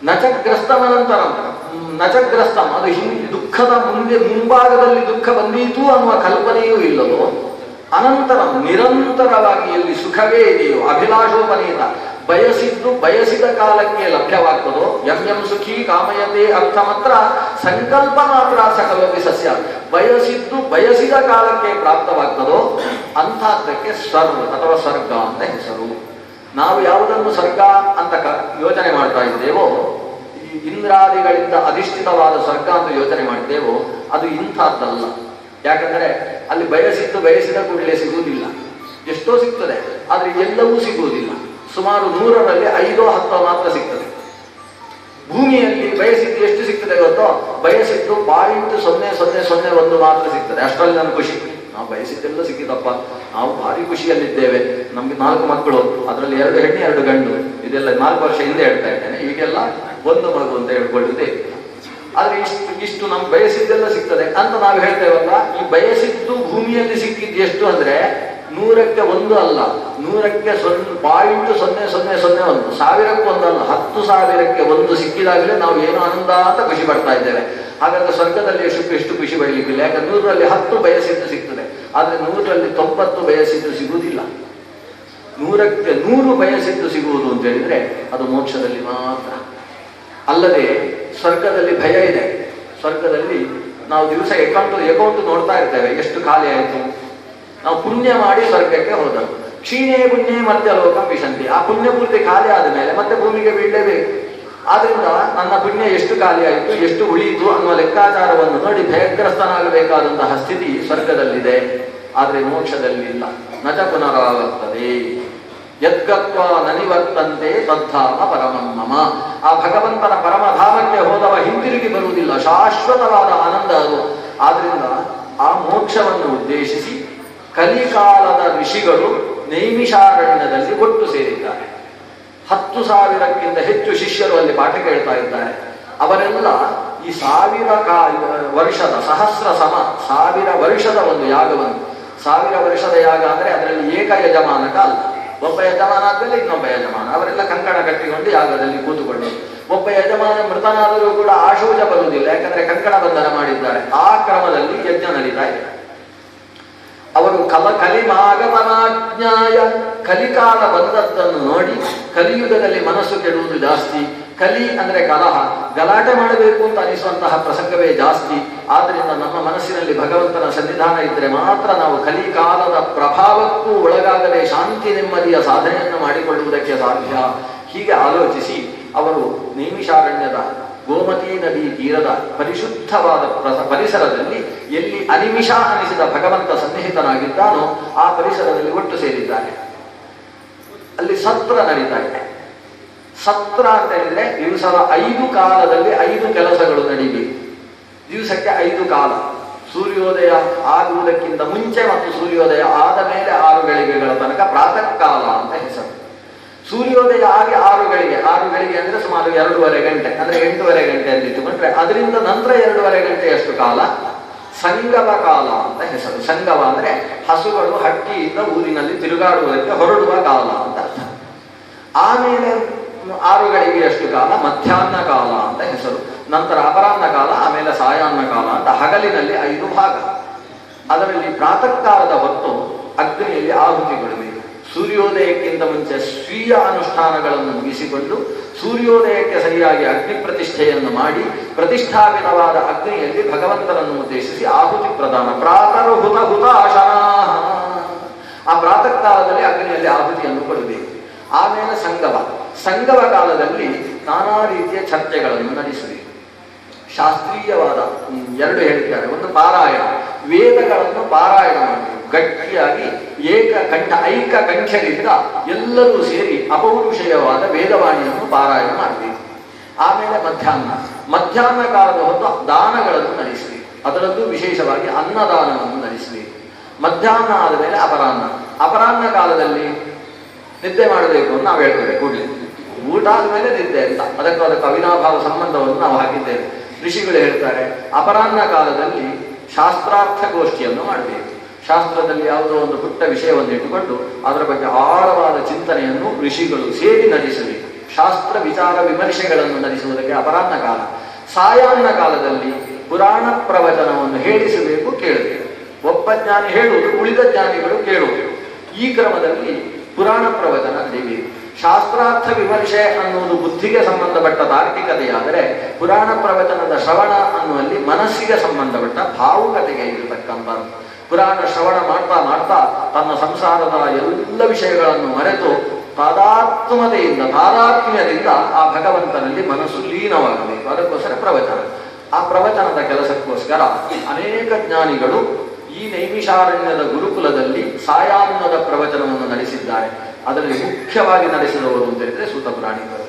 ನಚಗ್ರಸ್ತಮನಂತರಂ, ನಚಗ್ರಸ್ತಂ ಅದು ದುಃಖದ ಮುಂಭಾಗದಲ್ಲಿ ದುಃಖ ಬಂದೀತು ಅನ್ನುವ ಕಲ್ಪನೆಯೂ ಇಲ್ಲವೋ, ಅನಂತರಂ ನಿರಂತರವಾಗಿ ಎಲ್ಲಿ ಸುಖವೇ ಇದೆಯೋ, ಅಭಿಲಾಷೋಪನೀತ ಬಯಸಿದ್ದು ಬಯಸಿದ ಕಾಲಕ್ಕೆ ಲಭ್ಯವಾಗ್ತದೋ, ಯಂ ಸುಖಿ ಕಾಮಯತೆ ಅರ್ಥ ಮಾತ್ರ ಸಂಕಲ್ಪ ಮಾತ್ರ ಸಕಲೋಪಿ ಸಸ್ಯ, ಬಯಸಿದ್ದು ಬಯಸಿದ ಕಾಲಕ್ಕೆ ಪ್ರಾಪ್ತವಾಗ್ತದೋ ಅಂಥದ್ದಕ್ಕೆ ಅಥವಾ ಸ್ವರ್ಗ ಅಂತ ಹೆಸರು. ನಾವು ಯಾವುದನ್ನು ಸ್ವರ್ಗ ಅಂತ ಯೋಚನೆ ಮಾಡ್ತಾ ಇದ್ದೇವೋ, ಈ ಇಂದ್ರಾದಿಗಳಿಂದ ಅಧಿಷ್ಠಿತವಾದ ಸ್ವರ್ಗ ಅಂತ ಯೋಚನೆ ಮಾಡಿದ್ದೇವೋ, ಅದು ಇಂಥದ್ದಲ್ಲ. ಯಾಕಂದ್ರೆ ಅಲ್ಲಿ ಬಯಸಿದ್ದು ಬಯಸಿದ ಕೂಡಲೇ ಸಿಗುವುದಿಲ್ಲ. ಎಷ್ಟೋ ಸಿಗ್ತದೆ, ಆದ್ರೆ ಎಲ್ಲವೂ ಸಿಗುವುದಿಲ್ಲ. ಸುಮಾರು 100ರಲ್ಲಿ 5-10 ಮಾತ್ರ ಸಿಗ್ತದೆ. ಭೂಮಿಯಲ್ಲಿ ಬಯಸಿದ್ದು ಎಷ್ಟು ಸಿಗ್ತದೆ ಗೊತ್ತೋ? ಬಯಸಿದ್ದು 0.0001 ಮಾತ್ರ ಸಿಗ್ತದೆ. ಅಷ್ಟರಲ್ಲಿ ನಮ್ಗೆ ಖುಷಿ. ನಾವು ಬಯಸಿದ್ದೆಲ್ಲ ಸಿಕ್ಕಿದಪ್ಪ, ನಾವು ಭಾರಿ ಖುಷಿಯಲ್ಲಿದ್ದೇವೆ. ನಮ್ಗೆ 4 ಮಕ್ಕಳು, ಅದರಲ್ಲಿ 2 ಹೆಣ್ಣು 2 ಗಂಡು. ಇದೆಲ್ಲ 4 ವರ್ಷ ಹಿಂದೆ ಹೇಳ್ತಾ ಇದ್ದೇನೆ. ಈಗೆಲ್ಲ 1 ಮಗು ಅಂತ ಹೇಳ್ಕೊಳ್ಳುವುದೇ. ಆದ್ರೆ ಇಷ್ಟು ನಮ್ಗೆ ಬಯಸಿದ್ದೆಲ್ಲ ಸಿಗ್ತದೆ ಅಂತ ನಾವು ಹೇಳ್ತೇವಲ್ಲ. ಈ ಬಯಸಿದ್ದು ಭೂಮಿಯಲ್ಲಿ ಸಿಕ್ಕಿದ್ದು ಎಷ್ಟು ಅಂದ್ರೆ 100ಕ್ಕೆ 1 ಅಲ್ಲ, 100ಕ್ಕೆ 0.0001, 1000ಕ್ಕೆ 1 ಅಲ್ಲ, 10,000ಕ್ಕೆ 1 ಸಿಕ್ಕಿದಾಗಲೇ ನಾವು ಏನು ಆನಂದ ಅಂತ ಖುಷಿ ಪಡ್ತಾ ಇದ್ದೇವೆ. ಹಾಗಾದ್ರೆ ಸ್ವರ್ಗದಲ್ಲಿ ಎಷ್ಟು ಖುಷಿ ಪಡಲಿಕ್ಕಿಲ್ಲ. ಯಾಕಂದ್ರೆ 100ರಲ್ಲಿ 10 ಬಯಸಿದ್ದು ಸಿಗ್ತದೆ, ಆದ್ರೆ 100ರಲ್ಲಿ 90 ಬಯಸಿದ್ದು ಸಿಗುವುದಿಲ್ಲ. 100ಕ್ಕೆ 100 ಬಯಸಿದ್ದು ಸಿಗುವುದು ಅಂತ ಹೇಳಿದ್ರೆ ಅದು ಮೋಕ್ಷದಲ್ಲಿ ಮಾತ್ರ. ಅಲ್ಲದೆ ಸ್ವರ್ಗದಲ್ಲಿ ಭಯ ಇದೆ. ಸ್ವರ್ಗದಲ್ಲಿ ನಾವು ದಿವಸ ಅಕೌಂಟ್ ನೋಡ್ತಾ ಇರ್ತೇವೆ, ಎಷ್ಟು ಖಾಲಿ ಆಯಿತು. ನಾವು ಪುಣ್ಯ ಮಾಡಿ ಸ್ವರ್ಗಕ್ಕೆ ಹೋದವು. ಕ್ಷೀಣೇ ಪುಣ್ಯೇ ಮಧ್ಯ ಲೋಕ ವಿಶಂತಿ. ಆ ಪುಣ್ಯ ಪೂರ್ತಿ ಖಾಲಿ ಆದ ಮೇಲೆ ಮತ್ತೆ ಭೂಮಿಗೆ ಬೀಳಲೇಬೇಕು. ಆದ್ರಿಂದ ನನ್ನ ಪುಣ್ಯ ಎಷ್ಟು ಖಾಲಿ ಆಯಿತು, ಎಷ್ಟು ಉಳಿಯಿತು ಅನ್ನುವ ಲೆಕ್ಕಾಚಾರವನ್ನು ನೋಡಿ ಭಯಗ್ರಸ್ತನಾಗಬೇಕಾದಂತಹ ಸ್ಥಿತಿ ಸ್ವರ್ಗದಲ್ಲಿದೆ. ಆದ್ರೆ ಮೋಕ್ಷದಲ್ಲಿ ಇಲ್ಲ. ನಚ ಪುನರಾವರ್ತದೆ ಯದ್ಗತ್ವ ನನಿವರ್ತಂತೆ ತದ್ಧಾಮ ಪರಮಂ. ಆ ಭಗವಂತನ ಪರಮಧಾಮಕ್ಕೆ ಹೋದವ ಹಿಂತಿರುಗಿ ಬರುವುದಿಲ್ಲ, ಶಾಶ್ವತವಾದ ಆನಂದ ಅದು. ಆದ್ರಿಂದ ಆ ಮೋಕ್ಷವನ್ನು ಉದ್ದೇಶಿಸಿ ಕಲಿಕಾಲದ ಋಷಿಗಳು ನೈಮಿಷಾರಣ್ಯದಲ್ಲಿ ಒಟ್ಟು ಸೇರಿದ್ದಾರೆ. 10,000ಕ್ಕಿಂತ ಹೆಚ್ಚು ಶಿಷ್ಯರು ಅಲ್ಲಿ ಪಾಠ ಕೇಳ್ತಾ ಇದ್ದಾರೆ. ಅವರೆಲ್ಲ ಈ 1000 ವರ್ಷದ ಸಹಸ್ರ ಸಮ 1000 ವರ್ಷದ ಒಂದು ಯಾಗವನ್ನು, 1000 ವರ್ಷದ ಯಾಗ ಅಂದ್ರೆ ಅದರಲ್ಲಿ ಏಕ ಯಜಮಾನಕ ಅಲ್ಲ, ಒಬ್ಬ ಯಜಮಾನ ಆದ್ಮೇಲೆ ಇನ್ನೊಬ್ಬ ಯಜಮಾನ, ಅವರೆಲ್ಲ ಕಂಕಣ ಕಟ್ಟಿಕೊಂಡು ಯಾಗದಲ್ಲಿ ಕೂತುಕೊಂಡು. ಒಬ್ಬ ಯಜಮಾನ ಮೃತನಾದರೂ ಕೂಡ ಆಶೋಚ ಬರುವುದಿಲ್ಲ, ಯಾಕಂದ್ರೆ ಕಂಕಣ ಬಂಧನ ಮಾಡಿದ್ದಾರೆ. ಆ ಕ್ರಮದಲ್ಲಿ ಯಜ್ಞ ನಡೀತಾ ಇದೆ. ಅವರು ಕಲಿಮಾಗಮನಾಜ್ಞಾಯ, ಕಲಿಕಾಲ ಬಂದದ್ದನ್ನು ನೋಡಿ ಕಲಿಯುಗದಲ್ಲಿ ಮನಸ್ಸು ಕೆಡುವುದು ಜಾಸ್ತಿ. ಕಲಿ ಅಂದ್ರೆ ಕಲಹ, ಗಲಾಟೆ ಮಾಡಬೇಕು ಅಂತ ಅನಿಸುವಂತಹ ಪ್ರಸಂಗವೇ ಜಾಸ್ತಿ. ಆದ್ರಿಂದ ನಮ್ಮ ಮನಸ್ಸಿನಲ್ಲಿ ಭಗವಂತನ ಸನ್ನಿಧಾನ ಇದ್ದರೆ ಮಾತ್ರ ನಾವು ಕಲಿಕಾಲದ ಪ್ರಭಾವಕ್ಕೂ ಒಳಗಾಗದೆ ಶಾಂತಿ ನೆಮ್ಮದಿಯ ಸಾಧನೆಯನ್ನು ಮಾಡಿಕೊಳ್ಳುವುದಕ್ಕೆ ಸಾಧ್ಯ. ಹೀಗೆ ಆಲೋಚಿಸಿ ಅವರು ನೈಮಿಷಾರಣ್ಯದ ಗೋಮತಿ ನದಿ ತೀರದ ಪರಿಶುದ್ಧವಾದ ಪರಿಸರದಲ್ಲಿ ಎಲ್ಲಿ ಅನಿಮಿಷ ಅನಿಸಿದ ಭಗವಂತ ಸನ್ನಿಹಿತನಾಗಿದ್ದಾನೋ ಆ ಪರಿಸರದಲ್ಲಿ ಒಟ್ಟು ಸೇರಿದ್ದಾರೆ. ಅಲ್ಲಿ ಸತ್ರ ನಡೀತಾ ಇದೆ. ಸತ್ರ ಅಂತ ಹೇಳಿದ್ರೆ ದಿವಸದ 5 ಕಾಲದಲ್ಲಿ 5 ಕೆಲಸಗಳು ನಡೀಬೇಕು. ದಿವಸಕ್ಕೆ 5 ಕಾಲ. ಸೂರ್ಯೋದಯ ಆಗುವುದಕ್ಕಿಂತ ಮುಂಚೆ ಮತ್ತು ಸೂರ್ಯೋದಯ ಆದ ಮೇಲೆ 6 ಗಳಿಗೆಗಳ ತನಕ ಪ್ರಾತಃ ಕಾಲ ಅಂತ ಹೆಸರು. ಸೂರ್ಯೋದಯ ಆಗಿ 6 ಗಳಿಗೆ ಅಂದ್ರೆ ಸುಮಾರು 2.5 ಗಂಟೆ, ಅಂದ್ರೆ 8.5 ಗಂಟೆ ಅಂತ ಇಟ್ಟುಕೊಂಡ್ರೆ ಅದರಿಂದ ನಂತರ 2.5 ಗಂಟೆಯಷ್ಟು ಕಾಲ ಸಂಗಮ ಕಾಲ ಅಂತ ಹೆಸರು. ಸಂಗಮ ಅಂದ್ರೆ ಹಸುಗಳು ಹಟ್ಟಿಯಿಂದ ಊರಿನಲ್ಲಿ ತಿರುಗಾಡುವುದಕ್ಕೆ ಹೊರಡುವ ಕಾಲ ಅಂತ ಅರ್ಥ. ಆಮೇಲೆ 6 ಗಳಿಗೆಯಷ್ಟು ಕಾಲ ಮಧ್ಯಾಹ್ನ ಕಾಲ ಅಂತ ಹೆಸರು. ನಂತರ ಅಪರಾಹ್ನ ಕಾಲ, ಆಮೇಲೆ ಸಾಯಾಹ್ನ ಕಾಲ ಅಂತ ಹಗಲಿನಲ್ಲಿ 5 ಭಾಗ. ಅದರಲ್ಲಿ ಪ್ರಾತಃ ಕಾಲದ ಹೊತ್ತು ಅಗ್ನಿಯಲ್ಲಿ ಆಹುತಿ ಕೊಡಬೇಕು. ಸೂರ್ಯೋದಯಕ್ಕಿಂತ ಮುಂಚೆ ಸ್ವೀಯ ಅನುಷ್ಠಾನಗಳನ್ನು ಮುಗಿಸಿಕೊಂಡು ಸೂರ್ಯೋದಯಕ್ಕೆ ಸರಿಯಾಗಿ ಅಗ್ನಿ ಪ್ರತಿಷ್ಠೆಯನ್ನು ಮಾಡಿ ಪ್ರತಿಷ್ಠಾಪಿತವಾದ ಅಗ್ನಿಯಲ್ಲಿ ಭಗವಂತನನ್ನು ಉದ್ದೇಶಿಸಿ ಆಹುತಿ ಪ್ರದಾನ. ಪ್ರಾತರ್ಹುತ ಹುತಾಶನಾಃ. ಆ ಪ್ರಾತಃ ಕಾಲದಲ್ಲಿ ಅಗ್ನಿಯಲ್ಲಿ ಆಹುತಿಯನ್ನು ಕೊಡಬೇಕು. ಆಮೇಲೆ ಸಂಗಮ ಕಾಲದಲ್ಲಿ ನಾನಾ ರೀತಿಯ ಚರ್ಚೆಗಳನ್ನು ನಡೆಸಬೇಕು. ಶಾಸ್ತ್ರೀಯವಾದ 2 ಹೇಳಿದ್ದಾರೆ. ಒಂದು ಪಾರಾಯಣ, ವೇದಗಳನ್ನು ಪಾರಾಯಣ ಮಾಡಬೇಕು ಗಟ್ಟಿಯಾಗಿ ಐಕ ಕಂಠದಿಂದ ಎಲ್ಲರೂ ಸೇರಿ ಅಪೌರುಷೇಯವಾದ ವೇದವಾಣಿಯನ್ನು ಪಾರಾಯಣ ಮಾಡಬೇಕು. ಆಮೇಲೆ ಮಧ್ಯಾಹ್ನ ಕಾಲದ ಹೊತ್ತು ದಾನಗಳನ್ನು ನಡೆಸಬೇಕು. ಅದರದ್ದು ವಿಶೇಷವಾಗಿ ಅನ್ನದಾನವನ್ನು ನಡೆಸಬೇಕು. ಮಧ್ಯಾಹ್ನ ಆದ ಮೇಲೆ ಅಪರಾಹ್ನ ಕಾಲದಲ್ಲಿ ನಿದ್ದೆ ಮಾಡಬೇಕು ಅಂತ ನಾವು ಹೇಳ್ತೇವೆ. ಕೂಡಲೇ ಊಟ ಆದ್ಮೇಲೆ ನಿದ್ದೆ ಅಂತ, ಅದಕ್ಕೆ ಅವಿನಾಭಾವ ಸಂಬಂಧವನ್ನು ನಾವು ಹಾಕಿದ್ದೇವೆ. ಋಷಿಗಳು ಹೇಳ್ತಾರೆ ಅಪರಾಹ್ನ ಕಾಲದಲ್ಲಿ ಶಾಸ್ತ್ರಾರ್ಥ ಗೋಷ್ಠಿಯನ್ನು ಮಾಡಬೇಕು. ಶಾಸ್ತ್ರದಲ್ಲಿ ಯಾವುದೋ ಒಂದು ಪುಟ್ಟ ವಿಷಯವನ್ನು ಇಟ್ಟುಕೊಂಡು ಅದರ ಬಗ್ಗೆ ಆಳವಾದ ಚಿಂತನೆಯನ್ನು ಋಷಿಗಳು ಸೇರಿ ನಡೆಸಬೇಕು. ಶಾಸ್ತ್ರ ವಿಚಾರ ವಿಮರ್ಶೆಗಳನ್ನು ನಡೆಸುವುದಕ್ಕೆ ಅಪರಾಹ್ನ ಕಾಲ. ಸಾಯಾಹ್ನ ಕಾಲದಲ್ಲಿ ಪುರಾಣ ಪ್ರವಚನವನ್ನು ಹೇಳಿಸಬೇಕು, ಕೇಳಬೇಕು. ಒಬ್ಬ ಜ್ಞಾನಿ ಹೇಳುವುದು, ಉಳಿದ ಜ್ಞಾನಿಗಳು ಕೇಳುವುದು. ಈ ಕ್ರಮದಲ್ಲಿ ಪುರಾಣ ಪ್ರವಚನ ನಡೆಯಬೇಕು. ಶಾಸ್ತ್ರಾರ್ಥ ವಿಮರ್ಶೆ ಅನ್ನುವುದು ಬುದ್ಧಿಗೆ ಸಂಬಂಧಪಟ್ಟ ತಾರ್ಕಿಕತೆಯಾದರೆ ಪುರಾಣ ಪ್ರವಚನದ ಶ್ರವಣ ಅನ್ನುವಲ್ಲಿ ಮನಸ್ಸಿಗೆ ಸಂಬಂಧಪಟ್ಟ ಭಾವುಕತೆಗೆ ಇರತಕ್ಕಂಥದ್ದು. ಪುರಾಣ ಶ್ರವಣ ಮಾಡ್ತಾ ಮಾಡ್ತಾ ತನ್ನ ಸಂಸಾರದ ಎಲ್ಲ ವಿಷಯಗಳನ್ನು ಮರೆತು ತಾದಾತ್ಮ್ಯದಿಂದ ಆ ಭಗವಂತನಲ್ಲಿ ಮನಸ್ಸು ಲೀನವಾಗಬೇಕು. ಅದಕ್ಕೋಸ್ಕರ ಪ್ರವಚನ. ಆ ಪ್ರವಚನದ ಕೆಲಸಕ್ಕೋಸ್ಕರ ಅನೇಕ ಜ್ಞಾನಿಗಳು ಈ ನೈಮಿಷಾರಣ್ಯದ ಗುರುಕುಲದಲ್ಲಿ ಸಾಯಾಹ್ನದ ಪ್ರವಚನವನ್ನು ನಡೆಸಿದ್ದಾರೆ. ಅದರಲ್ಲಿ ಮುಖ್ಯವಾಗಿ ನಡೆಸಿದವರು ಅಂತ ಹೇಳಿದ್ರೆ ಸೂತ ಪುರಾಣಿಕರು.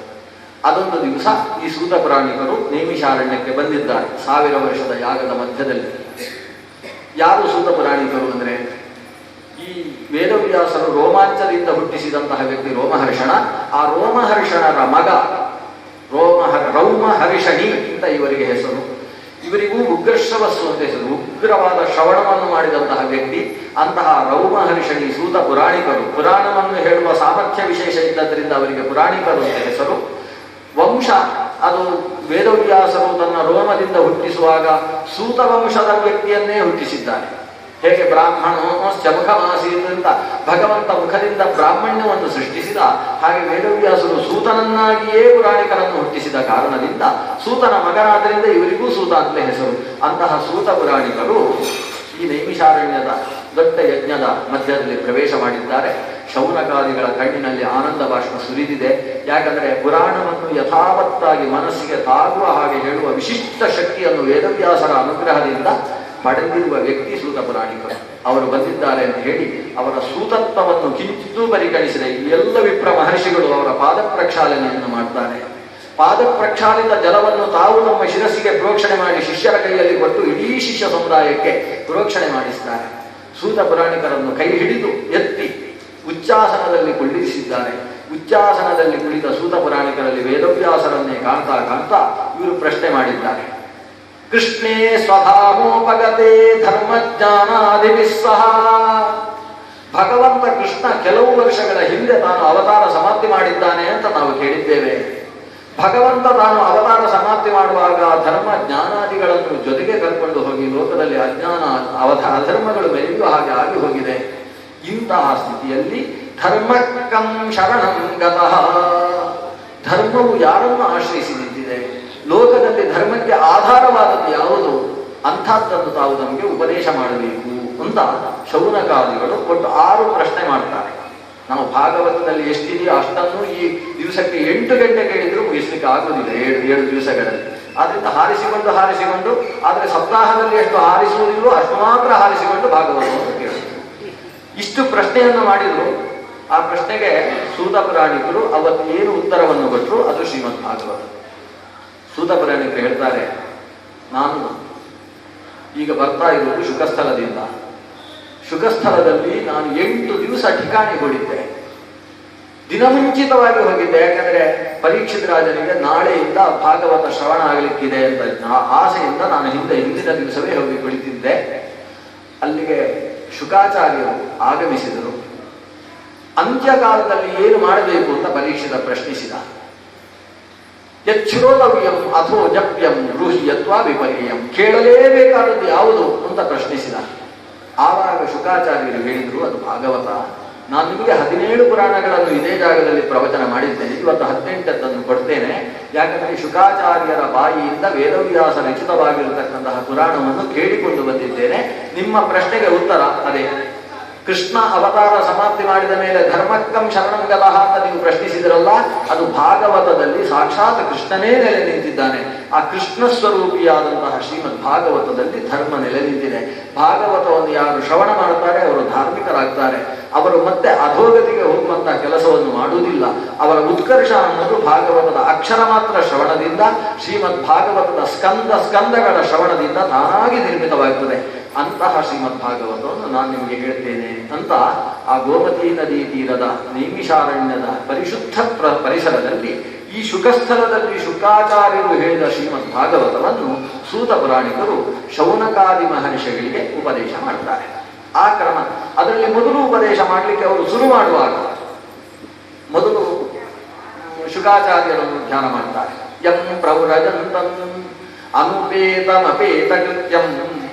ಅದೊಂದು ದಿವಸ ಈ ಸೂತ ಪುರಾಣಿಕರು ನೈಮಿಷಾರಣ್ಯಕ್ಕೆ ಬಂದಿದ್ದಾರೆ 1000 ವರ್ಷದ ಯಾಗದ ಮಧ್ಯದಲ್ಲಿ. ಯಾರು ಸೂತ ಪುರಾಣಿಕರು ಅಂದ್ರೆ ಈ ವೇದವ್ಯಾಸರು ರೋಮಾಂಚದಿಂದ ಹುಟ್ಟಿಸಿದಂತಹ ವ್ಯಕ್ತಿ ರೋಮಹರ್ಷಣ. ಆ ರೋಮಹರ್ಷಣರ ಮಗ ರೌಮಹರ್ಷಣಿ ಅಂತ ಇವರಿಗೆ ಹೆಸರು. ಇವರಿಗೂ ಉಗ್ರಶ್ರವಸ್ಸು ಅಂತ ಹೆಸರು. ಉಗ್ರವಾದ ಶ್ರವಣವನ್ನು ಮಾಡಿದಂತಹ ವ್ಯಕ್ತಿ. ಅಂತಹ ರೌಮಹರ್ಷಣಿ ಸೂತ ಪುರಾಣಿಕರು. ಪುರಾಣವನ್ನು ಹೇಳುವ ಸಾಮರ್ಥ್ಯ ವಿಶೇಷ ಇದ್ದದರಿಂದ ಅವರಿಗೆ ಪುರಾಣಿಕರು ಅಂತ ಹೆಸರು. ವಂಶ ಅದು ವೇದವ್ಯಾಸರು ತನ್ನ ರೋಮದಿಂದ ಹುಟ್ಟಿಸುವಾಗ ಸೂತ ವಂಶದ ವ್ಯಕ್ತಿಯನ್ನೇ ಹುಟ್ಟಿಸಿದ್ದಾರೆ. ಹೇಗೆ ಬ್ರಾಹ್ಮಣೋ ಮುಖಮಾಸೀತ್ ಅಂತ ಭಗವಂತ ಮುಖದಿಂದ ಬ್ರಾಹ್ಮಣ್ಯವನ್ನು ಸೃಷ್ಟಿಸಿದ, ಹಾಗೆ ವೇದವ್ಯಾಸರು ಸೂತನನ್ನಾಗಿಯೇ ಪುರಾಣಿಕರನ್ನು ಹುಟ್ಟಿಸಿದ ಕಾರಣದಿಂದ ಸೂತನ ಮಗನಾದ್ದರಿಂದ ಇವರಿಗೂ ಸೂತ ಅಂತಲೇ ಹೆಸರು. ಅಂತಹ ಸೂತ ಪುರಾಣಿಕರು ಈ ನೈಮಿಷಾರಣ್ಯದ ದೊಡ್ಡ ಯಜ್ಞದ ಮಧ್ಯದಲ್ಲಿ ಪ್ರವೇಶ ಮಾಡಿದ್ದಾರೆ. ಶೌನಕಾದಿಗಳ ಕಣ್ಣಿನಲ್ಲಿ ಆನಂದ ಬಾಷ್ಪ ಸುರಿದಿದೆ. ಯಾಕಂದರೆ ಪುರಾಣವನ್ನು ಯಥಾವತ್ತಾಗಿ ಮನಸ್ಸಿಗೆ ತಾಗುವ ಹಾಗೆ ಹೇಳುವ ವಿಶಿಷ್ಟ ಶಕ್ತಿಯನ್ನು ವೇದವ್ಯಾಸರ ಅನುಗ್ರಹದಿಂದ ಪಡೆದಿರುವ ವ್ಯಕ್ತಿ ಸೂತ ಪುರಾಣಿಕರು. ಅವರು ಬಂದಿದ್ದಾರೆ ಅಂತ ಹೇಳಿ ಅವರ ಸೂತತ್ವವನ್ನು ಕಿಂಚಿತ್ತೂ ಪರಿಗಣಿಸಿದೆ ಎಲ್ಲ ವಿಪ್ರ ಮಹರ್ಷಿಗಳು ಅವರ ಪಾದ ಪ್ರಕ್ಷಾಲನೆಯನ್ನು ಮಾಡ್ತಾರೆ. ಪಾದ ಪ್ರಕ್ಷಾಲಿತ ಜಲವನ್ನು ತಾವು ನಮ್ಮ ಶಿರಸ್ಸಿಗೆ ಪ್ರೋಕ್ಷಣೆ ಮಾಡಿ ಶಿಷ್ಯರ ಕೈಯಲ್ಲಿ ಕೊಟ್ಟು ಇಡೀ ಶಿಷ್ಯ ಸಮುದಾಯಕ್ಕೆ ಪ್ರೋಕ್ಷಣೆ ಮಾಡಿಸ್ತಾರೆ. ಸೂತ ಪುರಾಣಿಕರನ್ನು ಕೈ ಹಿಡಿದು ಎತ್ತಿ ಉಚ್ಚಾಸನದಲ್ಲಿ ಕುಳ್ಳಿರಿಸಿದ್ದಾರೆ. ಉಚ್ಚಾಸನದಲ್ಲಿ ಕುಳಿತ ಸೂತ ಪುರಾಣಿಕರಲ್ಲಿ ವೇದವ್ಯಾಸರನ್ನೇ ಕಾಣ್ತಾ ಕಾಣ್ತಾ ಇವರು ಪ್ರಶ್ನೆ ಮಾಡಿದ್ದಾರೆ. ಕೃಷ್ಣೇ ಸ್ವಧಾಮೋಪಗತೆ ಧರ್ಮಜ್ಞಾನಾದಿವಿಸ್ಸಹ. ಭಗವಂತ ಕೃಷ್ಣ ಕೆಲವು ವರ್ಷಗಳ ಹಿಂದೆ ತಾನು ಅವತಾರ ಸಮಾಪ್ತಿ ಮಾಡಿದ್ದಾನೆ ಅಂತ ನಾವು ಕೇಳಿದ್ದೇವೆ. ಭಗವಂತ ತಾನು ಅವತಾರ ಸಮಾಪ್ತಿ ಮಾಡುವಾಗ ಧರ್ಮ ಜ್ಞಾನಾದಿಗಳನ್ನು ಜೊತೆಗೆ ಕರ್ಕೊಂಡು ಹೋಗಿ ಲೋಕದಲ್ಲಿ ಅಜ್ಞಾನ ಅಧರ್ಮಗಳು ಮೆರೆಯುವ ಹಾಗೆ ಆಗಿ ಹೋಗಿದೆ. ಇಂತಹ ಸ್ಥಿತಿಯಲ್ಲಿ ಧರ್ಮಕ್ಕಂ ಶರಣಂ ಗತಃ. ಧರ್ಮವು ಯಾರನ್ನು ಆಶ್ರಯಿಸಿ ನಿಂತಿದೆ? ಲೋಕದಲ್ಲಿ ಧರ್ಮಕ್ಕೆ ಆಧಾರವಾದದ್ದು ಯಾವುದು? ಅಂಥದ್ದನ್ನು ತಾವು ನಮಗೆ ಉಪದೇಶ ಮಾಡಬೇಕು ಅಂತ ಶೌನಕಾದಿಗಳು ಒಟ್ಟು 6 ಪ್ರಶ್ನೆ ಮಾಡ್ತಾರೆ. ನಾವು ಭಾಗವತದಲ್ಲಿ ಎಷ್ಟಿದೆಯೋ ಅಷ್ಟನ್ನು ಈ ದಿವಸಕ್ಕೆ 8 ಗಂಟೆ ಕೇಳಿದ್ರು ಮುಗಿಸ್ಲಿಕ್ಕೆ ಆಗುವುದಿಲ್ಲ 7 ದಿವಸಗಳಲ್ಲಿ. ಆದ್ರಿಂದ ಹಾರಿಸಿಕೊಂಡು ಆದರೆ ಸಪ್ತಾಹದಲ್ಲಿ ಎಷ್ಟು ಹಾರಿಸುವುದಿಲ್ಲೋ ಅಷ್ಟು ಮಾತ್ರ ಹಾರಿಸಿಕೊಂಡು ಭಾಗವತವನ್ನು ಕೇಳಿದ್ರು. ಇಷ್ಟು ಪ್ರಶ್ನೆಯನ್ನು ಮಾಡಿದ್ರು. ಆ ಪ್ರಶ್ನೆಗೆ ಸೂತ ಪುರಾಣಿಕರು ಅವತ್ತು ಏನು ಉತ್ತರವನ್ನು ಕೊಟ್ಟರು ಅದು ಶ್ರೀಮದ್ ಭಾಗವತ. ಸೂತ ಪುರಾಣಿಕರು ಹೇಳ್ತಾರೆ, ನಾನು ಈಗ ಬರ್ತಾ ಇರುವುದು ಶುಕಸ್ಥಲದಿಂದ. ಶುಕಸ್ಥಲದಲ್ಲಿ ನಾನು 8 ದಿವಸ ಠಿಕಾಣಿ ಹೂಡಿದ್ದೆ. ದಿನಮುಂಚಿತವಾಗಿ ಹೋಗಿದ್ದೆ. ಯಾಕಂದ್ರೆ ಪರೀಕ್ಷಿತ ರಾಜನಿಗೆ ನಾಳೆಯಿಂದ ಭಾಗವತ ಶ್ರವಣ ಆಗಲಿಕ್ಕಿದೆ ಅಂತ ಆಸೆಯಿಂದ ನಾನು ಹಿಂದಿನ ದಿವಸವೇ ಹೋಗಿ ಕುಳಿತಿದ್ದೆ. ಅಲ್ಲಿಗೆ ಶುಕಾಚಾರ್ಯರು ಆಗಮಿಸಿದರು. ಅಂತ್ಯಕಾಲದಲ್ಲಿ ಏನು ಮಾಡಬೇಕು ಅಂತ ಪರೀಕ್ಷಿತ ಪ್ರಶ್ನಿಸಿದ. ಯಚ್ಛ್ರೋತವ್ಯಂ ಅಥೋ ಜಪ್ಯಂ ಗೃಹ್ಯತ್ವಾ ವಿಪರ್ಯಂ. ಕೇಳಲೇಬೇಕಾದದ್ದು ಯಾವುದು ಅಂತ ಪ್ರಶ್ನಿಸಿದ. ಆವಾಗ ಶುಕಾಚಾರ್ಯರು ಹೇಳಿದ್ರು, ಅದು ಭಾಗವತ. ನಾನು ನಿಮಗೆ 17 ಪುರಾಣಗಳನ್ನು ಇದೇ ಜಾಗದಲ್ಲಿ ಪ್ರವಚನ ಮಾಡಿದ್ದೇನೆ. ಇವತ್ತು 18ನ್ನು ಕೊಡ್ತೇನೆ. ಯಾಕಂದರೆ ಶುಕಾಚಾರ್ಯರ ಬಾಯಿಯಿಂದ ವೇದವ್ಯಾಸ ರಚಿತವಾಗಿರತಕ್ಕಂತಹ ಪುರಾಣವನ್ನು ಕೇಳಿಕೊಂಡು ಬಂದಿದ್ದೇನೆ. ನಿಮ್ಮ ಪ್ರಶ್ನೆಗೆ ಉತ್ತರ ಅದೇ. ಕೃಷ್ಣ ಅವತಾರ ಸಮಾಪ್ತಿ ಮಾಡಿದ ಮೇಲೆ ಧರ್ಮಕ್ಕಂ ಶರಣಂ ಗತಃ ಅಂತ ನೀವು ಪ್ರಶ್ನಿಸಿದ್ರಲ್ಲ, ಅದು ಭಾಗವತದಲ್ಲಿ ಸಾಕ್ಷಾತ್ ಕೃಷ್ಣನೇ ನೆಲೆ ನಿಂತಿದ್ದಾನೆ. ಆ ಕೃಷ್ಣ ಸ್ವರೂಪಿಯಾದಂತಹ ಶ್ರೀಮದ್ ಭಾಗವತದಲ್ಲಿ ಧರ್ಮ ನೆಲೆ ನಿಂತಿದೆ. ಭಾಗವತವನ್ನು ಯಾರು ಶ್ರವಣ ಮಾಡುತ್ತಾರೆ ಅವರು ಧಾರ್ಮಿಕರಾಗ್ತಾರೆ. ಅವರು ಮತ್ತೆ ಅಧೋಗತಿಗೆ ಹೋಗುವಂತಹ ಕೆಲಸವನ್ನು ಮಾಡುವುದಿಲ್ಲ. ಅವರ ಉತ್ಕರ್ಷ ಅನ್ನೋದು ಭಾಗವತದ ಅಕ್ಷರ ಮಾತ್ರ ಶ್ರವಣದಿಂದ, ಶ್ರೀಮದ್ ಭಾಗವತದ ಸ್ಕಂದಗಳ ಶ್ರವಣದಿಂದ ತಾನಾಗಿ ನಿರ್ಮಿತವಾಗುತ್ತದೆ. ಅಂತಹ ಶ್ರೀಮದ್ ಭಾಗವತವನ್ನು ನಾನು ನಿಮಗೆ ಹೇಳ್ತೇನೆ ಅಂತ ಆ ಗೋಮತಿ ನದಿ ತೀರದ ನೈಮಿಷಾರಣ್ಯದ ಪರಿಶುದ್ಧ ಪರಿಸರದಲ್ಲಿ ಈ ಶುಕಸ್ಥಲದಲ್ಲಿ ಶುಕಾಚಾರ್ಯರು ಹೇಳಿದ ಶ್ರೀಮದ್ ಭಾಗವತವನ್ನು ಸೂತ ಪುರಾಣಿಕರು ಶೌನಕಾದಿ ಮಹರ್ಷಿಗಳಿಗೆ ಉಪದೇಶ ಮಾಡ್ತಾರೆ. ಆ ಕ್ರಮ ಅದರಲ್ಲಿ ಮೊದಲು ಉಪದೇಶ ಮಾಡಲಿಕ್ಕೆ ಅವರು ಶುರು ಮಾಡುವಾಗ ಮೊದಲು ಶುಕಾಚಾರ್ಯರನ್ನು ಧ್ಯಾನ ಮಾಡ್ತಾರೆ. ಯಂ ಪ್ರವ್ರಜಂತಂ ಅನುಪೇತಮಪೇತ ಕೃತ್ಯಂ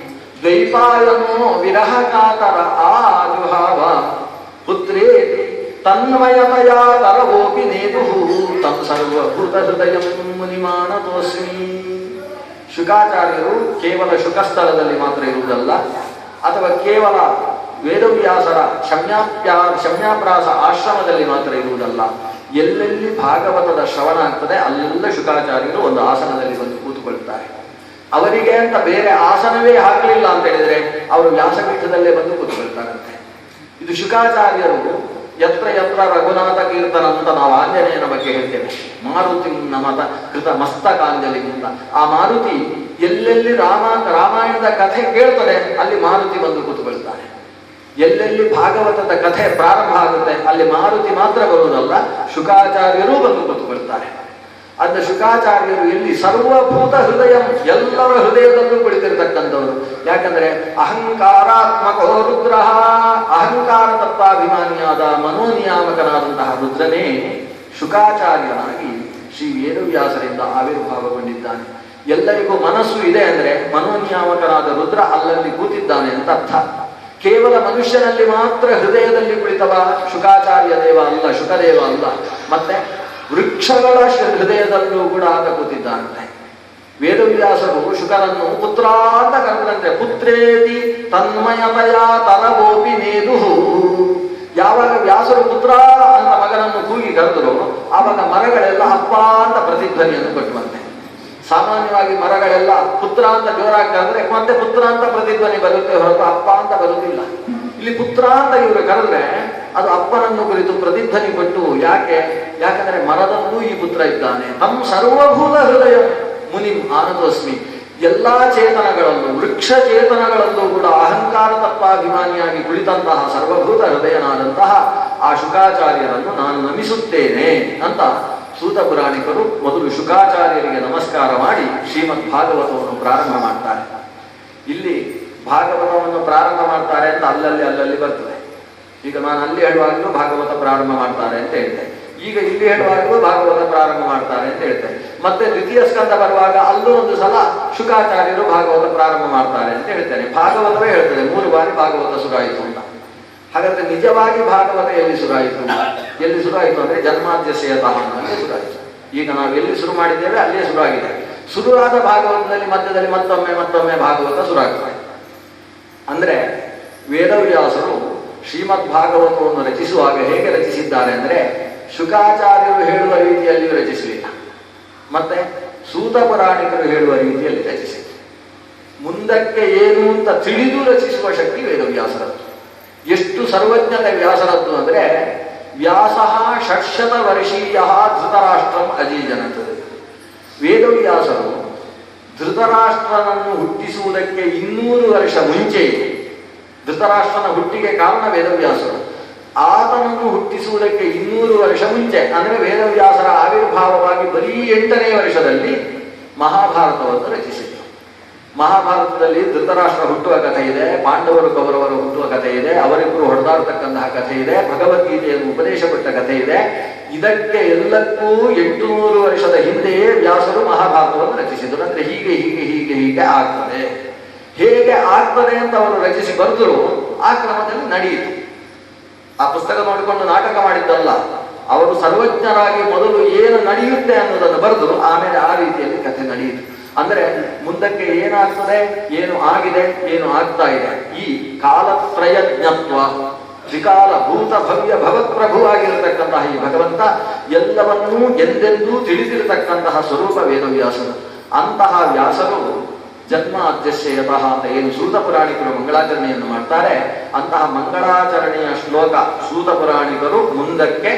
ದ್ವೈಪಾಯನೋ ವಿರಹ ಕಾತರ ಆಜುಹಾವ ಪುತ್ರೇತಿ ತನ್ಮಯತಯಾ ತರವೋಪಿ ನೇದುಃ ತಂ ಸರ್ವಭೂತ ಹೃದಯಂ ಮುನಿಮಾನತೋಸ್ಮಿ. ಶುಕಾಚಾರ್ಯರು ಕೇವಲ ಶುಕಸ್ಥಳದಲ್ಲಿ ಮಾತ್ರ ಇರುವುದಲ್ಲ, ಅಥವಾ ಕೇವಲ ವೇದವ್ಯಾಸರ ಶಮ್ಯಾಪ್ರಾಸ ಆಶ್ರಮದಲ್ಲಿ ಮಾತ್ರ ಇರುವುದಲ್ಲ, ಎಲ್ಲೆಲ್ಲಿ ಭಾಗವತದ ಶ್ರವಣ ಆಗ್ತದೆ ಅಲ್ಲೆಲ್ಲ ಶುಕಾಚಾರ್ಯರು ಒಂದು ಆಸನದಲ್ಲಿ ಬಂದು ಕೂತುಕೊಳ್ತಾರೆ. ಅವರಿಗೆ ಅಂತ ಬೇರೆ ಆಸನವೇ ಹಾಕಲಿಲ್ಲ ಅಂತ ಹೇಳಿದ್ರೆ ಅವರು ವ್ಯಾಸಪೀಠದಲ್ಲೇ ಬಂದು ಕೂತ್ಕೊಳ್ತಾರಂತೆ. ಇದು ಶುಕಾಚಾರ್ಯರು ಯತ್ರ ಯತ್ರ ರಘುನಾಥ ಕೀರ್ತನ ಅಂತ ನಾವು ಆಂಜನೇಯನ ಬಗ್ಗೆ ಹೇಳ್ತೇವೆ. ಮಾರುತಿ ನಮತ ಕೃತ ಮಸ್ತಕಾಂಜಲಿ ಅಂತ. ಆ ಮಾರುತಿ ಎಲ್ಲೆಲ್ಲಿ ರಾಮಾಯಣದ ಕಥೆ ಕೇಳ್ತಾರೆ ಅಲ್ಲಿ ಮಾರುತಿ ಬಂದು ಕೂತ್ಕೊಳ್ತಾರೆ. ಎಲ್ಲೆಲ್ಲಿ ಭಾಗವತದ ಕಥೆ ಪ್ರಾರಂಭ ಆಗುತ್ತೆ ಅಲ್ಲಿ ಮಾರುತಿ ಮಾತ್ರ ಬರುವುದಲ್ಲ, ಶುಕಾಚಾರ್ಯರೂ ಬಂದು ಕೂತ್ಕೊಳ್ತಾರೆ. ಅಂದ ಶುಕಾಚಾರ್ಯರು ಎಲ್ಲಿ ಸರ್ವಭೂತ ಹೃದಯ, ಎಲ್ಲರ ಹೃದಯದಲ್ಲೂ ಕುಳಿತಿರ್ತಕ್ಕಂಥವರು. ಯಾಕಂದ್ರೆ ಅಹಂಕಾರಾತ್ಮಕೋ ರುದ್ರ, ಅಹಂಕಾರ ತತ್ವಾಭಿಮಾನಿಯಾದ ಮನೋನಿಯಾಮಕನಾದಂತಹ ರುದ್ರನೇ ಶುಕಾಚಾರ್ಯನಾಗಿ ಶ್ರೀ ವೇದವ್ಯಾಸರಿಂದ ಆವಿರ್ಭಾವಗೊಂಡಿದ್ದಾನೆ. ಎಲ್ಲರಿಗೂ ಮನಸ್ಸು ಇದೆ ಅಂದ್ರೆ ಮನೋನಿಯಾಮಕನಾದ ರುದ್ರ ಅಲ್ಲಲ್ಲಿ ಕೂತಿದ್ದಾನೆ ಅಂತ ಅರ್ಥ. ಕೇವಲ ಮನುಷ್ಯನಲ್ಲಿ ಮಾತ್ರ ಹೃದಯದಲ್ಲಿ ಕುಳಿತವ ಶುಕಾಚಾರ್ಯ ದೇವ ಅಲ್ಲ, ಶುಕದೇವ ಅಲ್ಲ. ಮತ್ತೆ ವೃಕ್ಷಗಳ ಹೃದಯದಲ್ಲೂ ಕೂಡ ಆತ ಕೂತಿದ್ದಾನಂತೆ. ವೇದವ್ಯಾಸರು ಶುಕರನ್ನು ಪುತ್ರ ಅಂತ ಕರೆದಂತೆ, ಪುತ್ರೇತಿ ತನ್ಮಯತಯ ತರಗೋಪಿ ನೇದು. ಯಾವಾಗ ವ್ಯಾಸರು ಪುತ್ರ ಅಂತ ಮಗನನ್ನು ಕೂಗಿ ಕರೆದರು, ಆವಾಗ ಮರಗಳೆಲ್ಲ ಅಪ್ಪ ಅಂತ ಪ್ರತಿಧ್ವನಿಯನ್ನು ಕೊಟ್ಟುವಂತೆ. ಸಾಮಾನ್ಯವಾಗಿ ಮರಗಳೆಲ್ಲ ಪುತ್ರ ಅಂತ ಜೋರಾಗಿ ಕರೆದ್ರೆ ಮತ್ತೆ ಪುತ್ರ ಅಂತ ಪ್ರತಿಧ್ವನಿ ಬರುತ್ತೆ ಹೊರತು ಅಪ್ಪ ಅಂತ ಬರುವುದಿಲ್ಲ. ಇಲ್ಲಿ ಪುತ್ರ ಅಂತ ಇವರು ಕರೆದ್ರೆ ಅದು ಅಪ್ಪನನ್ನು ಕುರಿತು ಪ್ರತಿಧ್ವನಿ ಕೊಟ್ಟು. ಯಾಕಂದ್ರೆ ಮರದಲ್ಲೂ ಈ ಪುತ್ರ ಇದ್ದಾನೆ. ತಮ್ಮ ಸರ್ವಭೂತ ಹೃದಯ ಮುನಿಂ ಆನಂದೋಸ್ಮಿ. ಎಲ್ಲಾ ಚೇತನಗಳಲ್ಲೂ, ವೃಕ್ಷ ಚೇತನಗಳಲ್ಲೂ ಕೂಡ ಅಹಂಕಾರ ತತ್ವಾಭಿಮಾನಿಯಾಗಿ ಕುಳಿತಂತಹ ಸರ್ವಭೂತ ಹೃದಯನಾದಂತಹ ಆ ಶುಕಾಚಾರ್ಯರನ್ನು ನಾನು ನಮಿಸುತ್ತೇನೆ ಅಂತ ಸೂತ ಪುರಾಣಿಕರು ಮೊದಲು ಶುಕಾಚಾರ್ಯರಿಗೆ ನಮಸ್ಕಾರ ಮಾಡಿ ಶ್ರೀಮದ್ ಭಾಗವತವನ್ನು ಪ್ರಾರಂಭ ಮಾಡ್ತಾರೆ. ಇಲ್ಲಿ ಭಾಗವತವನ್ನು ಪ್ರಾರಂಭ ಮಾಡ್ತಾರೆ ಅಂತ ಅಲ್ಲಲ್ಲಿ ಬರ್ತದೆ. ಈಗ ನಾನು ಅಲ್ಲಿ ಹೇಳುವಾಗಲೂ ಭಾಗವತ ಪ್ರಾರಂಭ ಮಾಡ್ತಾರೆ ಅಂತ ಹೇಳ್ತೇನೆ. ಈಗ ಇಲ್ಲಿ ಹೇಳುವಾಗಲೂ ಭಾಗವತ ಪ್ರಾರಂಭ ಮಾಡ್ತಾರೆ ಅಂತ ಹೇಳ್ತೇನೆ. ಮತ್ತೆ ದ್ವಿತೀಯ ಸ್ಕಂದ ಬರುವಾಗ ಅಲ್ಲೂ ಒಂದು ಸಲ ಶುಕಾಚಾರ್ಯರು ಭಾಗವತ ಪ್ರಾರಂಭ ಮಾಡ್ತಾರೆ ಅಂತ ಹೇಳ್ತೇನೆ. ಭಾಗವತವೇ ಹೇಳ್ತೇನೆ 3 ಬಾರಿ ಭಾಗವತ ಶುರುವಾಯಿತು ಅಂತ. ಹಾಗಾದ್ರೆ ನಿಜವಾಗಿ ಭಾಗವತ ಎಲ್ಲಿ ಶುರುವಾಯಿತು ಅಂದ್ರೆ ಜನ್ಮಾದ್ಯಸ್ಯತಃ ಅನ್ನೋದೇ ಶುರುವಾಯಿತು. ಈಗ ನಾವು ಎಲ್ಲಿ ಶುರು ಮಾಡಿದ್ದೇವೆ ಅಲ್ಲೇ ಶುರುವಾಗಿದೆ. ಶುರುವಾದ ಭಾಗವತದಲ್ಲಿ ಮಧ್ಯದಲ್ಲಿ ಮತ್ತೊಮ್ಮೆ ಭಾಗವತ ಶುರುವಾಗ್ತದೆ. ಅಂದ್ರೆ ವೇದವ್ಯಾಸರು ಶ್ರೀಮದ್ ಭಾಗವತವನ್ನು ರಚಿಸುವಾಗ ಹೇಗೆ ರಚಿಸಿದ್ದಾರೆ ಅಂದ್ರೆ ಶುಕಾಚಾರ್ಯರು ಹೇಳುವ ರೀತಿಯಲ್ಲಿ ರಚಿಸಲಿಲ್ಲ, ಮತ್ತೆ ಸೂತ ಪುರಾಣಿಕರು ಹೇಳುವ ರೀತಿಯಲ್ಲಿ ರಚಿಸಿದರು. ಮುಂದಕ್ಕೆ ಏನು ಅಂತ ತಿಳಿದು ರಚಿಸುವ ಶಕ್ತಿ ವೇದವ್ಯಾಸರದ್ದು. ಎಷ್ಟು ಸರ್ವಜ್ಞತೆ ವ್ಯಾಸರದ್ದು ಅಂದ್ರೆ ವ್ಯಾಸ 600 ವರ್ಷೀಯ ಧೃತರಾಷ್ಟ್ರಂ ಅಜೀಜನತ್. ವೇದವ್ಯಾಸರು ಧೃತರಾಷ್ಟ್ರನನ್ನು ಹುಟ್ಟಿಸುವುದಕ್ಕೆ 200 ವರ್ಷ ಮುಂಚೆ, ಧೃತರಾಷ್ಟ್ರನ ಹುಟ್ಟಿಗೆ ಕಾರಣ ವೇದವ್ಯಾಸರು, ಆತನನ್ನು ಹುಟ್ಟಿಸುವುದಕ್ಕೆ 200 ವರ್ಷ ಮುಂಚೆ ಅಂದರೆ ವೇದವ್ಯಾಸರ ಆವಿರ್ಭಾವವಾಗಿ ಬರೀ 8ನೇ ವರ್ಷದಲ್ಲಿ ಮಹಾಭಾರತವನ್ನು ರಚಿಸಿದರು. ಮಹಾಭಾರತದಲ್ಲಿ ಧೃತರಾಷ್ಟ್ರ ಹುಟ್ಟುವ ಕಥೆ ಇದೆ, ಪಾಂಡವರು ಕೌರವರು ಹುಟ್ಟುವ ಕಥೆ ಇದೆ, ಅವರಿಬ್ಬರು ಹೊಡೆದಾಡ್ತಕ್ಕಂತಹ ಕಥೆ ಇದೆ, ಭಗವದ್ಗೀತೆಯನ್ನು ಉಪದೇಶ ಕೊಟ್ಟ ಕಥೆ ಇದೆ. ಇದಕ್ಕೆ ಎಲ್ಲಕ್ಕೂ 800 ವರ್ಷದ ಹಿಂದೆಯೇ ವ್ಯಾಸರು ಮಹಾಭಾರತವನ್ನು ರಚಿಸಿದರು. ಅಂದ್ರೆ ಹೀಗೆ ಆಗ್ತದೆ, ಹೇಗೆ ಆಗ್ತದೆ ಅಂತ ಅವರು ರಚಿಸಿ ಬರೆದರು. ಆ ಕ್ರಮದಲ್ಲಿ ನಡೆಯಿತು. ಆ ಪುಸ್ತಕ ನೋಡಿಕೊಂಡು ನಾಟಕ ಮಾಡಿದ್ದಲ್ಲ, ಅವರು ಸರ್ವಜ್ಞರಾಗಿ ಮೊದಲು ಏನು ನಡೆಯುತ್ತೆ ಅನ್ನೋದನ್ನು ಬರೆದರು, ಆಮೇಲೆ ಆ ರೀತಿಯಲ್ಲಿ ಕಥೆ ನಡೆಯಿತು. ಅಂದ್ರೆ ಮುಂದಕ್ಕೆ ಏನಾಗ್ತದೆ, ಏನು ಆಗಿದೆ, ಏನು ಆಗ್ತಾ ಇದೆ, ಈ ಕಾಲತ್ರಯಜ್ಞತ್ವ, ತ್ರಿಕಾಲ ಭೂತ ಭವ್ಯ ಭಗವತ್ಪ್ರಭು ಆಗಿರತಕ್ಕಂತಹ ಈ ಭಗವಂತ ಎಲ್ಲವನ್ನೂ ಎಂದೆಂದೂ ತಿಳಿದಿರತಕ್ಕಂತಹ ಸ್ವರೂಪ ವೇದವ್ಯಾಸರು. ಅಂತಹ ವ್ಯಾಸರು ಜನ್ಮಾದ್ಯಸ್ಯತಃ ಅಂತ ಏನು ಸೂತ ಪುರಾಣಿಕರು ಮಂಗಳಾಚರಣೆಯನ್ನು ಮಾಡ್ತಾರೆ, ಅಂತಹ ಮಂಗಳಾಚರಣೆಯ ಶ್ಲೋಕ ಸೂತ ಪುರಾಣಿಕರು ಮುಂದಕ್ಕೆ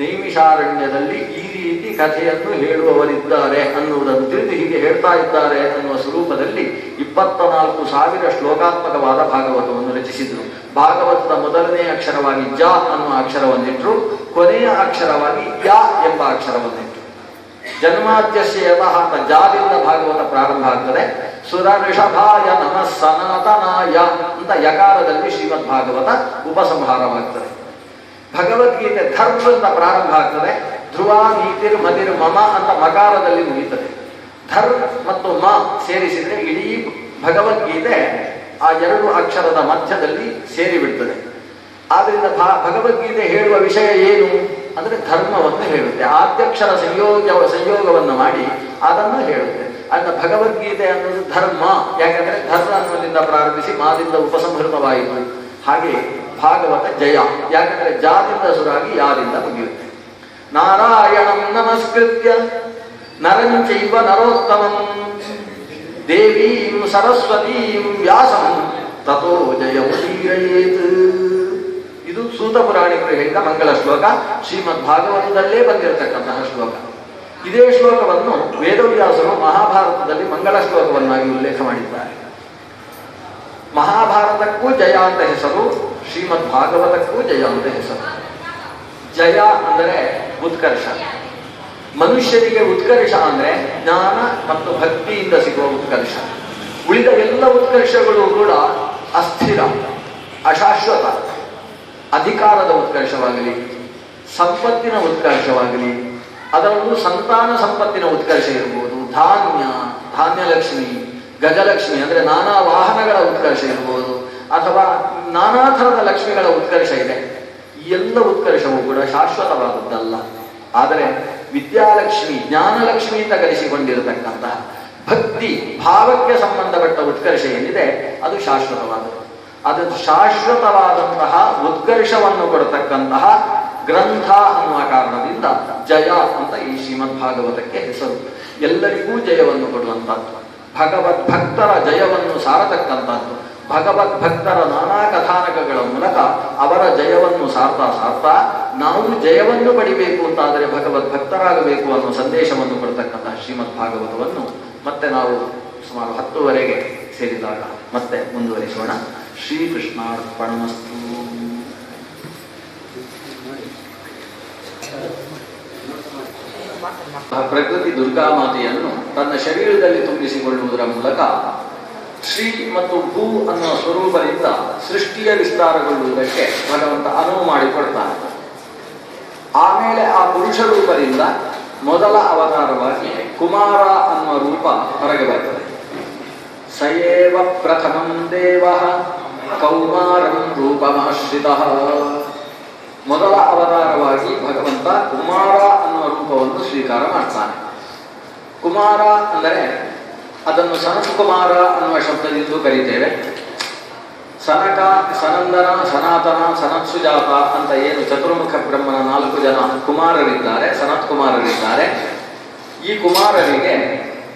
ನೈಮಿಷಾರಣ್ಯದಲ್ಲಿ ಈ ರೀತಿ ಕಥೆಯನ್ನು ಹೇಳುವವರಿದ್ದಾರೆ ಅನ್ನುವುದನ್ನು ತಿಳಿದು ಹೀಗೆ ಹೇಳ್ತಾ ಇದ್ದಾರೆ ಅನ್ನುವ ಸ್ವರೂಪದಲ್ಲಿ 24,000 ಶ್ಲೋಕಾತ್ಮಕವಾದ ಭಾಗವತವನ್ನು ರಚಿಸಿದರು. ಭಾಗವತದ ಮೊದಲನೇ ಅಕ್ಷರವಾಗಿ ಜ ಅನ್ನುವ ಅಕ್ಷರವನ್ನಿಟ್ಟರು, ಕೊನೆಯ ಅಕ್ಷರವಾಗಿ ಯ ಎಂಬ ಅಕ್ಷರವನ್ನಿಟ್ಟರು. ಜನ್ಮಾದ್ಯಸ್ಯತಃ ಅಂತ ಜಾದಿಂದ ಭಾಗವತ ಪ್ರಾರಂಭ ಆಗ್ತದೆ. ಸುರ ಋಷಭಾಯ ನಮಃ ಸನಾತನಾಯ ಅಂತ ಯಕಾರದಲ್ಲಿ ಶ್ರೀಮದ್ ಭಾಗವತ ಉಪಸಂಹಾರವಾಗ್ತದೆ. ಭಗವದ್ಗೀತೆ ಧರ್ಮ ಅಂತ ಪ್ರಾರಂಭ ಆಗ್ತದೆ. ಧ್ರುವ ನೀತಿರ್ ಮದಿರ್ ಮಮ ಅಂತ ಮಕಾರದಲ್ಲಿ ಮುಗಿತದೆ. ಧರ್ಮ ಮತ್ತು ಮ ಸೇರಿಸಿದ್ರೆ ಇಡೀ ಭಗವದ್ಗೀತೆ ಆ 2 ಅಕ್ಷರದ ಮಧ್ಯದಲ್ಲಿ ಸೇರಿಬಿಡ್ತದೆ. ಆದ್ರಿಂದ ಭಗವದ್ಗೀತೆ ಹೇಳುವ ವಿಷಯ ಏನು ಅಂದ್ರೆ ಧರ್ಮವನ್ನು ಹೇಳುತ್ತೆ. ಆದ್ಯಕ್ಷರ ಸಂಯೋಗವನ್ನು ಮಾಡಿ ಅದನ್ನು ಹೇಳುತ್ತೆ. ಅನ್ನ ಭಗವದ್ಗೀತೆ ಅನ್ನೋದು ಧರ್ಮ. ಯಾಕಂದ್ರೆ ಧರ್ಮ ಅನ್ನೋದ್ರಿಂದ ಪ್ರಾರಂಭಿಸಿ ಮಾದಿಂದ ಉಪಸಂಹೃತವಾಯಿತು. ಹಾಗೆ ಭಾಗವತ ಜಯ, ಯಾಕಂದ್ರೆ ಜಾದಿಂದ ಸುರಾಗಿ ಯಾದಿಂದ ಮುಗಿಯುತ್ತೆ. ನಾರಾಯಣಂ ನಮಸ್ಕೃತ್ಯ ನರಂಚೈವ ನರೋತ್ತಮಂ ದೇವೀಂ ಸರಸ್ವತೀಂ ವ್ಯಾಸಂ ತಥೋ ಜಯಮುದೀರಯೇತ್. ಇದು ಸೂತ ಪುರಾಣಿಕರು ಹೇಳಿದ ಮಂಗಲ ಶ್ಲೋಕ, ಶ್ರೀಮದ್ ಭಾಗವತದಲ್ಲೇ ಬಂದಿರತಕ್ಕಂತಹ ಶ್ಲೋಕ. ಇದೇ ಶ್ಲೋಕವನ್ನು ವೇದವ್ಯಾಸರು ಮಹಾಭಾರತದಲ್ಲಿ ಮಂಗಲ ಶ್ಲೋಕವನ್ನಾಗಿ ಉಲ್ಲೇಖ ಮಾಡಿದ್ದಾರೆ. ಮಹಾಭಾರತಕ್ಕೂ ಜಯ ಅಂತ ಹೆಸರು, ಶ್ರೀಮದ್ ಭಾಗವತಕ್ಕೂ ಜಯ ಅಂತ ಹೆಸರು. ಜಯ ಅಂದರೆ ಉತ್ಕರ್ಷ, ಮನುಷ್ಯರಿಗೆ ಉತ್ಕರ್ಷ ಅಂದ್ರೆ ಜ್ಞಾನ ಮತ್ತು ಭಕ್ತಿಯಿಂದ ಸಿಗುವ ಉತ್ಕರ್ಷ. ಉಳಿದ ಎಲ್ಲ ಉತ್ಕರ್ಷಗಳು ಕೂಡ ಅಸ್ಥಿರ, ಅಶಾಶ್ವತ. ಅಧಿಕಾರದ ಉತ್ಕರ್ಷವಾಗಲಿ, ಸಂಪತ್ತಿನ ಉತ್ಕರ್ಷವಾಗಲಿ, ಅದರಲ್ಲೂ ಸಂತಾನ ಸಂಪತ್ತಿನ ಉತ್ಕರ್ಷ ಇರಬಹುದು, ಧಾನ್ಯಲಕ್ಷ್ಮಿ, ಗಜಲಕ್ಷ್ಮಿ ಅಂದ್ರೆ ನಾನಾ ವಾಹನಗಳ ಉತ್ಕರ್ಷ ಇರಬಹುದು, ಅಥವಾ ನಾನಾ ಥರದ ಲಕ್ಷ್ಮಿಗಳ ಉತ್ಕರ್ಷ ಇದೆ. ಈ ಎಲ್ಲ ಉತ್ಕರ್ಷವೂ ಕೂಡ ಶಾಶ್ವತವಾದದ್ದಲ್ಲ. ಆದರೆ ವಿದ್ಯಾಲಕ್ಷ್ಮಿ, ಜ್ಞಾನಲಕ್ಷ್ಮಿಯಿಂದ ಕಲಿಸಿಕೊಂಡಿರತಕ್ಕಂತಹ ಭಕ್ತಿ ಭಾವಕ್ಕೆ ಸಂಬಂಧಪಟ್ಟ ಉತ್ಕರ್ಷ ಏನಿದೆ ಅದು ಶಾಶ್ವತವಾದದ್ದು. ಅದು ಶಾಶ್ವತವಾದಂತಹ ಉತ್ಕರ್ಷವನ್ನು ಕೊಡತಕ್ಕಂತಹ ಗ್ರಂಥ ಅನ್ನುವ ಕಾರಣದಿಂದ ಜಯ ಅಂತ ಈ ಶ್ರೀಮದ್ ಭಾಗವತಕ್ಕೆ ಹೆಸರು. ಎಲ್ಲರಿಗೂ ಜಯವನ್ನು ಕೊಡುವಂಥದ್ದು, ಭಗವದ್ಭಕ್ತರ ಜಯವನ್ನು ಸಾರತಕ್ಕಂಥದ್ದು. ಭಗವದ್ಭಕ್ತರ ನಾನಾ ಕಥಾನಕಗಳ ಮೂಲಕ ಅವರ ಜಯವನ್ನು ಸಾರ್ತಾ ನಾವು ಜಯವನ್ನು ಪಡಿಬೇಕು ಅಂತಾದರೆ ಭಗವದ್ಭಕ್ತರಾಗಬೇಕು ಅನ್ನೋ ಸಂದೇಶವನ್ನು ಕೊಡ್ತಕ್ಕಂತಹ ಶ್ರೀಮದ್ ಭಾಗವತವನ್ನು ಮತ್ತೆ ನಾವು ಸುಮಾರು 10ವರೆಗೆ ಸೇರಿದಾಗ ಮತ್ತೆ ಮುಂದುವರಿಸೋಣ. ಶ್ರೀಕೃಷ್ಣಾರ್ಪಣಮಸ್ತು. ಪ್ರಕೃತಿ ದುರ್ಗಾಮಾತೆಯನ್ನು ತನ್ನ ಶರೀರದಲ್ಲಿ ತುಂಬಿಸಿಕೊಳ್ಳುವುದರ ಮೂಲಕ ಶ್ರೀ ಮತ್ತು ಭೂ ಅನ್ನುವ ಸ್ವರೂಪದಿಂದ ಸೃಷ್ಟಿಯ ವಿಸ್ತಾರಗೊಳ್ಳುವುದಕ್ಕೆ ಭಗವಂತ ಅನುವು ಮಾಡಿಕೊಡ್ತಾನೆ. ಆಮೇಲೆ ಆ ಪುರುಷ ರೂಪದಿಂದ ಮೊದಲ ಅವತಾರವಾಗಿ ಕುಮಾರ ಅನ್ನುವ ರೂಪ ಹೊರಗೆ ಬರ್ತದೆ. ಸಯೇವ ಪ್ರಥಮಂ ದೇವ ಕೌಮಾರಂ ರೂಪಮಾಶ್ರಿತಃ. ಮೊದಲ ಅವತಾರವಾಗಿ ಭಗವಂತ ಕುಮಾರ ಅನ್ನುವ ರೂಪವನ್ನು ಸ್ವೀಕಾರ ಮಾಡ್ತಾನೆ. ಕುಮಾರ ಅಂದರೆ ಅದನ್ನು ಸನತ್ ಕುಮಾರ ಅನ್ನುವ ಶಬ್ದದಿಂದ ಕರೀತೇವೆ. ಸನಕ, ಸನಂದನ, ಸನಾತನ, ಸನತ್ಸುಜಾತ ಅಂತ ಏನು ಚತುರ್ಮುಖ ಬ್ರಹ್ಮನ 4 ಜನ ಕುಮಾರರಿದ್ದಾರೆ, ಸನತ್ ಕುಮಾರರಿದ್ದಾರೆ. ಈ ಕುಮಾರರಿಗೆ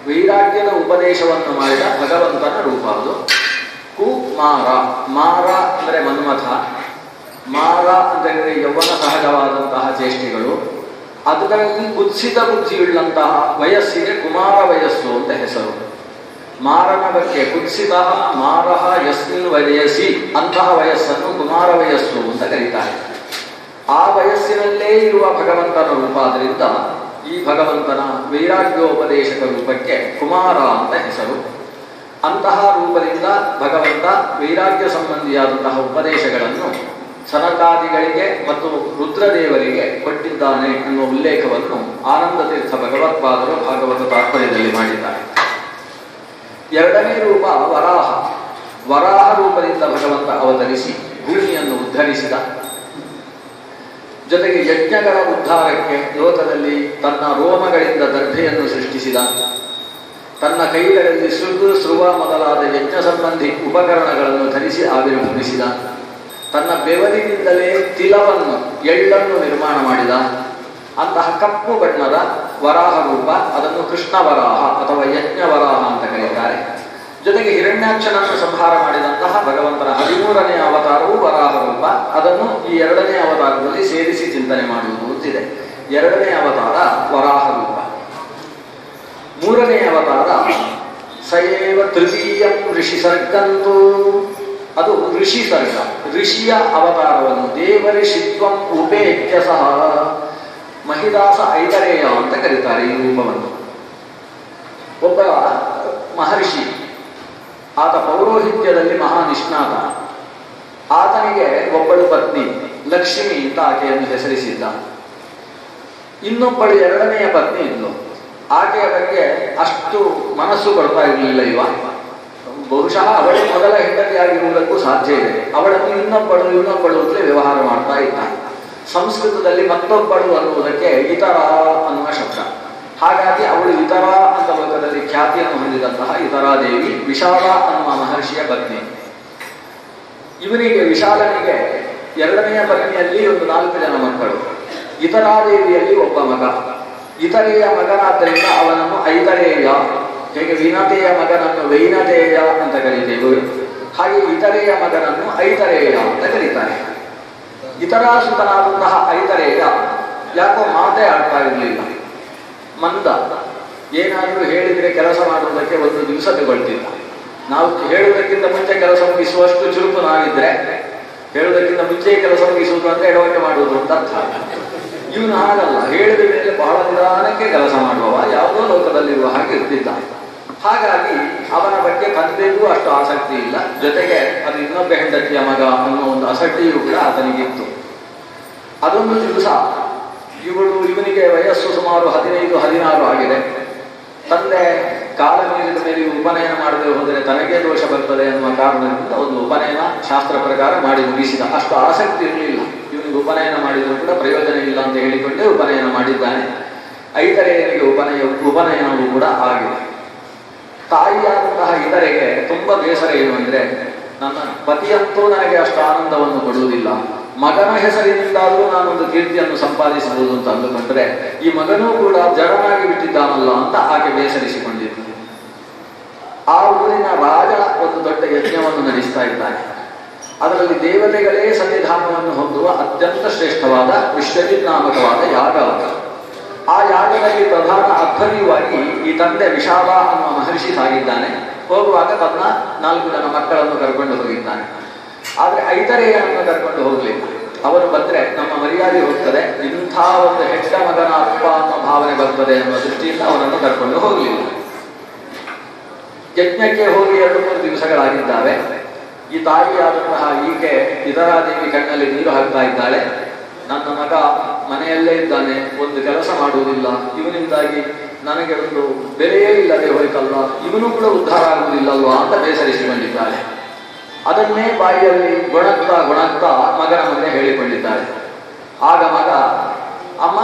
ವೈರಾಗ್ಯದ ಉಪದೇಶವನ್ನು ಮಾಡಿದ ಭಗವಂತನ ರೂಪ ಅದು ಕುಮಾರ. ಮಾರ ಅಂದರೆ ಮನ್ಮಥ, ಮಾರ ಅಂದರೆ ಯೌವನ ಸಹಜವಾದಂತಹ ಚೇಷ್ಟೆಗಳು. ಅದರಲ್ಲಿ ಕುತ್ಸಿತ ಬುದ್ಧಿಯುಳ್ಳಂತಹ ವಯಸ್ಸಿಗೆ ಕುಮಾರ ವಯಸ್ಸು ಅಂತ ಹೆಸರು. ಮಾರನ ಬಗ್ಗೆ ಕುತ್ಸಿತ ಮಾರಹ ಯಸ್ಮಿನ್ ವಯಸ್ಸಿ, ಅಂತಹ ವಯಸ್ಸನ್ನು ಕುಮಾರ ವಯಸ್ಸು ಅಂತ ಕರೀತಾರೆ. ಆ ವಯಸ್ಸಿನಲ್ಲೇ ಇರುವ ಭಗವಂತನ ರೂಪ ಆದ್ದರಿಂದ ಈ ಭಗವಂತನ ವೈರಾಗ್ಯೋಪದೇಶಕ ರೂಪಕ್ಕೆ ಕುಮಾರ ಅಂತ ಹೆಸರು. ಅಂತಹ ರೂಪದಿಂದ ಭಗವಂತ ವೈರಾಗ್ಯ ಸಂಬಂಧಿಯಾದಂತಹ ಉಪದೇಶಗಳನ್ನು ಸನಕಾದಿಗಳಿಗೆ ಮತ್ತು ರುದ್ರದೇವರಿಗೆ ಕೊಟ್ಟಿದ್ದಾನೆ ಎನ್ನುವ ಉಲ್ಲೇಖವನ್ನು ಆನಂದ ತೀರ್ಥ ಭಗವತ್ಪಾದರು ಭಾಗವತ ತಾತ್ಪರ್ಯದಲ್ಲಿ ಮಾಡಿದ್ದಾರೆ. ಎರಡನೇ ರೂಪ ವರಾಹ. ವರಾಹ ರೂಪದಿಂದ ಭಗವಂತ ಅವತರಿಸಿ ಭೂಮಿಯನ್ನು ಉದ್ಧರಿಸಿದ. ಜೊತೆಗೆ ಯಜ್ಞಗಳ ಉದ್ಧಾರಕ್ಕೆ ಲೋಕದಲ್ಲಿ ತನ್ನ ರೋಮಗಳಿಂದ ದರ್ಭೆಯನ್ನು ಸೃಷ್ಟಿಸಿದ. ತನ್ನ ಕೈಗಳಲ್ಲಿ ಸೃವ ಮೊದಲಾದ ಯಜ್ಞ ಸಂಬಂಧಿ ಉಪಕರಣಗಳನ್ನು ಧರಿಸಿ ಆವಿರ್ಭವಿಸಿದ. ತನ್ನ ಬೆವರಿನಿಂದಲೇ ತಿಲವನ್ನು, ಎಳ್ಳನ್ನು ನಿರ್ಮಾಣ ಮಾಡಿದ. ಅಂತಹ ಕಪ್ಪು ಬಣ್ಣದ ವರಾಹ ರೂಪ, ಅದನ್ನು ಕೃಷ್ಣ ವರಾಹ ಅಥವಾ ಯಜ್ಞ ವರಾಹ ಅಂತ ಕರೆಯುತ್ತಾರೆ. ಜೊತೆಗೆ ಹಿರಣ್ಯಾಕ್ಷನನ್ನು ಸಂಹಾರ ಮಾಡಿದಂತಹ ಭಗವಂತನ 13ನೇ ಅವತಾರವೂ ವರಾಹ ರೂಪ. ಅದನ್ನು ಈ 2ನೇ ಅವತಾರದಲ್ಲಿ ಸೇರಿಸಿ ಚಿಂತನೆ ಮಾಡುವುದು ಅಂತಿದೆ. 2ನೇ ಅವತಾರ ವರಾಹ ರೂಪ. 3ನೇ ಅವತಾರ ಸಯೇವ ತೃತೀಯಂ ಋಷಿ ಸರ್ಗಂತೂ, ಅದು ಋಷಿ ಸರ್ಗ. ಋಷಿಯ ಅವತಾರವನ್ನು ದೇವಋಷಿತ್ವಂ ಉಪೇತ್ಯ ಸಹ ಮಹಿದಾಸ ಐತರೇಯ ಅಂತ ಕರೀತಾರೆ ಈ ರೂಪವನ್ನು. ಒಬ್ಬ ಮಹರ್ಷಿ, ಆತ ಪೌರೋಹಿತ್ಯದಲ್ಲಿ ಮಹಾ ನಿಷ್ಣಾತ. ಆತನಿಗೆ ಒಬ್ಬಳು ಪತ್ನಿ ಲಕ್ಷ್ಮಿ ಅಂತ ಆಕೆಯನ್ನು ಹೆಸರಿಸಿದ್ದ. ಇನ್ನೊಬ್ಬಳು 2ನೆಯ ಪತ್ನಿ ಇದ್ಲು. ಆಕೆಯ ಬಗ್ಗೆ ಅಷ್ಟು ಮನಸ್ಸು ಕೊಡ್ತಾ ಇರಲಿಲ್ಲ ಇವ. ಬಹುಶಃ ಅವಳೇ ಮೊದಲ ಹೆಂಡತಿಯಾಗಿರುವುದಕ್ಕೂ ಸಾಧ್ಯ ಇದೆ. ಅವಳನ್ನು ಇನ್ನೊಬ್ಬಳು ಅಂತಲೇ ವ್ಯವಹಾರ ಮಾಡ್ತಾ ಇದ್ದಾನೆ. ಸಂಸ್ಕೃತದಲ್ಲಿ ಮತ್ತೊಬ್ಬಳು ಅನ್ನುವುದಕ್ಕೆ ಇತರ ಅನ್ನುವ ಶಬ್ದ. ಹಾಗಾಗಿ ಅವಳು ಇತರ ಅಂತ ಲೋಕದಲ್ಲಿ ಖ್ಯಾತಿಯನ್ನು ಹೊಂದಿದಂತಹ ಇತರಾದೇವಿ ವಿಶಾಲ ಅನ್ನುವ ಮಹರ್ಷಿಯ ಪತ್ನಿ. ಇವನಿಗೆ ವಿಶಾಲನಿಗೆ 2ನೆಯ ಪತ್ನಿಯಲ್ಲಿ ಒಂದು 4 ಜನ ಮಕ್ಕಳು. ಇತರಾದೇವಿಯಲ್ಲಿ ಒಬ್ಬ ಮಗ. ಇತರೆಯ ಮಗನಾದ್ದರಿಂದ ಅವನನ್ನು ಐತರೇಯ, ಹೇಗೆ ವಿನತೆಯ ಮಗನನ್ನು ವೈನತೆಯ ಅಂತ ಕರೀತೇವೆ, ಹಾಗೆ ಇತರೆಯ ಮಗನನ್ನು ಐತರೇಯ ಅಂತ ಕರೀತಾರೆ. ಇತರಾಸುತನಾದಂತಹ ಐತರೇಯ ಯಾಕೋ ಮಾತೇ ಆಡ್ತಾ ಇರಲಿಲ್ಲ, ಮಂದ. ಏನಾದರೂ ಹೇಳಿದರೆ ಕೆಲಸ ಮಾಡುವುದಕ್ಕೆ 1 ದಿವಸ ತಗೊಳ್ತಿಲ್ಲ. ನಾವು ಹೇಳುವುದಕ್ಕಿಂತ ಮುಂಚೆ ಕೆಲಸ ಮುಗಿಸುವಷ್ಟು ಚುರುಕು ನಾವಿದ್ರೆ, ಹೇಳುವುದಕ್ಕಿಂತ ಮುಂಚೆ ಕೆಲಸ ಮುಗಿಸುವುದು ಅಂದ್ರೆ ಎಡವಟ್ಟೆ ಮಾಡುವುದು ಅಂತ ಅರ್ಥ. ಇವನು ಹಾಗಲ್ಲ, ಹೇಳಿದ ಮೇಲೆ ಬಹಳ ನಿಧಾನಕ್ಕೆ ಕೆಲಸ ಮಾಡುವವ, ಯಾವುದೋ ಲೋಕದಲ್ಲಿರುವ ಹಾಗೆ ಇರ್ತಿದ್ದ. ಹಾಗಾಗಿ ಅವನ ಬಗ್ಗೆ ತಂದೆಗೂ ಅಷ್ಟು ಆಸಕ್ತಿ ಇಲ್ಲ, ಜೊತೆಗೆ ಅದು ಇನ್ನೊಬ್ಬ ಹೆಂಡತಿಯ ಮಗ ಅನ್ನೋ ಒಂದು ಆಸಕ್ತಿಯೂ ಕೂಡ ಆತನಿಗಿತ್ತು. ಅದೊಂದು ದಿವಸ ಇವನಿಗೆ ವಯಸ್ಸು ಸುಮಾರು 15-16 ಆಗಿದೆ. ತಂದೆ ಕಾಲ ಮೀರಿದ ಮೇಲೆ ಉಪನಯನ ಮಾಡದೆ ಹೋದರೆ ತನಗೇ ದೋಷ ಬರ್ತದೆ ಎನ್ನುವ ಕಾರಣದಿಂದ ಒಂದು ಉಪನಯನ ಶಾಸ್ತ್ರ ಪ್ರಕಾರ ಮಾಡಿ ಮುಗಿಸಿದ. ಅಷ್ಟು ಆಸಕ್ತಿ ಇರಲಿಲ್ಲ ಇವನಿಗೆ, ಉಪನಯನ ಮಾಡಿದರೂ ಕೂಡ ಪ್ರಯೋಜನ ಇಲ್ಲ ಅಂತ ಹೇಳಿಕೊಂಡೇ ಉಪನಯನ ಮಾಡಿದ್ದಾನೆ. ಐತರೆಯನಿಗೆ ಉಪನಯನವೂ ಕೂಡ ಆಗಿದೆ. ತಾಯಿಯಾದಂತಹ ಇದರೆಗೆ ತುಂಬಾ ಬೇಸರ ಏನು ಅಂದ್ರೆ, ನನ್ನ ಪತಿಯಂತೂ ನನಗೆ ಅಷ್ಟು ಆನಂದವನ್ನು ಕೊಡುವುದಿಲ್ಲ, ಮಗನ ಹೆಸರಿನಿಂದಾದರೂ ನಾನೊಂದು ಕೀರ್ತಿಯನ್ನು ಸಂಪಾದಿಸಬಹುದು ಅಂತ ಅಂದುಕೊಂಡ್ರೆ ಈ ಮಗನೂ ಕೂಡ ಜಡನಾಗಿ ಬಿಟ್ಟಿದ್ದಾನಲ್ಲ ಅಂತ ಆಕೆ ಬೇಸರಿಸಿಕೊಂಡಿದ್ದು. ಆ ಊರಿನ ರಾಜ ಒಂದು ದೊಡ್ಡ ಯಜ್ಞವನ್ನು ನಡೆಸ್ತಾ ಇದ್ದಾನೆ. ಅದರಲ್ಲಿ ದೇವತೆಗಳೇ ಸನ್ನಿಧಾನವನ್ನು ಹೊಂದುವ ಅತ್ಯಂತ ಶ್ರೇಷ್ಠವಾದ ವಿಶ್ವಜಿತ್ ನಾಮಕವಾದ ಯಾಗ. ಆ ಯಾಗದಲ್ಲಿ ಪ್ರಧಾನ ಅಧ್ವರ್ಯವಾಗಿ ಈ ತಂದೆ ವಿಶಾಲ ಅನ್ನುವ ಮಹರ್ಷಿ ಸಾಗಿದ್ದಾನೆ. ಹೋಗುವಾಗ ತನ್ನ 4 ಜನ ಮಕ್ಕಳನ್ನು ಕರ್ಕೊಂಡು ಹೋಗಿದ್ದಾನೆ. ಆದ್ರೆ ಐತರೇಯನನ್ನು ಕರ್ಕೊಂಡು ಹೋಗಲಿಲ್ಲ. ಅವನು ಬಂದ್ರೆ ನಮ್ಮ ಮರ್ಯಾದೆ ಹೋಗ್ತದೆ, ಇಂಥ ಒಂದು ಹೆಡ್ಡ ಮಗನ ಅಪ್ಪ ಅನ್ನೋ ಭಾವನೆ ಬರ್ತದೆ ಅನ್ನೋ ದೃಷ್ಟಿಯಿಂದ ಅವನನ್ನು ಕರ್ಕೊಂಡು ಹೋಗಲಿಲ್ಲ. ಯಜ್ಞಕ್ಕೆ ಹೋಗಿ 2-3 ದಿವಸಗಳಾಗಿದ್ದಾವೆ. ಈ ತಾಯಿಯಾದಂತಹ ಈಕೆ ಇದರಾದೇವಿ ಕಣ್ಣಲ್ಲಿ ನೀರು ಹಾಕ್ತಾ ಇದ್ದಾಳೆ. ನನ್ನ ಮಗ ಮನೆಯಲ್ಲೇ ಇದ್ದಾನೆ, ಒಂದು ಕೆಲಸ ಮಾಡುವುದಿಲ್ಲ, ಇವನಿಂದಾಗಿ ನನಗೆ ಒಂದು ಬೆಲೆಯೇ ಇಲ್ಲದೆ ಹೋಯ್ತಲ್ಲ, ಇವನು ಕೂಡ ಉದ್ಧಾರ ಆಗುವುದಿಲ್ಲಲ್ವಾ ಅಂತ ಬೇಸರಿಸಿಕೊಂಡಿದ್ದಾಳೆ. ಅದನ್ನೇ ಬಾಯಿಯಲ್ಲಿ ಗುಣಗ್ತಾ ಮಗನ ಮುಂದೆ ಹೇಳಿಕೊಂಡಿದ್ದಾಳೆ. ಆಗ ಮಗ, ಅಮ್ಮ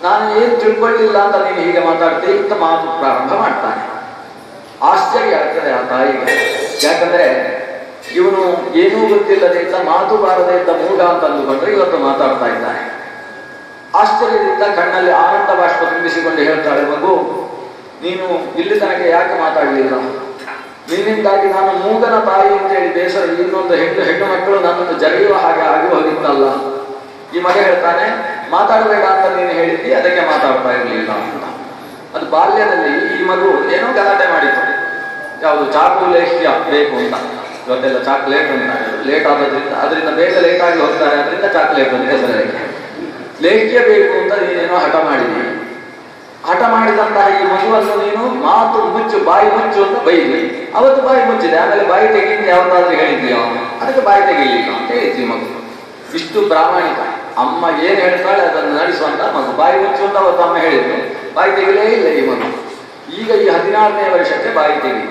ನಾನು ಏನು ತಿಳ್ಕೊಳ್ಳಿಲ್ಲ ಅಂತ ನೀನು ಹೀಗೆ ಮಾತಾಡ್ತೀವಿ ಅಂತ ಮಾತು ಪ್ರಾರಂಭ ಮಾಡ್ತಾನೆ. ಆಶ್ಚರ್ಯ ಆಗ್ತದೆ ಆ ತಾಯಿಗೆ. ಯಾಕಂದ್ರೆ ಇವನು ಏನೂ ಗೊತ್ತಿಲ್ಲದೆ ಇದ್ದ, ಮಾತು ಬಾರದೆ ಇದ್ದ ಮೂಢ ಅಂತ ಅಂದುಕೊಂಡ್ರೆ ಇವತ್ತು ಮಾತಾಡ್ತಾ ಇದ್ದಾನೆ. ಆಶ್ಚರ್ಯದಿಂದ ಕಣ್ಣಲ್ಲಿ ಆನಂದ ಬಾಷ್ಪ ತುಂಬಿಸಿಕೊಂಡು ಹೇಳ್ತಾಳೆ, ಮಗು ನೀನು ಇಲ್ಲಿ ತನಕ ಯಾಕೆ ಮಾತಾಡಲಿಲ್ಲ? ನಿನ್ನಿಂದಾಗಿ ನಾನು ಮೂಗನ ತಾಯಿ ಅಂತೇಳಿ ಬೇಸರ ಇನ್ನೊಂದು ಹೆಣ್ಣು ಮಕ್ಕಳು ನನ್ನನ್ನು ಜರೆಯುವ ಹಾಗೆ ಆಗಿ ಹೋಗಿತ್ತಲ್ಲ. ಈ ಮಗ ಹೇಳ್ತಾನೆ, ಮಾತಾಡಬೇಡ ಅಂತ ನೀನು ಹೇಳಿದ್ದಿ, ಅದಕ್ಕೆ ಮಾತಾಡ್ತಾ ಇರಲಿಲ್ಲ ಅಂತ. ಅದು ಬಾಲ್ಯದಲ್ಲಿ ಈ ಮಗು ಏನೋ ಗಲಾಟೆ ಮಾಡಿತು. ಯಾವುದು ಚಾಕು ಲೇಹ್ಯ ಬೇಕು ಅಂತ, ಇವತ್ತೆಲ್ಲ ಚಾಕ್ಲೇಟ್ ಅಂತ ಲೇಟ್ ಆಗೋದ್ರಿಂದ, ಅದರಿಂದ ಬೇಗ ಲೇಟ್ ಆಗಿ ಹೋಗ್ತಾರೆ, ಅದರಿಂದ ಚಾಕ್ಲೇಟ್ ಅಂತ ಹೆಸರಿಗೆ ಲೇಹ್ಯ ಬೇಕು ಅಂತ ನೀನೇನೋ ಹಠ ಮಾಡಿದಿ. ಹಠ ಮಾಡಿದಂತಹ ಈ ಮಗುವನ್ನು ನೀನು ಮಾತು ಮುಚ್ಚು, ಬಾಯಿ ಮುಚ್ಚು ಅಂತ ಬೈದಿ. ಅವತ್ತು ಬಾಯಿ ಮುಚ್ಚಿದೆ, ಆಮೇಲೆ ಬಾಯಿ ತೆಗಿಯಿಂದ ಯಾವ್ದಾದ್ರು ಹೇಳಿದ್ಯೋ ಅದಕ್ಕೆ ಬಾಯಿ ತೆಗಿಲಿಲ್ಲ ಅಂತ ಹೇಳಿದ್ವಿ ಮಗು. ಇಷ್ಟು ಪ್ರಾಮಾಣಿಕ. ಅಮ್ಮ ಏನ್ ಹೇಳ್ತಾಳೆ ಅದನ್ನು ನಡೆಸುವಂತ ಮಗು. ಬಾಯಿ ಮುಚ್ಚು ಅಂತ ಅವತ್ತು ಅಮ್ಮ ಹೇಳಿದ್ರು, ಬಾಯಿ ತೆಗಿಲೇ ಇಲ್ಲ ಈ ಮಗು. ಈಗ ಈ 16ನೇ ವರ್ಷಕ್ಕೆ ಬಾಯಿ ತೆಗಿ.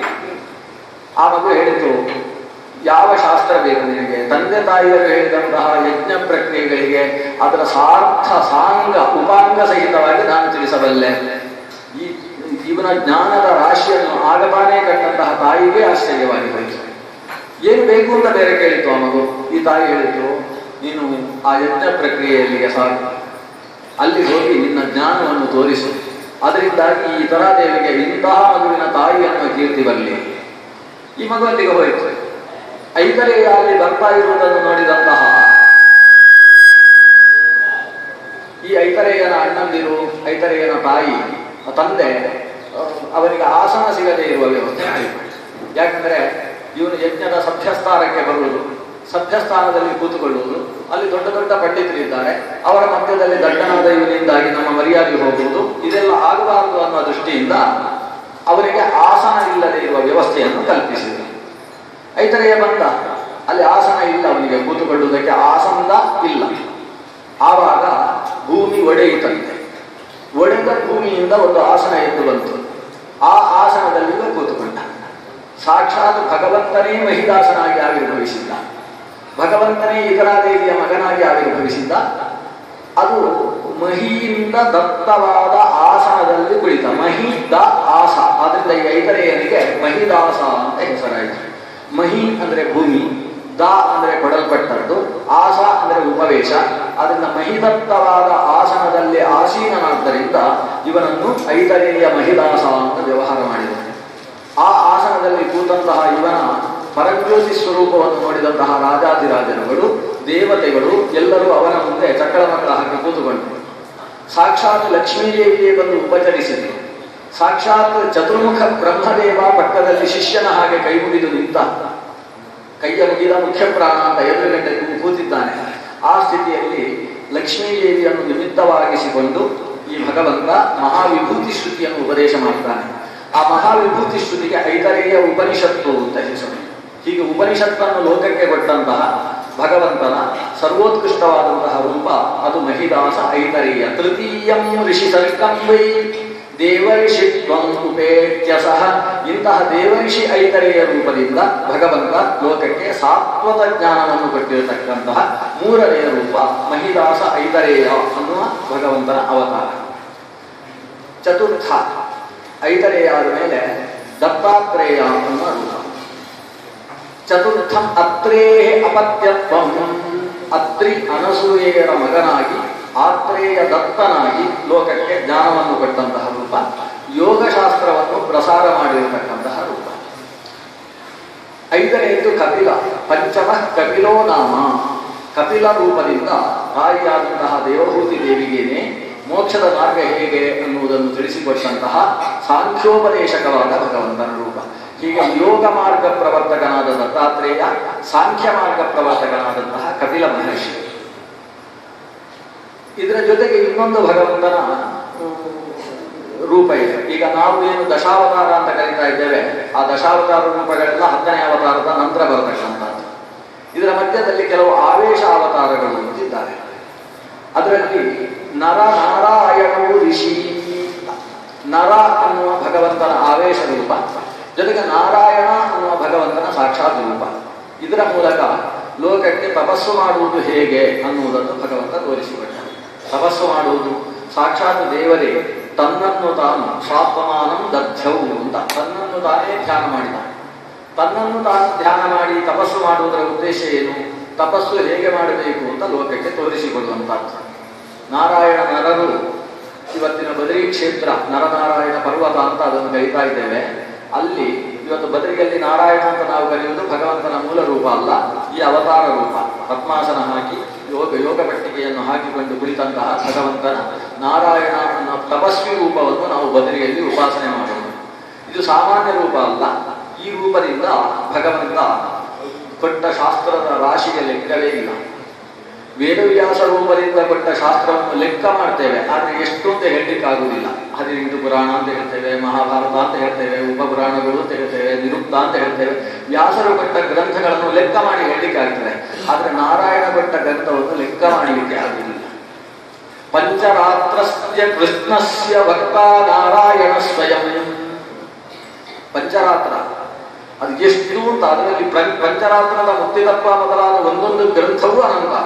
ಆ ಮಗು ಹೇಳಿತು, ಯಾವ ಶಾಸ್ತ್ರ ಬೇಕು ನಿನಗೆ? ತಂದೆ ತಾಯಿಯರು ಹೇಳಿದಂತಹ ಯಜ್ಞ ಪ್ರಕ್ರಿಯೆಗಳಿಗೆ ಅದರ ಸಾರ್ಥ ಸಾಂಗ ಉಪಾಂಗ ಸಹಿತವಾಗಿ ನಾನು ತಿಳಿಸಬಲ್ಲೆ. ಇವನ ಜ್ಞಾನದ ರಾಶಿಯನ್ನು ಆಗತಾನೇ ಕಂಡಂತಹ ತಾಯಿಗೆ ಆಶ್ಚರ್ಯವಾಗಿ ಹೋಯಿತು. ಏನು ಬೇಕು ಅಂತ ಬೇರೆ ಕೇಳಿತು ಆ ಮಗು. ಈ ತಾಯಿ ಹೇಳಿತು, ನೀನು ಆ ಯಜ್ಞ ಪ್ರಕ್ರಿಯೆಯಲ್ಲಿಗೆ ಸಾಕು, ಅಲ್ಲಿ ಹೋಗಿ ನಿನ್ನ ಜ್ಞಾನವನ್ನು ತೋರಿಸು, ಅದರಿಂದಾಗಿ ಈ ತರಾದೇವಿಗೆ ಇಂತಹ ಮಗುವಿನ ತಾಯಿ ಅನ್ನುವ ಕೀರ್ತಿ ಬರಲಿ. ಈ ಮಗು ಅಲ್ಲಿಗೆ ಹೋಯಿತು. ಐತರೆಯಲ್ಲಿ ಬರ್ತಾ ಇರುವುದನ್ನು ನೋಡಿದಂತಹ ಈ ಐತರೆಯನ ಅಣ್ಣಂದಿರು, ಐತರೆಯನ ತಾಯಿ ತಂದೆ ಅವರಿಗೆ ಆಸನ ಸಿಗದೇ ಇರುವ ವ್ಯವಸ್ಥೆ ಆಯಿತು. ಯಾಕಂದ್ರೆ ಇವನು ಯಜ್ಞದ ಸಭ್ಯಸ್ಥಾನಕ್ಕೆ ಬರುವುದು, ಸಭ್ಯಸ್ಥಾನದಲ್ಲಿ ಕೂತುಕೊಳ್ಳುವುದು, ಅಲ್ಲಿ ದೊಡ್ಡ ದೊಡ್ಡ ಪಂಡಿತರಿದ್ದಾರೆ, ಅವರ ಮಧ್ಯದಲ್ಲಿ ದಡ್ಡನಾದ ಇವನಿಂದಾಗಿ ನಮ್ಮ ಮರ್ಯಾದೆ ಹೋಗುವುದು, ಇದೆಲ್ಲ ಆಗಬಾರದು ಅನ್ನೋ ದೃಷ್ಟಿಯಿಂದ ಅವರಿಗೆ ಆಸನ ಇಲ್ಲದೆ ಇರುವ ವ್ಯವಸ್ಥೆಯನ್ನು ಕಲ್ಪಿಸಿದರು. ಐತರೆಯ ಬಂದ, ಅಲ್ಲಿ ಆಸನ ಇಲ್ಲ, ಅವನಿಗೆ ಕೂತುಕೊಳ್ಳುವುದಕ್ಕೆ ಆಸನ ಇಲ್ಲ. ಆವಾಗ ಭೂಮಿ ಒಡೆಯಿತಂತೆ. ಒಡೆದ ಭೂಮಿಯಿಂದ ಒಂದು ಆಸನ ಎದ್ದು ಬಂತು. ಆ ಆಸನದಲ್ಲಿ ಕೂತುಕೊಂಡ. ಸಾಕ್ಷಾತ್ ಭಗವಂತನೇ ಮಹಿದಾಸನಾಗಿ ಆವಿರ್ಭವಿಸಿದ್ದ, ಭಗವಂತನೇ ಇದರಾದೇವಿಯ ಮಗನಾಗಿ ಆವಿರ್ಭವಿಸಿದ್ದ. ಅದು ಮಹಿಯಿಂದ ದತ್ತವಾದ ಆಸನದಲ್ಲಿ ಕುಳಿತ. ಮಹಿ ದ ಆಸ, ಆದ್ರಿಂದ ಈ ಐತರೆಯನಿಗೆ ಮಹಿದಾಸ ಅಂತ ಹೆಸರಾಯಿತು. ಮಹಿ ಅಂದ್ರೆ ಭೂಮಿ, ದ ಅಂದ್ರೆ ಕೊಡಲ್ಪಟ್ಟದ್ದು, ಆಸ ಅಂದ್ರೆ ಉಪವೇಶ. ಅದರಿಂದ ಮಹಿದತ್ತವಾದ ಆಸನದಲ್ಲಿ ಆಸೀನನಾದ್ದರಿಂದ ಇವನನ್ನು ಐತರೆಯ ಮಹಿದಾಸ ಅಂತ ವ್ಯವಹಾರ ಮಾಡಿದರು. ಆ ಆಸನದಲ್ಲಿ ಕೂತಂತಹ ಇವನ ಪರಜ್ಯೋತಿ ಸ್ವರೂಪವನ್ನು ನೋಡಿದಂತಹ ರಾಜಾಧಿರಾಜರುಗಳು, ದೇವತೆಗಳು ಎಲ್ಲರೂ ಅವನ ಮುಂದೆ ಚಕ್ಕಳ ಮಕ್ಕಳ ಹಾಕಿ ಕೂತುಕೊಂಡರು. ಸಾಕ್ಷಾತ್ ಲಕ್ಷ್ಮೀದೇವಿಯೇ ಬಂದು ಉಪಚರಿಸಿದರು. ಸಾಕ್ಷಾತ್ ಚತುರ್ಮುಖ ಬ್ರಹ್ಮದೇವ ಪಕ್ಕದಲ್ಲಿ ಶಿಷ್ಯನ ಹಾಗೆ ಕೈ ಮುಗಿದು ನಿಂತ, ಕೈಯ ಮುಗಿದ ಮುಖ್ಯ ಪ್ರಾಣ ಅಂತ ಎದುರುಗಡೆ ಕೂತಿದ್ದಾನೆ. ಆ ಸ್ಥಿತಿಯಲ್ಲಿ ಲಕ್ಷ್ಮೀದೇವಿಯನ್ನು ನಿಮಿತ್ತವಾಗಿಸಿಕೊಂಡು ಈ ಭಗವಂತ ಮಹಾವಿಭೂತಿ ಶ್ರುತಿಯನ್ನು ಉಪದೇಶ ಮಾಡ್ತಾನೆ. ಆ ಮಹಾವಿಭೂತಿ ಶ್ರುತಿಗೆ ಐತರೇಯ ಉಪನಿಷತ್ತು ಅಂತ ಹೆಸರು. ಹೀಗೆ ಉಪನಿಷತ್ತನ್ನು ಲೋಕಕ್ಕೆ ಕೊಟ್ಟಂತಹ ಭಗವಂತನ ಸರ್ವೋತ್ಕೃಷ್ಟವಾದಂತಹ ರೂಪ ಅದು ಮಹಿದಾಸ ಐತರೇಯ. ತೃತೀಯಂ ಋಷಿ ಸರ್ಕಂಬೈ ದೇವಋಷಿತ್ವಂ ಉಪೇತ್ಯ ಸಹ. ಇಂತಹ ದೇವಋಷಿ ಐತರೇಯ ರೂಪದಿಂದ ಭಗವಂತ ಲೋಕಕ್ಕೆ ಸಾತ್ವತ ಜ್ಞಾನವನ್ನು ಕೊಟ್ಟಿರತಕ್ಕಂತಹ ಮೂರನೆಯ ರೂಪ ಮಹಿದಾಸ ಐತರೇಯ ಅನ್ನುವ ಭಗವಂತನ ಅವತಾರ. ಚತುರ್ಥ ಐತರೇಯ ಆದ ಮೇಲೆ ದತ್ತಾತ್ರೇಯ ಅನ್ನುವ ರೂಪ. ಚತುರ್ಥಂ ಅತ್ರೇ ಅಪತ್ಯತ್ವಂ. ಅತ್ರಿ ಅನಸೂಯೆಯರ ಮಗನಾಗಿ ಆತ್ರೇಯ ದತ್ತನಾಗಿ ಲೋಕಕ್ಕೆ ಜ್ಞಾನವನ್ನು ಕೊಟ್ಟಂತಹ ರೂಪ. ಯೋಗಶಾಸ್ತ್ರವನ್ನು ಪ್ರಸಾರ ಮಾಡಿರತಕ್ಕಂತಹ ರೂಪ. ಐದನೆಯದು ಕಪಿಲ. ಪಂಚಮ ಕಪಿಲೋ ನಾಮ. ಕಪಿಲ ರೂಪದಿಂದ ತಾಯಿಯಾದಂತಹ ದೇವಹೂತಿ ದೇವಿಗೇನೆ ಮೋಕ್ಷದ ಮಾರ್ಗ ಹೇಗೆ ಅನ್ನುವುದನ್ನು ತಿಳಿಸಿಕೊಟ್ಟಂತಹ ಸಾಂಖ್ಯೋಪದೇಶಕವಾದ ಭಗವಂತನ ರೂಪ. ಹೀಗೆ ಯೋಗ ಮಾರ್ಗ ಪ್ರವರ್ತಕನಾದ ದತ್ತಾತ್ರೇಯ, ಸಾಂಖ್ಯ ಮಾರ್ಗ ಪ್ರವರ್ತಕನಾದಂತಹ ಕಪಿಲ ಮಹರ್ಷಿ. ಇದರ ಜೊತೆಗೆ ಇನ್ನೊಂದು ಭಗವಂತನ ರೂಪ ಇದೆ. ಈಗ ನಾವು ಏನು ದಶಾವತಾರ ಅಂತ ಕರೀತಾ ಇದ್ದೇವೆ, ಆ ದಶಾವತಾರ ರೂಪಗಳೆಲ್ಲ 10ನೇ ಅವತಾರದ ನಂತರ ಬರತಕ್ಕಂಥದ್ದು. ಇದರ ಮಧ್ಯದಲ್ಲಿ ಕೆಲವು ಆವೇಶ ಅವತಾರಗಳು ಇದ್ದಾರೆ. ಅದರಲ್ಲಿ ನರ ನಾರಾಯಣವು ಋಷಿ. ನರ ಅನ್ನುವ ಭಗವಂತನ ಆವೇಶ ರೂಪ, ಜೊತೆಗೆ ನಾರಾಯಣ ಅನ್ನುವ ಭಗವಂತನ ಸಾಕ್ಷಾತ್ ರೂಪ. ಇದರ ಮೂಲಕ ಲೋಕಕ್ಕೆ ತಪಸ್ಸು ಮಾಡುವುದು ಹೇಗೆ ಅನ್ನುವುದನ್ನು ಭಗವಂತ ತೋರಿಸಿಕೊಟ್ಟ. ತಪಸ್ಸು ಮಾಡುವುದು ಸಾಕ್ಷಾತ್ ದೇವರೇ ತನ್ನನ್ನು ತಾನು ಸ್ವಾತ್ಮಮಾನಂ ದಧ್ಯವು ಅಂತ ತನ್ನನ್ನು ತಾನೇ ಧ್ಯಾನ ಮಾಡಿದ. ತನ್ನನ್ನು ತಾನು ಧ್ಯಾನ ಮಾಡಿ ತಪಸ್ಸು ಮಾಡುವುದರ ಉದ್ದೇಶ ಏನು, ತಪಸ್ಸು ಹೇಗೆ ಮಾಡಬೇಕು ಅಂತ ಲೋಕಕ್ಕೆ ತೋರಿಸಿಕೊಡುವಂಥದ್ದು. ನಾರಾಯಣ ನರರು ಇವತ್ತಿನ ಬದರಿ ಕ್ಷೇತ್ರ ನರನಾರಾಯಣ ಪರ್ವತ ಅಂತ ಅದನ್ನು ಕರೀತಾ ಇದ್ದೇವೆ. ಅಲ್ಲಿ ಇವತ್ತು ಬದರಿಯಲ್ಲಿ ನಾರಾಯಣ ಅಂತ ನಾವು ಕರೆಯುವುದು ಭಗವಂತನ ಮೂಲ ರೂಪ ಅಲ್ಲ, ಈ ಅವತಾರ ರೂಪ. ಪದ್ಮಾಸನ ಹಾಕಿ ಯೋಗ ಪಟ್ಟಿಗೆಯನ್ನು ಹಾಕಿಕೊಂಡು ಕುಳಿತಂತಹ ಭಗವಂತನ ನಾರಾಯಣ ಅನ್ನೋ ತಪಸ್ವಿ ರೂಪವನ್ನು ನಾವು ಬದರಿಯಲ್ಲಿ ಉಪಾಸನೆ ಮಾಡೋಣ. ಇದು ಸಾಮಾನ್ಯ ರೂಪ ಅಲ್ಲ. ಈ ರೂಪದಿಂದ ಭಗವಂತ ಕೊಟ್ಟ ಶಾಸ್ತ್ರದ ರಾಶಿಗೆ ಲೆಕ್ಕವೇ ಇಲ್ಲ. ವೇದವ್ಯಾಸ ರೂಪದಿಂದ ಕೊಟ್ಟ ಶಾಸ್ತ್ರವನ್ನು ಲೆಕ್ಕ ಮಾಡ್ತೇವೆ, ಆದರೆ ಎಷ್ಟು ಅಂತ ಹೇಳಲಿಕ್ಕಾಗುವುದಿಲ್ಲ. 18 ಪುರಾಣ ಅಂತ ಹೇಳ್ತೇವೆ, ಮಹಾಭಾರತ ಅಂತ ಹೇಳ್ತೇವೆ, ಉಪಪುರಾಣಗಳು ಅಂತ ಹೇಳ್ತೇವೆ, ನಿರುಕ್ತ ಅಂತ ಹೇಳ್ತೇವೆ. ವ್ಯಾಸರು ಕೊಟ್ಟ ಗ್ರಂಥಗಳನ್ನು ಲೆಕ್ಕ ಮಾಡಿ ಹೇಳಲಿಕ್ಕಾಗ್ತದೆ, ಆದರೆ ನಾರಾಯಣ ಕೊಟ್ಟ ಗ್ರಂಥವನ್ನು ಲೆಕ್ಕ ಮಾಡಲಿಕ್ಕೆ ಆಗುವುದಿಲ್ಲ. ಪಂಚರಾತ್ರಸ್ಯ ಕೃಷ್ಣಸ್ಯ ಭಕ್ತ ನಾರಾಯಣ ಸ್ವಯಂ. ಪಂಚರಾತ್ರ ಅದು ಎಷ್ಟು ಅಂತ, ಅದರಲ್ಲಿ ಪಂಚರಾತ್ರದ ಮುಕ್ತಿತತ್ವ ಮೊದಲಾದ ಒಂದೊಂದು ಗ್ರಂಥವೂ ಅನಂತ.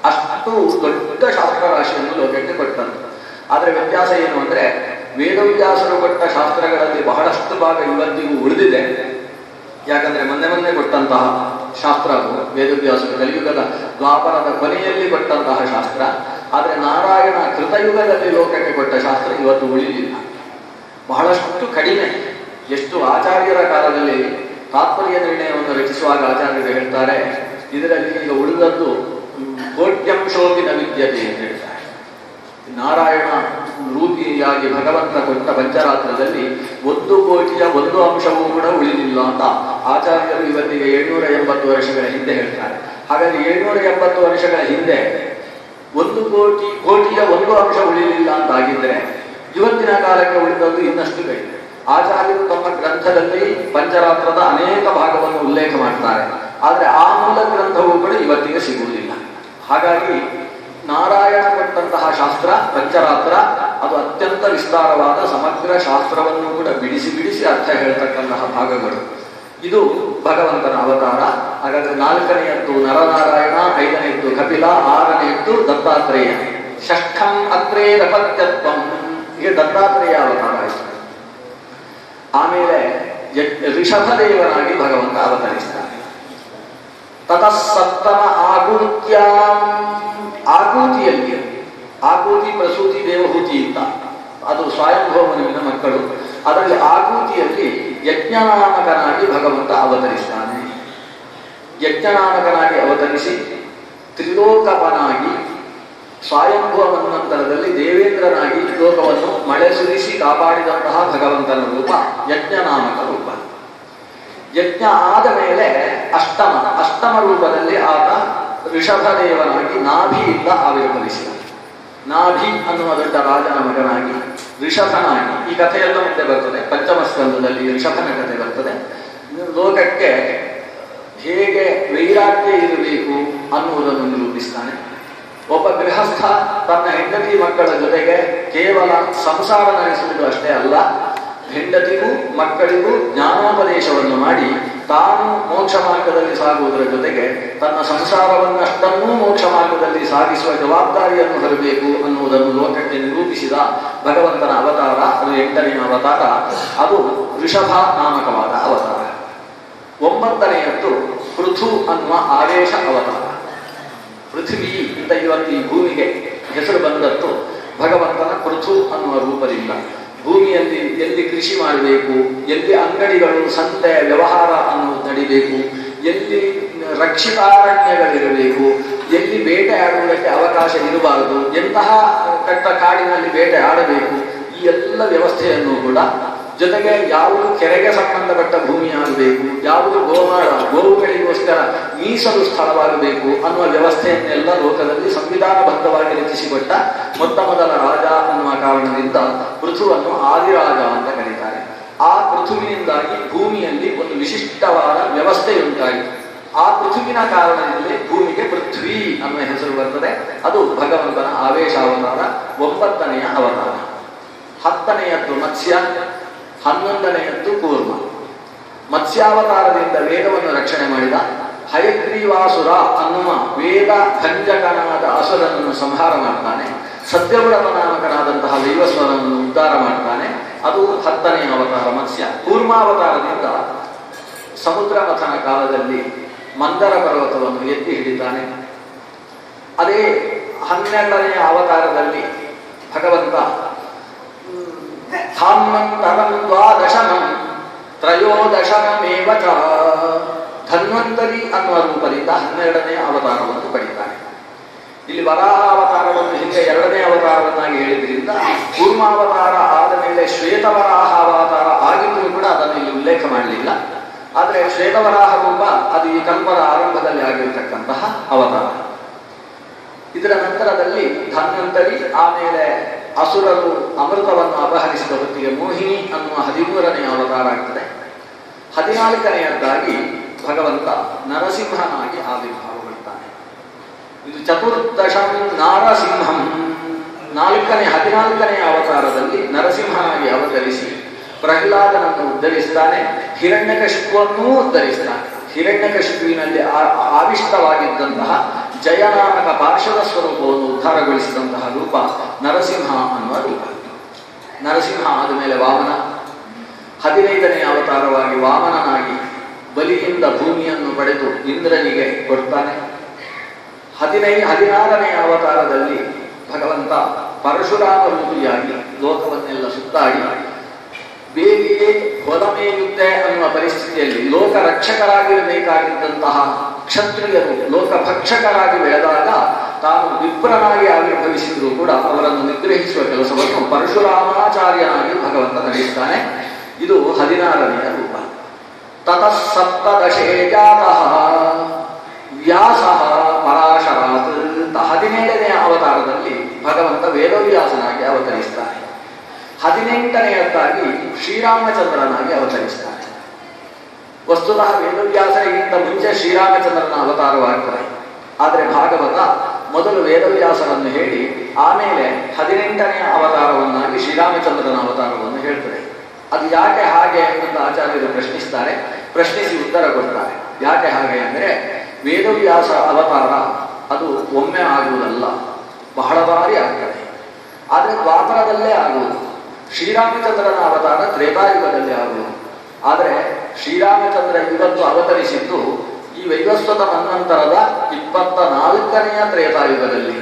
ಅಷ್ಟು ದೊಡ್ಡ ಶಾಸ್ತ್ರ ರಾಶಿಯನ್ನು ಲೋಕಕ್ಕೆ ಕೊಟ್ಟಂತ. ಆದರೆ ವ್ಯತ್ಯಾಸ ಏನು ಅಂದ್ರೆ, ವೇದವ್ಯಾಸರು ಕೊಟ್ಟ ಶಾಸ್ತ್ರಗಳಲ್ಲಿ ಬಹಳಷ್ಟು ಭಾಗ ಇವತ್ತಿಗೂ ಉಳಿದಿದೆ. ಯಾಕಂದ್ರೆ ಮೊನ್ನೆ ಕೊಟ್ಟಂತಹ ಶಾಸ್ತ್ರ ಅದು ವೇದವ್ಯಾಸರು ಕಲಿಯುಗದ ದ್ವಾಪರದ ಕೊನೆಯಲ್ಲಿ ಕೊಟ್ಟಂತಹ ಶಾಸ್ತ್ರ. ಆದರೆ ನಾರಾಯಣ ಕೃತಯುಗದಲ್ಲಿ ಲೋಕಕ್ಕೆ ಕೊಟ್ಟ ಶಾಸ್ತ್ರ ಇವತ್ತು ಉಳಿಲಿಲ್ಲ, ಬಹಳಷ್ಟು ಕಡಿಮೆ. ಎಷ್ಟು ಆಚಾರ್ಯರ ಕಾಲದಲ್ಲಿ ತಾತ್ಪರ್ಯ ನಿರ್ಣಯವನ್ನು ರಚಿಸುವಾಗ ಆಚಾರ್ಯರು ಹೇಳ್ತಾರೆ, ಇದರಲ್ಲಿ ಈಗ ಉಳಿದದ್ದು ಕೋಟ್ಯಂಶೋಪಿನ ವಿದ್ಯತೆ ಅಂತ ಹೇಳ್ತಾರೆ. ನಾರಾಯಣ ರೂಪಿಯಾಗಿ ಭಗವಂತ ಕೊಟ್ಟ ಪಂಚರಾತ್ರದಲ್ಲಿ 1 ಕೋಟಿಯ 1 ಅಂಶವೂ ಕೂಡ ಉಳಿದಿಲ್ಲ ಅಂತ ಆಚಾರ್ಯರು ಇವತ್ತಿಗೆ 780 ವರ್ಷಗಳ ಹಿಂದೆ ಹೇಳ್ತಾರೆ. ಹಾಗಾಗಿ 780 ವರ್ಷಗಳ ಹಿಂದೆ 1 ಕೋಟಿಯ 1 ಅಂಶ ಉಳಿಲಿಲ್ಲ ಅಂತ ಆಗಿದ್ರೆ ಇವತ್ತಿನ ಕಾಲಕ್ಕೆ ಉಳಿದದ್ದು ಇನ್ನಷ್ಟು ಕಡಿಮೆ. ಆಚಾರ್ಯರು ತಮ್ಮ ಗ್ರಂಥದಲ್ಲಿ ಪಂಚರಾತ್ರದ ಅನೇಕ ಭಾಗವನ್ನು ಉಲ್ಲೇಖ ಮಾಡ್ತಾರೆ, ಆದರೆ ಆ ಮೂಲ ಗ್ರಂಥವೂ ಕೂಡ ಇವತ್ತಿಗೆ ಸಿಗುವುದಿಲ್ಲ. ಹಾಗಾಗಿ ನಾರಾಯಣ ಕೊಟ್ಟಂತಹ ಶಾಸ್ತ್ರ ಪಂಚರಾತ್ರ ಅದು ಅತ್ಯಂತ ವಿಸ್ತಾರವಾದ ಸಮಗ್ರ ಶಾಸ್ತ್ರವನ್ನು ಕೂಡ ಬಿಡಿಸಿ ಅರ್ಥ ಹೇಳ್ತಕ್ಕಂತಹ ಭಾಗಗಳು. ಇದು ಭಗವಂತನ ಅವತಾರ. ಹಾಗಾದ್ರೆ 4ನೆಯದ್ದು ನರನಾರಾಯಣ, 5ನೆಯದ್ದು ಕಪಿಲ, 6ನೆಯದ್ದು ದತ್ತಾತ್ರೇಯ. ಷಷ್ಠಂ ಅತ್ರೇರಪತ್ಯತ್ವಂ. ಹೀಗೆ ದತ್ತಾತ್ರೇಯ ಅವತಾರ ಆಯಿತು. ಆಮೇಲೆ ಋಷಭದೇವನಾಗಿ ಭಗವಂತ ಅವತರಿಸ್ತಾನೆ. ತತಸ್ಸಪ್ತಮ ಆಕೂತ್ಯಾಂ. ಆಕೂತಿಯಲ್ಲಿ, ಆಕೂತಿ ಪ್ರಸೂತಿ ದೇವಹೂತಿ ಅಂತ ಅದು ಸ್ವಯಂಭವಮನುವಿನ ಮಕ್ಕಳು. ಅದರಲ್ಲಿ ಆಕೂತಿಯಲ್ಲಿ ಯಜ್ಞನಾಮಕನಾಗಿ ಭಗವಂತ ಅವತರಿಸ್ತಾನೆ. ಯಜ್ಞನಾಮಕನಾಗಿ ಅವತರಿಸಿ ತ್ರಿಲೋಕಪನಾಗಿ ಸ್ವಯಂಭುವ ಮನ್ವಂತರದಲ್ಲಿ ದೇವೇಂದ್ರನಾಗಿ ಲೋಕವನ್ನು ಮಳೆ ಸುರಿಸಿ ಕಾಪಾಡಿದಂತಹ ಭಗವಂತನ ರೂಪ ಯಜ್ಞನಾಮಕ ರೂಪ. ಯಜ್ಞ ಆದ ಮೇಲೆ ಅಷ್ಟಮ ರೂಪದಲ್ಲಿ ಆತ ಋಷಭದೇವನಾಗಿ ನಾಭಿಯಿಂದ ಆವಿರ್ಭವಿಸಿದ. ನಾಭಿ ಅನ್ನುವ ದೊಡ್ಡ ರಾಜನ ಮಗನಾಗಿ ಋಷಭನಾಗಿ, ಈ ಕಥೆಯೆಲ್ಲ ಮುಂದೆ ಬರ್ತದೆ, ಪಂಚಮ ಸ್ಕಂದದಲ್ಲಿ ಋಷಭನ ಕಥೆ ಬರ್ತದೆ. ಲೋಕಕ್ಕೆ ಹೇಗೆ ವೈರಾಗ್ಯ ಇರಬೇಕು ಅನ್ನುವುದನ್ನು ನಿರೂಪಿಸ್ತಾನೆ. ಒಬ್ಬ ಗೃಹಸ್ಥ ತನ್ನ ಹೆಂಡತಿ ಮಕ್ಕಳ ಜೊತೆಗೆ ಕೇವಲ ಸಂಸಾರ ನಡೆಸುವುದು ಅಷ್ಟೇ ಅಲ್ಲ, ಹೆಂಡತಿಗೂ ಮಕ್ಕಳಿಗೂ ಜ್ಞಾನೋಪದೇಶವನ್ನು ಮಾಡಿ ತಾನು ಮೋಕ್ಷ ಮಾರ್ಗದಲ್ಲಿ ಸಾಗುವುದರ ಜೊತೆಗೆ ತನ್ನ ಸಂಸಾರವನ್ನಷ್ಟನ್ನೂ ಮೋಕ್ಷ ಮಾರ್ಗದಲ್ಲಿ ಸಾಗಿಸುವ ಜವಾಬ್ದಾರಿಯನ್ನು ಹೊರಬೇಕು ಅನ್ನುವುದನ್ನು ಲೋಕಕ್ಕೆ ನಿರೂಪಿಸಿದ ಭಗವಂತನ ಅವತಾರ. ಅದು 8ನೇ ಅವತಾರ. ಅದು ಋಷಭ ನಾಮಕವಾದ ಅವತಾರ. 9ನೇಯದ್ದು ಪೃಥು ಅನ್ನುವ ಆವೇಶ ಅವತಾರ. ಪೃಥ್ವಿ ಅಂತ ಇವತ್ತು ಈ ಭೂಮಿಗೆ ಹೆಸರು ಬಂದದ್ದು ಭಗವಂತನ ಪೃಥು ಅನ್ನುವ ರೂಪದಿಂದ. ಭೂಮಿಯಲ್ಲಿ ಎಲ್ಲಿ ಕೃಷಿ ಮಾಡಬೇಕು, ಎಲ್ಲಿ ಅಂಗಡಿಗಳು ಸಂತೆ ವ್ಯವಹಾರ ಅನ್ನೋದು ನಡಿಬೇಕು, ಎಲ್ಲಿ ರಕ್ಷಿತಾರಣ್ಯಗಳಿರಬೇಕು, ಎಲ್ಲಿ ಬೇಟೆ ಆಡುವುದಕ್ಕೆ ಅವಕಾಶ ಇರಬಾರದು, ಎಂತಹ ಕಟ್ಟ ಕಾಡಿನಲ್ಲಿ ಬೇಟೆ ಆಡಬೇಕು, ಈ ಎಲ್ಲ ವ್ಯವಸ್ಥೆಯನ್ನು ಕೂಡ, ಜೊತೆಗೆ ಯಾವುದು ಕೆರೆಗೆ ಸಂಬಂಧಪಟ್ಟ ಭೂಮಿ ಆಗಬೇಕು, ಯಾವುದು ಗೋವುಗಳಿಗೋಸ್ಕರ ಮೀಸಲು ಸ್ಥಳವಾಗಬೇಕು ಅನ್ನುವ ವ್ಯವಸ್ಥೆಯನ್ನೆಲ್ಲ ಲೋಕದಲ್ಲಿ ಸಂವಿಧಾನಬದ್ಧವಾಗಿ ರಚಿಸಿಕೊಟ್ಟ ಮೊದಲ ರಾಜ ಅನ್ನುವ ಕಾರಣದಿಂದ ಪೃಥುವನ್ನು ಆದಿರಾಜ ಅಂತ ಕರೀತಾರೆ. ಆ ಪೃಥುವಿನಿಂದಾಗಿ ಭೂಮಿಯಲ್ಲಿ ಒಂದು ವಿಶಿಷ್ಟವಾದ ವ್ಯವಸ್ಥೆಯುಂಟಾಯಿತು. ಆ ಪೃಥುವಿನ ಕಾರಣದಲ್ಲಿ ಭೂಮಿಗೆ ಪೃಥ್ವಿ ಅನ್ನುವ ಹೆಸರು ಬರ್ತದೆ. ಅದು ಭಗವಂತನ ಆವೇಶಾವತಾರ, 9ನೆಯ ಅವತಾರ. 10ನೇಯದ್ದು ಮತ್ಸ್ಯ, 11ನೇಯದ್ದು ಕೂರ್ಮ. ಮತ್ಸ್ಯಾವತಾರದಿಂದ ವೇದವನ್ನು ರಕ್ಷಣೆ ಮಾಡಿದ. ಹಯಗ್ರೀವಾಸುರ ಅನ್ನುವ ವೇದ ಭಂಜಕನಾದ ಅಸುರನನ್ನು ಸಂಹಾರ ಮಾಡ್ತಾನೆ. ಸತ್ಯವ್ರತ ನಾಮಕನಾದಂತಹ ವೈವಸ್ವರನನ್ನು ಉದ್ಧಾರ ಮಾಡ್ತಾನೆ. ಅದು 10ನೇ ಅವತಾರ ಮತ್ಸ್ಯ. ಕೂರ್ಮಾವತಾರದಿಂದ ಸಮುದ್ರ ಮಥನ ಕಾಲದಲ್ಲಿ ಮಂದರ ಪರ್ವತವನ್ನು ಎತ್ತಿ ಹಿಡಿತಾನೆ. ಅದೇ 12ನೇ ಅವತಾರದಲ್ಲಿ ಭಗವಂತ ಧಾನ್ವಂತರಂ ದ್ವಾದಶಮಂ ತ್ರಯೋದಶಮೇವ ಚ ಧನ್ವಂತರಿ ಅನ್ನುವ ರೂಪದಿಂದ 12ನೇ ಅವತಾರವನ್ನು ಪಡಿತಾನೆ. ಇಲ್ಲಿ ವರಾಹ ಅವತಾರವನ್ನು ಹಿಂದೆ 2ನೇ ಅವತಾರವನ್ನಾಗಿ ಹೇಳಿದ್ರಿಂದ ಕೂರ್ಮಾವತಾರ ಆದ ಮೇಲೆ ಶ್ವೇತವರಾಹ ಅವತಾರ ಆಗಿದ್ರೂ ಕೂಡ ಅದನ್ನು ಇಲ್ಲಿ ಉಲ್ಲೇಖ ಮಾಡಲಿಲ್ಲ. ಆದರೆ ಶ್ವೇತವರಾಹ ರೂಪ ಅದು ಈ ಕಲ್ಪದ ಆರಂಭದಲ್ಲಿ ಆಗಿರತಕ್ಕಂತಹ ಅವತಾರ. ಇದರ ನಂತರದಲ್ಲಿ ಧನ್ವಂತರಿ, ಆಮೇಲೆ ಅಸುರರು ಅಮೃತವನ್ನು ಅಪಹರಿಸಿದ ಹೊತ್ತಿಗೆ ಮೋಹಿನಿ ಅನ್ನುವ 13ನೇ ಅವತಾರ ಆಗ್ತದೆ. 14ನೇಯದ್ದಾಗಿ ಭಗವಂತ ನರಸಿಂಹನಾಗಿ ಆವಿರ್ಭಾವಗೊಳ್ತಾನೆ. ಇದು ಚತುರ್ದಶಂ ನಾರಸಿಂಹಂ. 14ನೇ ಅವತಾರದಲ್ಲಿ ನರಸಿಂಹನಾಗಿ ಅವತರಿಸಿ ಪ್ರಹ್ಲಾದನನ್ನು ಉದ್ಧರಿಸ್ತಾನೆ. ಹಿರಣ್ಯಕಶಿಪುವನ್ನೂ ಉದ್ಧರಿಸ್ತಾನೆ. ಹಿರಣ್ಯಕಶಿಪುವಿನಲ್ಲಿ ಆವಿಷ್ಟವಾಗಿದ್ದಂತಹ ಜಯನಾಮಕ ಪಾರ್ಶ್ವದ ಸ್ವರೂಪವನ್ನು ಉದ್ಧಾರಗೊಳಿಸಿದಂತಹ ರೂಪ ನರಸಿಂಹ ಅನ್ನುವ ರೂಪ. ನರಸಿಂಹ ಆದ ಮೇಲೆ ವಾಮನ. 15ನೇ ಅವತಾರವಾಗಿ ವಾಮನನಾಗಿ ಬಲಿಯಿಂದ ಭೂಮಿಯನ್ನು ಪಡೆದು ಇಂದ್ರನಿಗೆ ಕೊಡ್ತಾನೆ. 16ನೇ ಅವತಾರದಲ್ಲಿ ಭಗವಂತ ಪರಶುರಾಮ ರೂಪಿಯಾಗಿ ಲೋಕವನ್ನೆಲ್ಲ ಸುತ್ತಾಡಿ ಬೇಲಿಯೇ ಹೊಲಮೇಯುತ್ತೆ ಅನ್ನುವ ಪರಿಸ್ಥಿತಿಯಲ್ಲಿ ಲೋಕ ರಕ್ಷಕರಾಗಿರಬೇಕಾಗಿದ್ದಂತಹ ಕ್ಷತ್ರಿಯರು ಲೋಕಭಕ್ಷಕರಾಗಿ ಬೆಳೆದಾಗ ತಾನು ವಿಪ್ರನಾಗಿ ಆವಿರ್ಭವಿಸಿದರೂ ಕೂಡ ಅವರನ್ನು ನಿಗ್ರಹಿಸುವ ಕೆಲಸವನ್ನು ಪರಶುರಾಮಾಚಾರ್ಯನಾಗಿ ಭಗವಂತ ನಡೆಯುತ್ತಾನೆ. ಇದು 16ನೆಯ ರೂಪ. ತತಃ ಸಪ್ತದಶೇ ಜಾತಃ ವ್ಯಾಸಃ ಪರಾಶರಾತ್. 17ನೇ ಅವತಾರದಲ್ಲಿ ಭಗವಂತ ವೇದವ್ಯಾಸನಾಗಿ ಅವತರಿಸ್ತಾನೆ. 18ನೇಯದ್ದಾಗಿ ಶ್ರೀರಾಮಚಂದ್ರನಾಗಿ ಅವತರಿಸ್ತಾನೆ. ವಸ್ತುತಃ ವೇದವ್ಯಾಸರಿಗಿಂತ ಮುಂಚೆ ಶ್ರೀರಾಮಚಂದ್ರನ ಅವತಾರವಾಗ್ತಾರೆ. ಆದರೆ ಭಾಗವತ ಮೊದಲು ವೇದವ್ಯಾಸರನ್ನು ಹೇಳಿ ಆಮೇಲೆ 18ನೇ ಅವತಾರವನ್ನಾಗಿ ಶ್ರೀರಾಮಚಂದ್ರನ ಅವತಾರವನ್ನು ಹೇಳ್ತಾರೆ. ಅದು ಯಾಕೆ ಹಾಗೆ ಅಂತ ಆಚಾರ್ಯರು ಪ್ರಶ್ನಿಸ್ತಾರೆ. ಪ್ರಶ್ನಿಸಿ ಉತ್ತರ ಕೊಡ್ತಾರೆ. ಯಾಕೆ ಹಾಗೆ ಅಂದರೆ ವೇದವ್ಯಾಸ ಅವತಾರ ಅದು ಒಮ್ಮೆ ಆಗುವುದಲ್ಲ, ಬಹಳ ಬಾರಿ ಆಗ್ತದೆ. ಆದರೆ ದ್ವಾಪರದಲ್ಲೇ ಆಗುವುದು. ಶ್ರೀರಾಮಚಂದ್ರನ ಅವತಾರ ತ್ರೇತಾಯುಗದಲ್ಲಿ ಆಗುವುದು. ಆದರೆ ಶ್ರೀರಾಮಚಂದ್ರ ಇವತ್ತು ಅವತರಿಸಿದ್ದು ಈ ವೈವಸ್ವತ ಮನ್ವಂತರದ 24ನೇ ತ್ರೇತಾಯುಗದಲ್ಲಿ.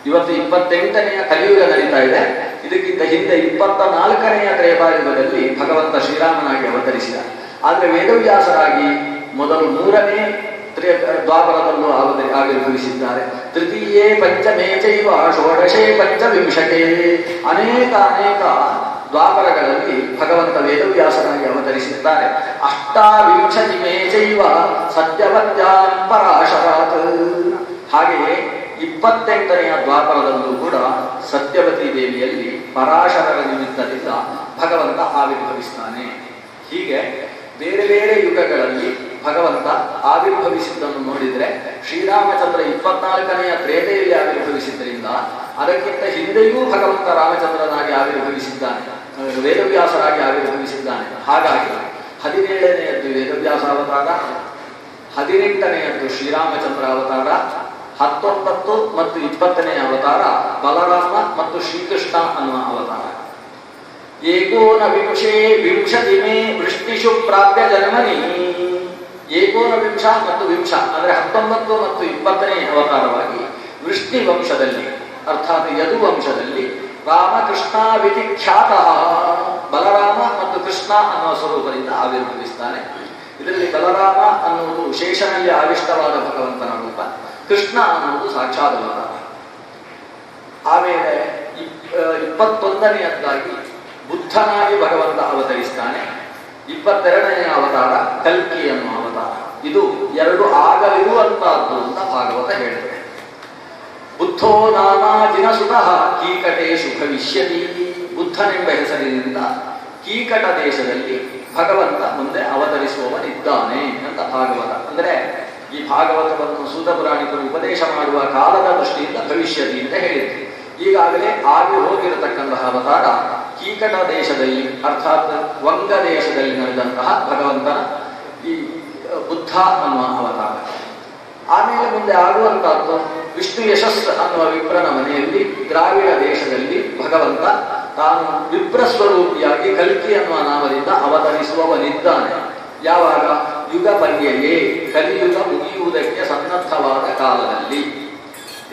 ಇವತ್ತು 28ನೇ ಕಲಿಯುಗ ನಡೀತಾ ಇದೆ. ಇದಕ್ಕಿಂತ ಹಿಂದೆ 24ನೇ ತ್ರೇತಾಯುಗದಲ್ಲಿ ಭಗವಂತ ಶ್ರೀರಾಮನಾಗಿ ಅವತರಿಸಿದ. ಆದರೆ ವೇದವ್ಯಾಸರಾಗಿ ಮೊದಲು 3ನೇ ದ್ವಾಪರದಲ್ಲೂ ಆವಿರ್ಭವಿಸಿದ್ದಾರೆ. ತೃತೀಯೇ ಪಂಚಮೇ ಚೈವ ಷೋಡಶೇ ಪಂಚವಿಂಶತೆ. ಅನೇಕ ದ್ವಾಪರಗಳಲ್ಲಿ ಭಗವಂತ ವೇದವ್ಯಾಸನಾಗಿ ಅವತರಿಸಿದ್ದಾರೆ. ಅಷ್ಟಾವಿಂಶತಿಮೇ ಚೈವ ಸತ್ಯವತ್ಯಾಂ ಪರಾಶರಾತ್. ಹಾಗೆಯೇ 28ನೆಯ ದ್ವಾಪರದಲ್ಲೂ ಕೂಡ ಸತ್ಯವತಿ ದೇವಿಯಲ್ಲಿ ಪರಾಶರರ ನಿಮಿತ್ತದಿಂದ ಭಗವಂತ ಆವಿರ್ಭವಿಸ್ತಾನೆ. ಹೀಗೆ ಬೇರೆ ಬೇರೆ ಯುಗಗಳಲ್ಲಿ ಭಗವಂತ ಆವಿರ್ಭವಿಸಿದ್ದನ್ನು ನೋಡಿದರೆ ಶ್ರೀರಾಮಚಂದ್ರ 24ನೆಯ ತ್ರೇತೆಯಲ್ಲಿ ಆವಿರ್ಭವಿಸಿದ್ದರಿಂದ ಅದಕ್ಕಿಂತ ಹಿಂದೆಯೂ ಭಗವಂತ ರಾಮಚಂದ್ರನಾಗಿ ಆವಿರ್ಭವಿಸಿದ್ದಾನೆ, ವೇದವ್ಯಾಸರಾಗಿ ಆವಿರ್ಭವಿಸಿದ್ದಾನೆ. ಹಾಗಾಗಿ 17ನೆಯದ್ದು ವೇದವ್ಯಾಸ ಅವತಾರ, 18ನೆಯದ್ದು ಶ್ರೀರಾಮಚಂದ್ರ ಅವತಾರ, 19 ಮತ್ತು 20ನೇ ಅವತಾರ ಬಲರಾಮ ಮತ್ತು ಶ್ರೀಕೃಷ್ಣ ಅನ್ನುವ ಅವತಾರ. ಏಕೋನವಿಂಶೇ ವಿಂಶತಿಮೇ ವೃಷ್ಟಿಷು ಪ್ರಾಪ್ಯ ಜನ್ಮನಿ. ಏಕೋನವಿಂಶ ಮತ್ತು ವಿಂಶ ಅಂದರೆ 19 ಮತ್ತು 20ನೇ ಅವತಾರವಾಗಿ ವೃಷ್ಟಿ ವಂಶದಲ್ಲಿ ಅರ್ಥಾತ್ ಯದು ವಂಶದಲ್ಲಿ ರಾಮಕೃಷ್ಣಾವಿಧಿ ಖ್ಯಾತ ಬಲರಾಮ ಮತ್ತು ಕೃಷ್ಣ ಅನ್ನುವ ಸ್ವರೂಪದಿಂದ ಆವಿರ್ಭವಿಸ್ತಾನೆ. ಇದರಲ್ಲಿ ಬಲರಾಮ ಅನ್ನುವುದು ಶೇಷನಲ್ಲಿ ಆವಿಷ್ಟವಾದ ಭಗವಂತನ ರೂಪ, ಕೃಷ್ಣ ಅನ್ನುವುದು ಸಾಕ್ಷಾತ್ ಬಲರಾಮ. ಆಮೇಲೆ 21ನೆಯದ್ದಾಗಿ ಬುದ್ಧನಾಗಿ ಭಗವಂತ ಅವತರಿಸ್ತಾನೆ. 22ನೇ ಅವತಾರ ಕಲ್ಕಿ ಅನ್ನುವ ಅವತಾರ. ಇದು ಎರಡು ಆಗಲಿರುವಂತಹದ್ದು ಅಂತ ಭಾಗವತ ಹೇಳಿದೆ. ಬುದ್ಧೋ ನಾನಾಜಿನ ಸುತಃ ಕೀಕಟೇಶು ಭವಿಷ್ಯತಿ. ಬುದ್ಧನೆಂಬ ಹೆಸರಿನಿಂದ ಕೀಕಟ ದೇಶದಲ್ಲಿ ಭಗವಂತ ಮುಂದೆ ಅವತರಿಸುವವನಿದ್ದಾನೆ ಅಂತ ಭಾಗವತ. ಅಂದರೆ ಈ ಭಾಗವತವನ್ನು ಸೂತ ಪುರಾಣಿಕರು ಉಪದೇಶ ಮಾಡುವ ಕಾಲದ ದೃಷ್ಟಿಯಿಂದ ಭವಿಷ್ಯತಿ ಅಂತ ಹೇಳಿದ್ರು. ಈಗಾಗಲೇ ಆಗಿ ಹೋಗಿರತಕ್ಕಂತಹ ಅವತಾರ ಕೀಕಟ ದೇಶದಲ್ಲಿ ಅರ್ಥಾತ್ ವಂಗ ದೇಶದಲ್ಲಿ ನಡೆದಂತಹ ಭಗವಂತನ ಈ ಬುದ್ಧ ಅನ್ನುವ ಅವತಾರ. ಆಮೇಲೆ ಮುಂದೆ ಆಗುವಂತಹದ್ದು ವಿಷ್ಣು ಯಶಸ್ಸು ಅನ್ನುವ ವಿಪ್ರನ ಮನೆಯಲ್ಲಿ ದ್ರಾವಿಡ ದೇಶದಲ್ಲಿ ಭಗವಂತ ತಾನು ವಿಪ್ರಸ್ವರೂಪಿಯಾಗಿ ಕಲ್ಕಿ ಅನ್ನುವ ನಾಮದಿಂದ ಅವತರಿಸುವವನಿದ್ದಾನೆ. ಯಾವಾಗ? ಯುಗ ಪರ್ಯಯೇ, ಕಲಿಯುಗ ಮುಗಿಯುವುದಕ್ಕೆ ಸನ್ನದ್ಧವಾದ ಕಾಲದಲ್ಲಿ.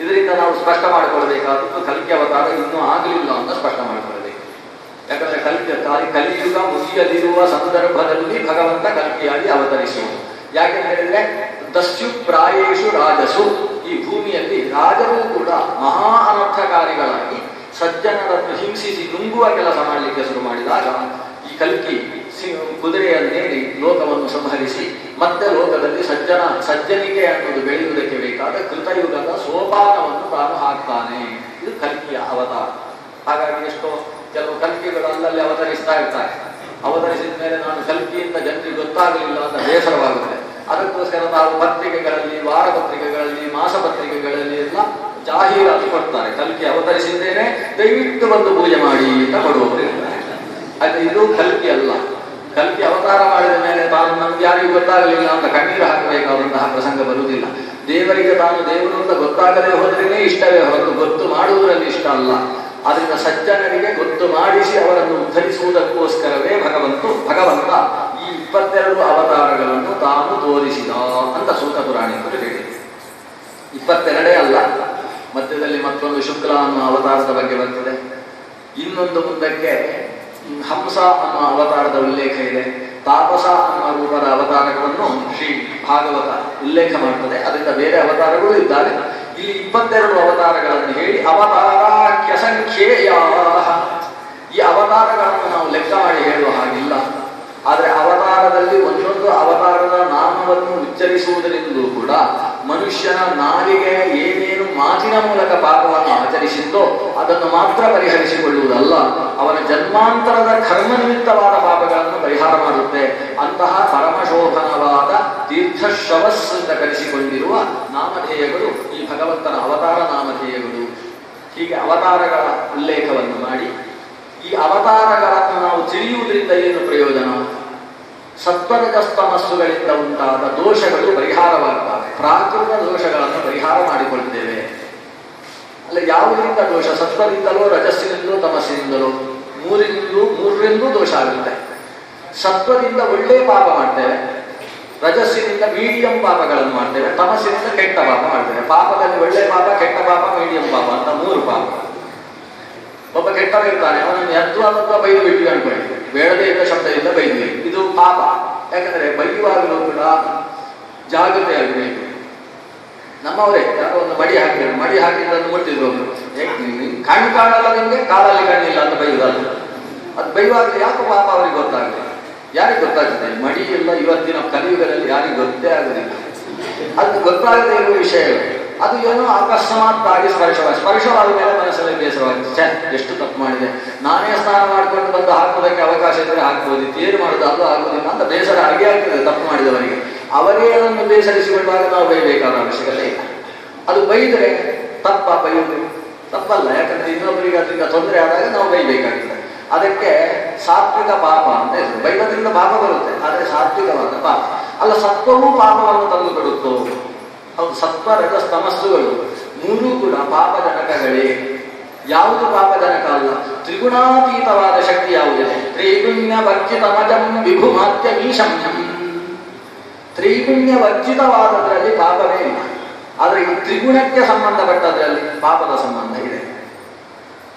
ಇದರಿಂದ ನಾವು ಸ್ಪಷ್ಟ ಮಾಡಿಕೊಳ್ಳಬೇಕಾದದ್ದು ಕಲ್ಕಿ ಅವತಾರ ಇನ್ನೂ ಆಗಲಿಲ್ಲ ಅಂತ ಸ್ಪಷ್ಟ ಮಾಡಿಕೊಳ್ಳಬೇಕು. ಯಾಕಂದ್ರೆ ಕಲಿಯುಗ ಮುಗಿಯಲಿರುವ ಸಂದರ್ಭದಲ್ಲಿ ಭಗವಂತ ಕಲ್ಕಿಯಾಗಿ ಅವತರಿಸುವುದು. ಯಾಕೆಂತ ಹೇಳಿದ್ರೆ ದಸ್ಯು ಪ್ರಾಯೇಶು ರಾಜಸು, ಈ ಭೂಮಿಯಲ್ಲಿ ರಾಜರು ಕೂಡ ಮಹಾ ಅನರ್ಥಕಾರಿಗಳಾಗಿ ಸಜ್ಜನರನ್ನು ಹಿಂಸಿಸಿ ನುಂಗುವ ಕೆಲಸ ಮಾಡಲಿಕ್ಕೆ ಶುರು ಮಾಡಿದಾಗ ಈ ಕಲ್ಕಿ ಕುದುರೆಯನ್ನೇರಿ ಲೋಕವನ್ನು ಸಂಹರಿಸಿ ಮತ್ತೆ ಲೋಕದಲ್ಲಿ ಸಜ್ಜನಿಕೆ ಅನ್ನೋದು ಬೆಳೆಯುವುದಕ್ಕೆ ಬೇಕಾದ ಕೃತಯುಗದ ಸೋಪಾನವನ್ನು ತಾನು ಹಾಕ್ತಾನೆ. ಇದು ಕಲ್ಕಿಯ ಅವತಾರ. ಹಾಗಾಗಿ ಎಷ್ಟೋ ಕೆಲವು ಕಲ್ಕಿಗಳು ಅಲ್ಲಲ್ಲಿ ಅವತರಿಸ್ತಾ ಇರ್ತಾರೆ. ಅವತರಿಸಿದ ಮೇಲೆ ನಾನು ಕಲ್ಕಿಯಿಂದ ಜನರಿಗೆ ಗೊತ್ತಾಗಲಿಲ್ಲ ಅಂತ ಬೇಸರವಾಗುತ್ತೆ. ಅದಕ್ಕೋಸ್ಕರ ನಾವು ಪತ್ರಿಕೆಗಳಲ್ಲಿ, ವಾರಪತ್ರಿಕೆಗಳಲ್ಲಿ, ಮಾಸಪತ್ರಿಕೆಗಳಲ್ಲಿ ಎಲ್ಲ ಜಾಹೀರಾತು ಕೊಡ್ತಾರೆ, ಕಲ್ಕಿ ಅವತರಿಸಿದ್ದೇನೆ ದಯವಿಟ್ಟು ಬಂದು ಪೂಜೆ ಮಾಡಿ ಅಂತ ಕೊಡುವವರು ಇರ್ತಾರೆ. ಅದು ಇದು ಕಲ್ಕಿ ಅಲ್ಲ. ಕಲ್ಕಿ ಅವತಾರ ಮಾಡಿದ ಮೇಲೆ ತಾನು ನಮ್ಗೆ ಯಾರಿಗೂ ಗೊತ್ತಾಗಲಿಲ್ಲ ಅಂತ ಕಣ್ಣೀರು ಹಾಕಬೇಕಾದಂತಹ ಪ್ರಸಂಗ ಬರುವುದಿಲ್ಲ. ದೇವರಿಗೆ ತಾನು ದೇವರು ಅಂತ ಗೊತ್ತಾಗದೆ ಹೋದ್ರೇನೆ ಇಷ್ಟವೇ ಹೊರತು ಗೊತ್ತು ಮಾಡುವುದರಲ್ಲಿ ಇಷ್ಟ ಅಲ್ಲ. ಅದರಿಂದ ಸಜ್ಜನರಿಗೆ ಗೊತ್ತು ಮಾಡಿಸಿ ಅವರನ್ನು ಉದ್ಧರಿಸುವುದಕ್ಕೋಸ್ಕರವೇ ಭಗವಂತ ಈ 22 ಅವತಾರಗಳನ್ನು ತಾನು ತೋರಿಸಿದ ಅಂತ ಸೂತ ಪುರಾಣಿಕರು ಹೇಳಿದರು. 22 ಅಲ್ಲ, ಮಧ್ಯದಲ್ಲಿ ಮತ್ತೊಂದು ಶುಕ್ಲ ಅನ್ನುವ ಅವತಾರದ ಬಗ್ಗೆ ಬರ್ತದೆ. ಇನ್ನೊಂದು ಮುಂದಕ್ಕೆ ಹಂಸ ಅನ್ನುವ ಅವತಾರದ ಉಲ್ಲೇಖ ಇದೆ. ತಾಪಸ ಅನ್ನುವ ರೂಪದ ಅವತಾರಗಳನ್ನು ಶ್ರೀ ಭಾಗವತ ಉಲ್ಲೇಖ ಮಾಡ್ತದೆ. ಅದರಿಂದ ಬೇರೆ ಅವತಾರಗಳು ಇದ್ದಾವೆ. ಇಲ್ಲಿ 22 ಅವತಾರಗಳನ್ನು ಹೇಳಿ ಅವತಾರಾಖ್ಯ ಸಂಖ್ಯೇಯ, ಈ ಅವತಾರಗಳನ್ನು ನಾವು ಲೆಕ್ಕ ಮಾಡಿ ಹೇಳುವ ಹಾಗಿಲ್ಲ. ಆದರೆ ಅವತಾರದಲ್ಲಿ ಒಂದೊಂದು ಅವತಾರದ ನಾಮವನ್ನು ಉಚ್ಚರಿಸುವುದರಿಂದಲೂ ಕೂಡ ಮನುಷ್ಯನ ನಾಲಿಗೆ ಏನೇನು ಮಾತಿನ ಮೂಲಕ ಪಾಪವನ್ನು ಆಚರಿಸಿದ್ದೋ ಅದನ್ನು ಮಾತ್ರ ಪರಿಹರಿಸಿಕೊಳ್ಳುವುದಲ್ಲ, ಅವನ ಜನ್ಮಾಂತರದ ಕರ್ಮ ನಿಮಿತ್ತವಾದ ಪಾಪಗಳನ್ನು ಪರಿಹಾರ ಮಾಡುತ್ತೆ. ಅಂತಹ ಪರಮಶೋಭನವಾದ ತೀರ್ಥಶ್ರವಸ್ ಅಂತ ಕರೆಸಿಕೊಂಡಿರುವ ನಾಮಧೇಯಗಳು ಈ ಭಗವಂತನ ಅವತಾರ ನಾಮಧೇಯಗಳು. ಹೀಗೆ ಅವತಾರಗಳ ಉಲ್ಲೇಖವನ್ನು ಮಾಡಿ ಈ ಅವತಾರಗಳನ್ನು ನಾವು ತಿಳಿಯುವುದರಿಂದ ಏನು ಪ್ರಯೋಜನ? ಸತ್ವರಜಸ್ತಮಸ್ಸುಗಳಿಂದ ಉಂಟಾದ ದೋಷಗಳು ಪರಿಹಾರವಾಗುತ್ತವೆ. ಪ್ರಾಕೃತ ದೋಷಗಳನ್ನು ಪರಿಹಾರ ಮಾಡಿಕೊಳ್ಳುತ್ತೇವೆ. ಅಲ್ಲ, ಯಾವುದರಿಂದ ದೋಷ? ಸತ್ವದಿಂದಲೋ, ರಜಸ್ಸಿನಿಂದಲೋ, ತಮಸ್ಸಿನಿಂದಲೋ, ಮೂರರಿಂದಲೂ ದೋಷ ಆಗುತ್ತೆ. ಸತ್ವದಿಂದ ಒಳ್ಳೆಯ ಪಾಪ ಮಾಡ್ತೇವೆ, ರಜಸ್ಸಿನಿಂದ ಮೀಡಿಯಂ ಪಾಪಗಳನ್ನು ಮಾಡ್ತೇವೆ, ತಮಸ್ಸಿನಿಂದ ಕೆಟ್ಟ ಪಾಪ ಮಾಡ್ತೇವೆ. ಪಾಪದಲ್ಲಿ ಒಳ್ಳೆ ಪಾಪ, ಕೆಟ್ಟ ಪಾಪ, ಮೀಡಿಯಂ ಪಾಪ ಅಂತ 3 ಪಾಪ. ಒಬ್ಬ ಕೆಟ್ಟವಿರ್ತಾನೆ, ಅವನನ್ನು ಯತ್ವಾದ ಬೈದು ಬಿಟ್ಟು ಅನ್ಕೊಳ್ಳಿ, ಬೇಡದೇ ಇದ್ದ ಶಬ್ದದಿಂದ ಬೈದ್ವಿ, ಇದು ಪಾಪ. ಯಾಕಂದ್ರೆ ಬೈಯುವಾಗಲೂ ಕೂಡ ಜಾಗೃತಿ ಆಗಬೇಕು. ನಮ್ಮವರೇ ಯಾರೋ ಒಂದು ಮಡಿ ಹಾಕಿದ್ದನ್ನು ಮುಟ್ಟಿದ್ರು, ಕಣ್ಣು ಕಾಣಲ್ಲ ನಿಮಗೆ, ಕಾಲಲ್ಲಿ ಕಣ್ಣಿಲ್ಲ ಅಂತ ಬೈಯುವುದಲ್ಲ. ಅದು ಬೈಯುವಾಗಲೇ ಯಾಕೆ ಪಾಪ ಅವರಿಗೆ ಗೊತ್ತಾಗಲಿ? ಯಾರಿಗೆ ಗೊತ್ತಾಗ್ತದೆ? ಮಡಿ ಎಲ್ಲ ಇವತ್ತಿನ ಕಲಿಯುಗದಲ್ಲಿ ಯಾರಿಗೆ ಗೊತ್ತೇ ಆಗುದಿಲ್ಲ. ಅದು ಗೊತ್ತಾಗದೇ ಇರುವ ವಿಷಯಗಳು. ಅದು ಏನೋ ಅಕಸ್ಮಾತ್ತಾಗಿ ಸ್ಪರ್ಶವಾದ ಮೇಲೆ ಮನಸ್ಸಲ್ಲಿ ಬೇಸರವಾಗುತ್ತೆ. ಎಷ್ಟು ತಪ್ಪು ಮಾಡಿದೆ, ನಾನೇ ಸ್ನಾನ ಮಾಡ್ಕೊಂಡು ಬಂದು ಹಾಕೋದಕ್ಕೆ ಅವಕಾಶ ಇದ್ರೆ ಹಾಕ್ಬೋದಿತ್ತು, ಏನು ಮಾಡೋದು ಅದು ಆಗೋದಿಲ್ಲ ಅಂತ ಬೇಸರ ಹಾಗೆ ಆಗ್ತದೆ ತಪ್ಪು ಮಾಡಿದವರಿಗೆ. ಅವರೇ ಅದನ್ನು ಬೇಸರಿಸಿಕೊಳ್ಳುವಾಗ ನಾವು ಬೈಬೇಕಾದ ಅವಶ್ಯಕತೆ ಇಲ್ಲ. ಅದು ಬೈದರೆ ಬೈಯುವುದು ತಪ್ಪಲ್ಲ, ಯಾಕಂದ್ರೆ ಇನ್ನೊಬ್ಬರಿಗೆ ಅದರಿಂದ ತೊಂದರೆ ಆದಾಗ ನಾವು ಬೈಬೇಕಾಗ್ತದೆ. ಅದಕ್ಕೆ ಸಾತ್ವಿಕ ಪಾಪ ಅಂತ ಹೆಸರು. ಬೈಯೋದ್ರಿಂದ ಪಾಪ ಬರುತ್ತೆ, ಆದರೆ ಸಾತ್ವಿಕವಾದ ಪಾಪ ಅಲ್ಲ. ಸತ್ವವೂ ಪಾಪವನ್ನು ತಂದು ಕೊಡುತ್ತೋ? ಹೌದು, ಸತ್ವ ರಜಸ್ ತಮಸ್ಸುಗಳು ಮೂರೂ ಕೂಡ ಪಾಪಜನಕಗಳೇ. ಯಾವುದು ಪಾಪಜನಕ ಅಲ್ಲ? ತ್ರಿಗುಣಾತೀತವಾದ ಶಕ್ತಿ ಯಾವುದಿದೆ? ತ್ರೈಗುಣ್ಯ ವರ್ಜಿತಮಜಂ ವಿಭುಮಾತ್ಯ ಮೀಶಂ. ತ್ರೈಗುಣ್ಯ ವರ್ಜಿತವಾದದ್ರಲ್ಲಿ ಪಾಪವೇ ಇಲ್ಲ, ಆದರೆ ಈ ತ್ರಿಗುಣಕ್ಕೆ ಸಂಬಂಧಪಟ್ಟದ್ರಲ್ಲಿ ಪಾಪದ ಸಂಬಂಧ ಇದೆ.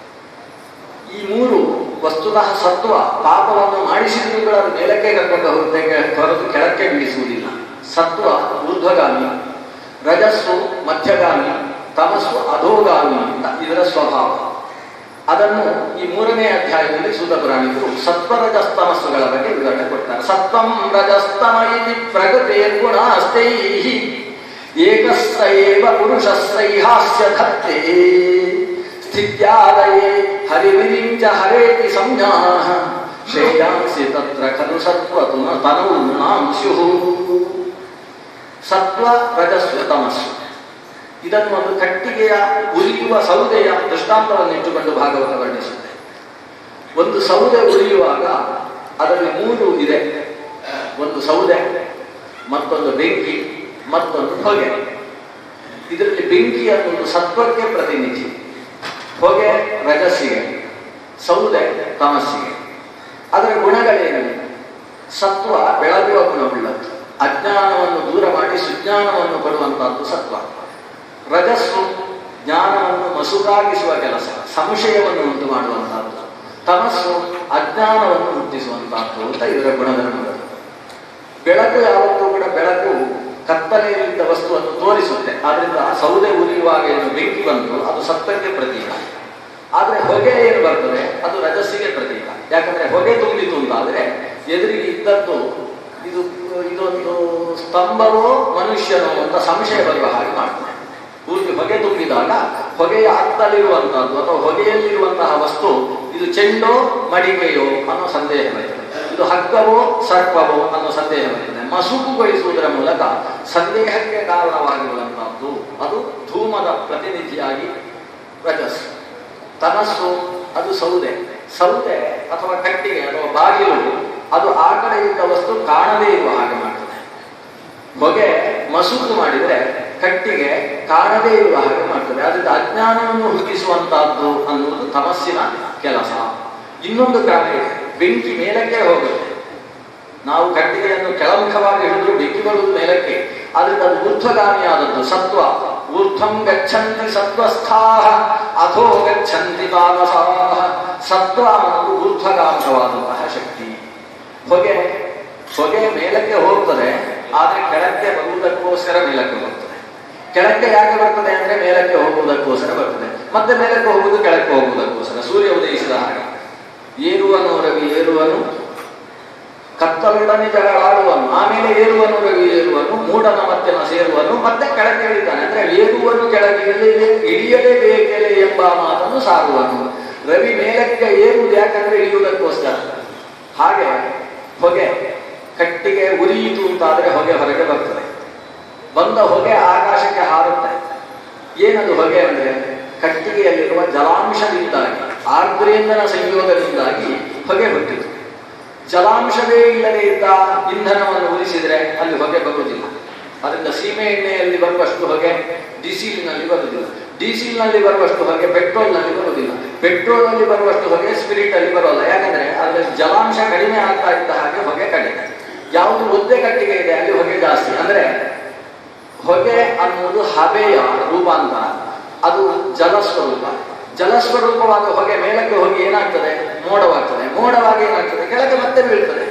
ಈ ಮೂರು ವಸ್ತುತಃ ಸತ್ವ ಪಾಪವನ್ನು ಮಾಡಿಸಿರುವುಗಳ ಮೇಲಕ್ಕೆ ಕರ್ಕೊಂಡು ಹೋಗುತ್ತೆ ಹೊರತು ಕೆಳಕ್ಕೆ ಬೀಳಿಸುವುದಿಲ್ಲ. ಸತ್ವ ಊರ್ಧ್ವಗಾಮಿ, ರಜಸ್ಸು ಮಧ್ಯಗಾಮಿ, ತಮಸ್ಸು ಅಧೋಗಾಮಿ ಅಂತ ಇದರ ಸ್ವಭಾವ. ಅದನ್ನು ಈ 3ನೇ ಅಧ್ಯಾಯದಲ್ಲಿ ಸೂತ ಪುರಾಣಿಕರು ಸತ್ವರಜಸ್ತಮಸ್ಸುಗಳ ಬಗ್ಗೆ ವಿವರಣೆ ಕೊಡ್ತಾರೆ. ಸತ್ವಂ ರಜಸ್ತಮ ಇತಿ ಪ್ರಗತೆ ಗುಣಾಸ್ತೈ ಏಕಸ್ಸೈವ ಪುರುಷಸ್ಸೈಹಾಸ್ಯ ಧತ್ತೆ ಸ್ಥಿತ್ಯಾದಯೇ ಹರಿವಿರಿಂಚ ಹರೇತಿ ಸಂಜ್ಞಾಃ ಶ್ರೇಯಾಂಸಿ ತತ್ರ ಖಲು ಸತ್ವತು ತನೌ ನೃಣಾಂಶುಃ. ಸತ್ವ ರಜಸ್ಸು ತಮಸ್ಸು ಇದನ್ನು ಒಂದು ಕಟ್ಟಿಗೆಯ ಉರಿಯುವ ಸೌದೆಯ ದೃಷ್ಟಾಂತವನ್ನು ಇಟ್ಟುಕೊಂಡು ಭಾಗವತ ವರ್ಣಿಸುತ್ತೆ. ಒಂದು ಸೌದೆ ಉರಿಯುವಾಗ ಅದರಲ್ಲಿ 3 ಇದೆ. ಒಂದು ಸೌದೆ, ಮತ್ತೊಂದು ಬೆಂಕಿ, ಮತ್ತೊಂದು ಹೊಗೆ. ಇದರಲ್ಲಿ ಬೆಂಕಿ ಅನ್ನೋದು ಸತ್ವಕ್ಕೆ ಪ್ರತಿನಿಧಿ, ಹೊಗೆ ರಜಸ್ಸಿಗೆ, ಸೌದೆ ತಮಸ್ಸಿಗೆ. ಅದರ ಗುಣಗಳೇನಿವೆ? ಸತ್ವ ಬೆಳಗುವ ಗುಣವುಳ್ಳದ್ದು, ಅಜ್ಞಾನವನ್ನು ದೂರ ಮಾಡಿ ಸುಜ್ಞಾನವನ್ನು ಕೊಡುವಂತಹದ್ದು ಸತ್ವ. ರಜಸ್ಸು ಜ್ಞಾನವನ್ನು ಮಸುಕಾಗಿಸುವ ಕೆಲಸ, ಸಂಶಯವನ್ನು ಉಂಟು ಮಾಡುವಂತಹದ್ದು. ತಮಸ್ಸು ಅಜ್ಞಾನವನ್ನು ಹುಟ್ಟಿಸುವಂತಹದ್ದು ಅಂತ ಇದರ ಗುಣಧರ್ಮಗಳು. ಬೆಳಕು ಯಾವತ್ತೂ ಕೂಡ ಬೆಳಕು ಕತ್ತಲೆಯಿಂದ ವಸ್ತುವನ್ನು ತೋರಿಸುತ್ತೆ. ಆದ್ರಿಂದ ಸೌದೆ ಉರಿಯುವಾಗ ಏನು ಬೆಂಕಿ ಬಂತು ಅದು ಸತ್ವಕ್ಕೆ ಪ್ರತೀಕ. ಆದರೆ ಹೊಗೆ ಏನು ಬರ್ತದೆ ಅದು ರಜಸ್ಸಿಗೆ ಪ್ರತೀಕ. ಯಾಕಂದ್ರೆ ಹೊಗೆ ತುಂಬಿತು ಅಂತಾದ್ರೆ ಎದುರಿಗೆ ಇದ್ದದ್ದು ಇದೊಂದು ಸ್ತಂಭವೋ ಮನುಷ್ಯನೋ ಅಂತ ಸಂಶಯ ಬರುವ ಹಾಗೆ ಮಾಡ್ತದೆ. ಪೂರ್ತಿ ಹೊಗೆ ತುಂಬಿದಾಗ ಹೊಗೆಯ ಹತ್ತಲಿರುವಂತಹದ್ದು ಅಥವಾ ಹೊಗೆಯಲ್ಲಿರುವಂತಹ ವಸ್ತು ಇದು ಚೆಂಡೋ ಮಡಿಕೆಯೋ ಅನ್ನೋ ಸಂದೇಹ ಬರ್ತದೆ, ಇದು ಹಗ್ಗವೋ ಸರ್ಪವೋ ಅನ್ನೋ ಸಂದೇಹ ಬರ್ತದೆ. ಮಸುಕುಗೊಳಿಸುವುದರ ಮೂಲಕ ಸಂದೇಹಕ್ಕೆ ಕಾರಣವಾಗಿರುವಂತಹದ್ದು ಅದು ಧೂಮದ ಪ್ರತಿನಿಧಿಯಾಗಿ ರಜಸ್. ತಮಸ್ಸು ಅದು ಸೌದೆ. ಸೌದೆ ಅಥವಾ ಕಟ್ಟಿಗೆ ಅಥವಾ ಬಾಗಿಲು ಅದು ಆ ಕಡೆ ಇದ್ದ ವಸ್ತು ಕಾಣದೇ ಇರುವ ಹಾಗೆ ಮಾಡ್ತದೆ. ಹೊಗೆ ಮಸುಕು ಮಾಡಿದರೆ ಕಟ್ಟಿಗೆ ಕಾಣದೇ ಇರುವ ಹಾಗೆ ಮಾಡ್ತದೆ. ಅದರಿಂದ ಅಜ್ಞಾನವನ್ನು ಹುಟ್ಟಿಸುವಂತಹದ್ದು ಅನ್ನುವುದು ತಮಸ್ಸಿನ ಕೆಲಸ. ಇನ್ನೊಂದು ಕಾರಣ ಇದೆ, ಬೆಂಕಿ ಮೇಲಕ್ಕೆ ಹೋಗುತ್ತೆ. ನಾವು ಕಟ್ಟಿಗೆಯನ್ನು ಕೆಳಮುಖವಾಗಿ ಹಿಡಿದ್ರು ಬೆಂಕಿ ಬರುವುದು ಮೇಲಕ್ಕೆ. ಆದ್ರಿಂದ ಅದು ಊರ್ಧ್ವಗಾಮಿಯಾದದ್ದು ಸತ್ವ. ಊರ್ಧ್ವಂ ಗಚ್ಚಂತಿ ಸತ್ವಸ್ಥಾಃ ಅಧೋ ಗಚ್ಚಂತಿ ತಾಮಸಾಃ. ಸತ್ವ ಅನ್ನೋದು ಊರ್ಧ್ವಗಾಮಕವಾದಂತಹ ಶಕ್ತಿ. ಹೊಗೆ ಮೇಲಕ್ಕೆ ಹೋಗ್ತದೆ, ಆದರೆ ಕೆಳಕ್ಕೆ ಬರುವುದಕ್ಕೋಸ್ಕರ ಮೇಲಕ್ಕೆ ಹೋಗ್ತದೆ. ಕೆಳಕ್ಕೆ ಯಾಕೆ ಬರ್ತದೆ ಅಂದ್ರೆ ಮೇಲಕ್ಕೆ ಹೋಗುವುದಕ್ಕೋಸ್ಕರ ಬರ್ತದೆ, ಮತ್ತೆ ಮೇಲಕ್ಕೆ ಹೋಗುವುದು ಕೆಳಕ್ಕೆ ಹೋಗುವುದಕ್ಕೋಸ್ಕರ. ಸೂರ್ಯ ಉದಯಿಸಿದ ಹಾಗೆ ಏರುವನು ರವಿ ಏರುವನು, ಕತ್ತಲೊಡನೆ ಜಗಳಾಡುವನು, ಆಮೇಲೆ ಏರುವನು ರವಿ ಏರುವನು, ಮೂಢನ ಮತ್ತೆನ ಸೇರುವನು, ಮತ್ತೆ ಕೆಳಕ್ಕೆ ಇಳಿತಾನೆ. ಅಂದ್ರೆ ಏರುವನು ಕೆಳಗೆ ಇಳಿಯಲೇಬೇಕೆಲೆ ಎಂಬ ಮಾತನ್ನು ಸಾರುವನು. ರವಿ ಮೇಲಕ್ಕೆ ಏರುವುದು ಯಾಕಂದ್ರೆ ಇಳಿಯುವುದಕ್ಕೋಸ್ಕರ. ಹಾಗೆ ಹೊಗೆ ಕಟ್ಟಿಗೆ ಉರಿಯಿತು ಅಂತಾದ್ರೆ ಹೊಗೆ ಹೊರಗೆ ಬರ್ತದೆ. ಬಂದ ಹೊಗೆ ಆಕಾಶಕ್ಕೆ ಹಾರುತ್ತೆ. ಏನದು ಹೊಗೆ ಅಂದ್ರೆ ಕಟ್ಟಿಗೆಯಲ್ಲಿರುವ ಜಲಾಂಶದಿಂದಾಗಿ ಆರ್ದ್ರೇಂಧನ ಸಂಯೋಗದಿಂದಾಗಿ ಹೊಗೆ ಹುಟ್ಟಿತು. ಜಲಾಂಶವೇ ಇಲ್ಲದೆ ಇದ್ದ ಇಂಧನವನ್ನು ಉರಿಸಿದ್ರೆ ಅಲ್ಲಿ ಹೊಗೆ ಬರುವುದಿಲ್ಲ. ಅದರಿಂದ ಸೀಮೆ ಎಣ್ಣೆಯಲ್ಲಿ ಬರುವಷ್ಟು ಹೊಗೆ ಡೀಸೆಲ್ನಲ್ಲಿ ಬರುವುದಿಲ್ಲ. ಡೀಸೆಲ್ನಲ್ಲಿ ಬರುವಷ್ಟು ಹೊಗೆ ಪೆಟ್ರೋಲ್ನಲ್ಲಿ ಬರುವುದಿಲ್ಲ. ಪೆಟ್ರೋಲ್ನಲ್ಲಿ ಬರುವಷ್ಟು ಹೊಗೆ ಸ್ಪಿರಿಟ್ ಅಲ್ಲಿ ಬರೋಲ್ಲ. ಯಾಕಂದ್ರೆ ಅದರಲ್ಲಿ ಜಲಾಂಶ ಕಡಿಮೆ ಆಗ್ತಾ ಇದ್ದ ಹಾಗೆ ಹೊಗೆ ಕಡಿಮೆ. ಯಾವುದು ಒದ್ದೆ ಕಟ್ಟಿಗೆ ಇದೆ ಅಲ್ಲಿ ಹೊಗೆ ಜಾಸ್ತಿ. ಅಂದ್ರೆ ಹೊಗೆ ಅನ್ನುವುದು ಹಬೆಯ ರೂಪಾಂತರ, ಅದು ಜಲಸ್ವರೂಪ. ಜಲಸ್ವರೂಪವಾದ ಹೊಗೆ ಮೇಲಕ್ಕೆ ಹೋಗಿ ಏನಾಗ್ತದೆ? ಮೋಡವಾಗ್ತದೆ. ಮೋಡವಾಗಿ ಏನಾಗ್ತದೆ? ಕೆಳಗೆ ಮತ್ತೆ ಬೀಳ್ತದೆ.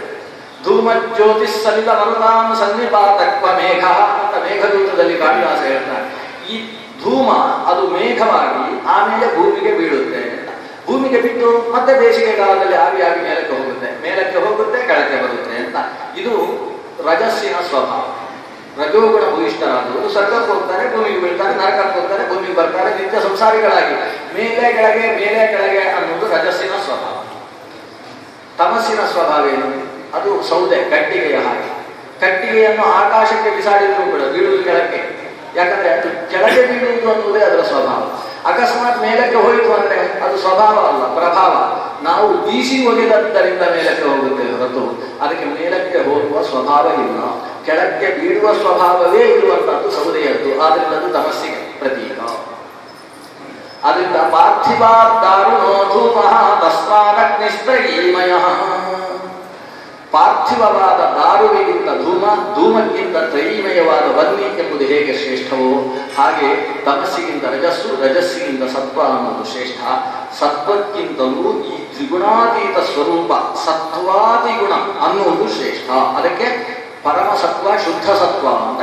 ಧೂಮ ಜ್ಯೋತಿ ಸಲಿಲ ಮರುತಾಂ ಸನ್ನಿಪಾತಕ್ವ ಮೇಘ ಅಂತ ಮೇಘದೂತದಲ್ಲಿ ಕಾಳಿದಾಸ ಹೇಳ್ತಾರೆ. ಈ ಧೂಮ ಅದು ಮೇಘವಾಗಿ ಆಮೇಲೆ ಭೂಮಿಗೆ ಬೀಳುತ್ತೆ. ಭೂಮಿಗೆ ಬಿಟ್ಟು ಮತ್ತೆ ಬೇಸಿಗೆ ಕಾಲದಲ್ಲಿ ಆವಿಯಾಗಿ ಮೇಲಕ್ಕೆ ಹೋಗುತ್ತೆ, ಮೇಲಕ್ಕೆ ಹೋಗುತ್ತೆ, ಕೆಳಕ್ಕೆ ಬರುತ್ತೆ ಅಂತ. ಇದು ರಜಸ್ಸಿನ ಸ್ವಭಾವ. ರಜೋಗುಣ ಭೂಯಿಷ್ಠರಾದವರು ಸ್ವರ್ಗಕ್ಕೆ ಹೋಗ್ತಾರೆ, ಭೂಮಿಗೆ ಬೀಳ್ತಾರೆ, ನರಕಕ್ಕೆ ಬರ್ತಾರೆ ನಿತ್ಯ ಸಂಸಾರಿಗಳಾಗಿ. ಮೇಲೆ ಕೆಳಗೆ ಅನ್ನೋದು ರಜಸ್ಸಿನ ಸ್ವಭಾವ. ತಮಸ್ಸಿನ ಸ್ವಭಾವ ಏನು? ಅದು ಸೌದೆ ಕಟ್ಟಿಗೆಯ ಹಾಗೆ. ಕಟ್ಟಿಗೆಯನ್ನು ಆಕಾಶಕ್ಕೆ ಬಿಸಾಡಿದ್ರು ಕೂಡ ಬೀಳುವುದು ಕೆಳಕ್ಕೆ. ಯಾಕಂದ್ರೆ ಅದು ಕೆಳಗೆ ಬೀಳುವುದು ಅನ್ನುವುದೇ ಅದರ ಸ್ವಭಾವ. ಅಕಸ್ಮಾತ್ ಮೇಲಕ್ಕೆ ಹೋಯಿತು ಅಂದ್ರೆ ಅದು ಸ್ವಭಾವ ಅಲ್ಲ, ಪ್ರಭಾವ. ನಾವು ಬೀಸಿ ಒಗೆದದ್ದರಿಂದ ಮೇಲಕ್ಕೆ ಹೋಗುತ್ತೇವೆ ಹೊರತು ಅದಕ್ಕೆ ಮೇಲಕ್ಕೆ ಹೋಗುವ ಸ್ವಭಾವ ಇಲ್ಲ. ಕೆಳಕ್ಕೆ ಬೀಳುವ ಸ್ವಭಾವವೇ ಇರುವಂತಹದ್ದು ಸೌದೆಯದ್ದು. ಆದ್ರಿಂದ ಅದು ತಮಸ್ಸಿಗೆ ಪ್ರತೀಕ. ಅದರಿಂದ ಪಾರ್ಥಿವಾದಾರುಣೋ ಧೂಮಃ ತಸ್ಮಾದಗ್ನಿಸ್ತ್ರಯೀಮಯಃ. ಪಾರ್ಥಿವವಾದ ದಾರುವಿಗಿಂತ ಧೂಮಕ್ಕಿಂತ ತ್ರಯೀಮಯವಾದ ಬನ್ನಿ ಎಂಬುದು ಹೇಗೆ ಶ್ರೇಷ್ಠವೋ ಹಾಗೆ ತಮಸ್ಸಿಗಿಂತ ರಜಸ್ಸು, ರಜಸ್ಸಿಗಿಂತ ಸತ್ವ ಅನ್ನೋದು ಶ್ರೇಷ್ಠ. ಸತ್ವಕ್ಕಿಂತಲೂ ಈ ತ್ರಿಗುಣಾತೀತ ಸ್ವರೂಪ ಸತ್ವಾದಿಗುಣ ಅನ್ನುವುದು ಶ್ರೇಷ್ಠ. ಅದಕ್ಕೆ ಪರಮ ಸತ್ವ, ಶುದ್ಧ ಸತ್ವ ಅಂತ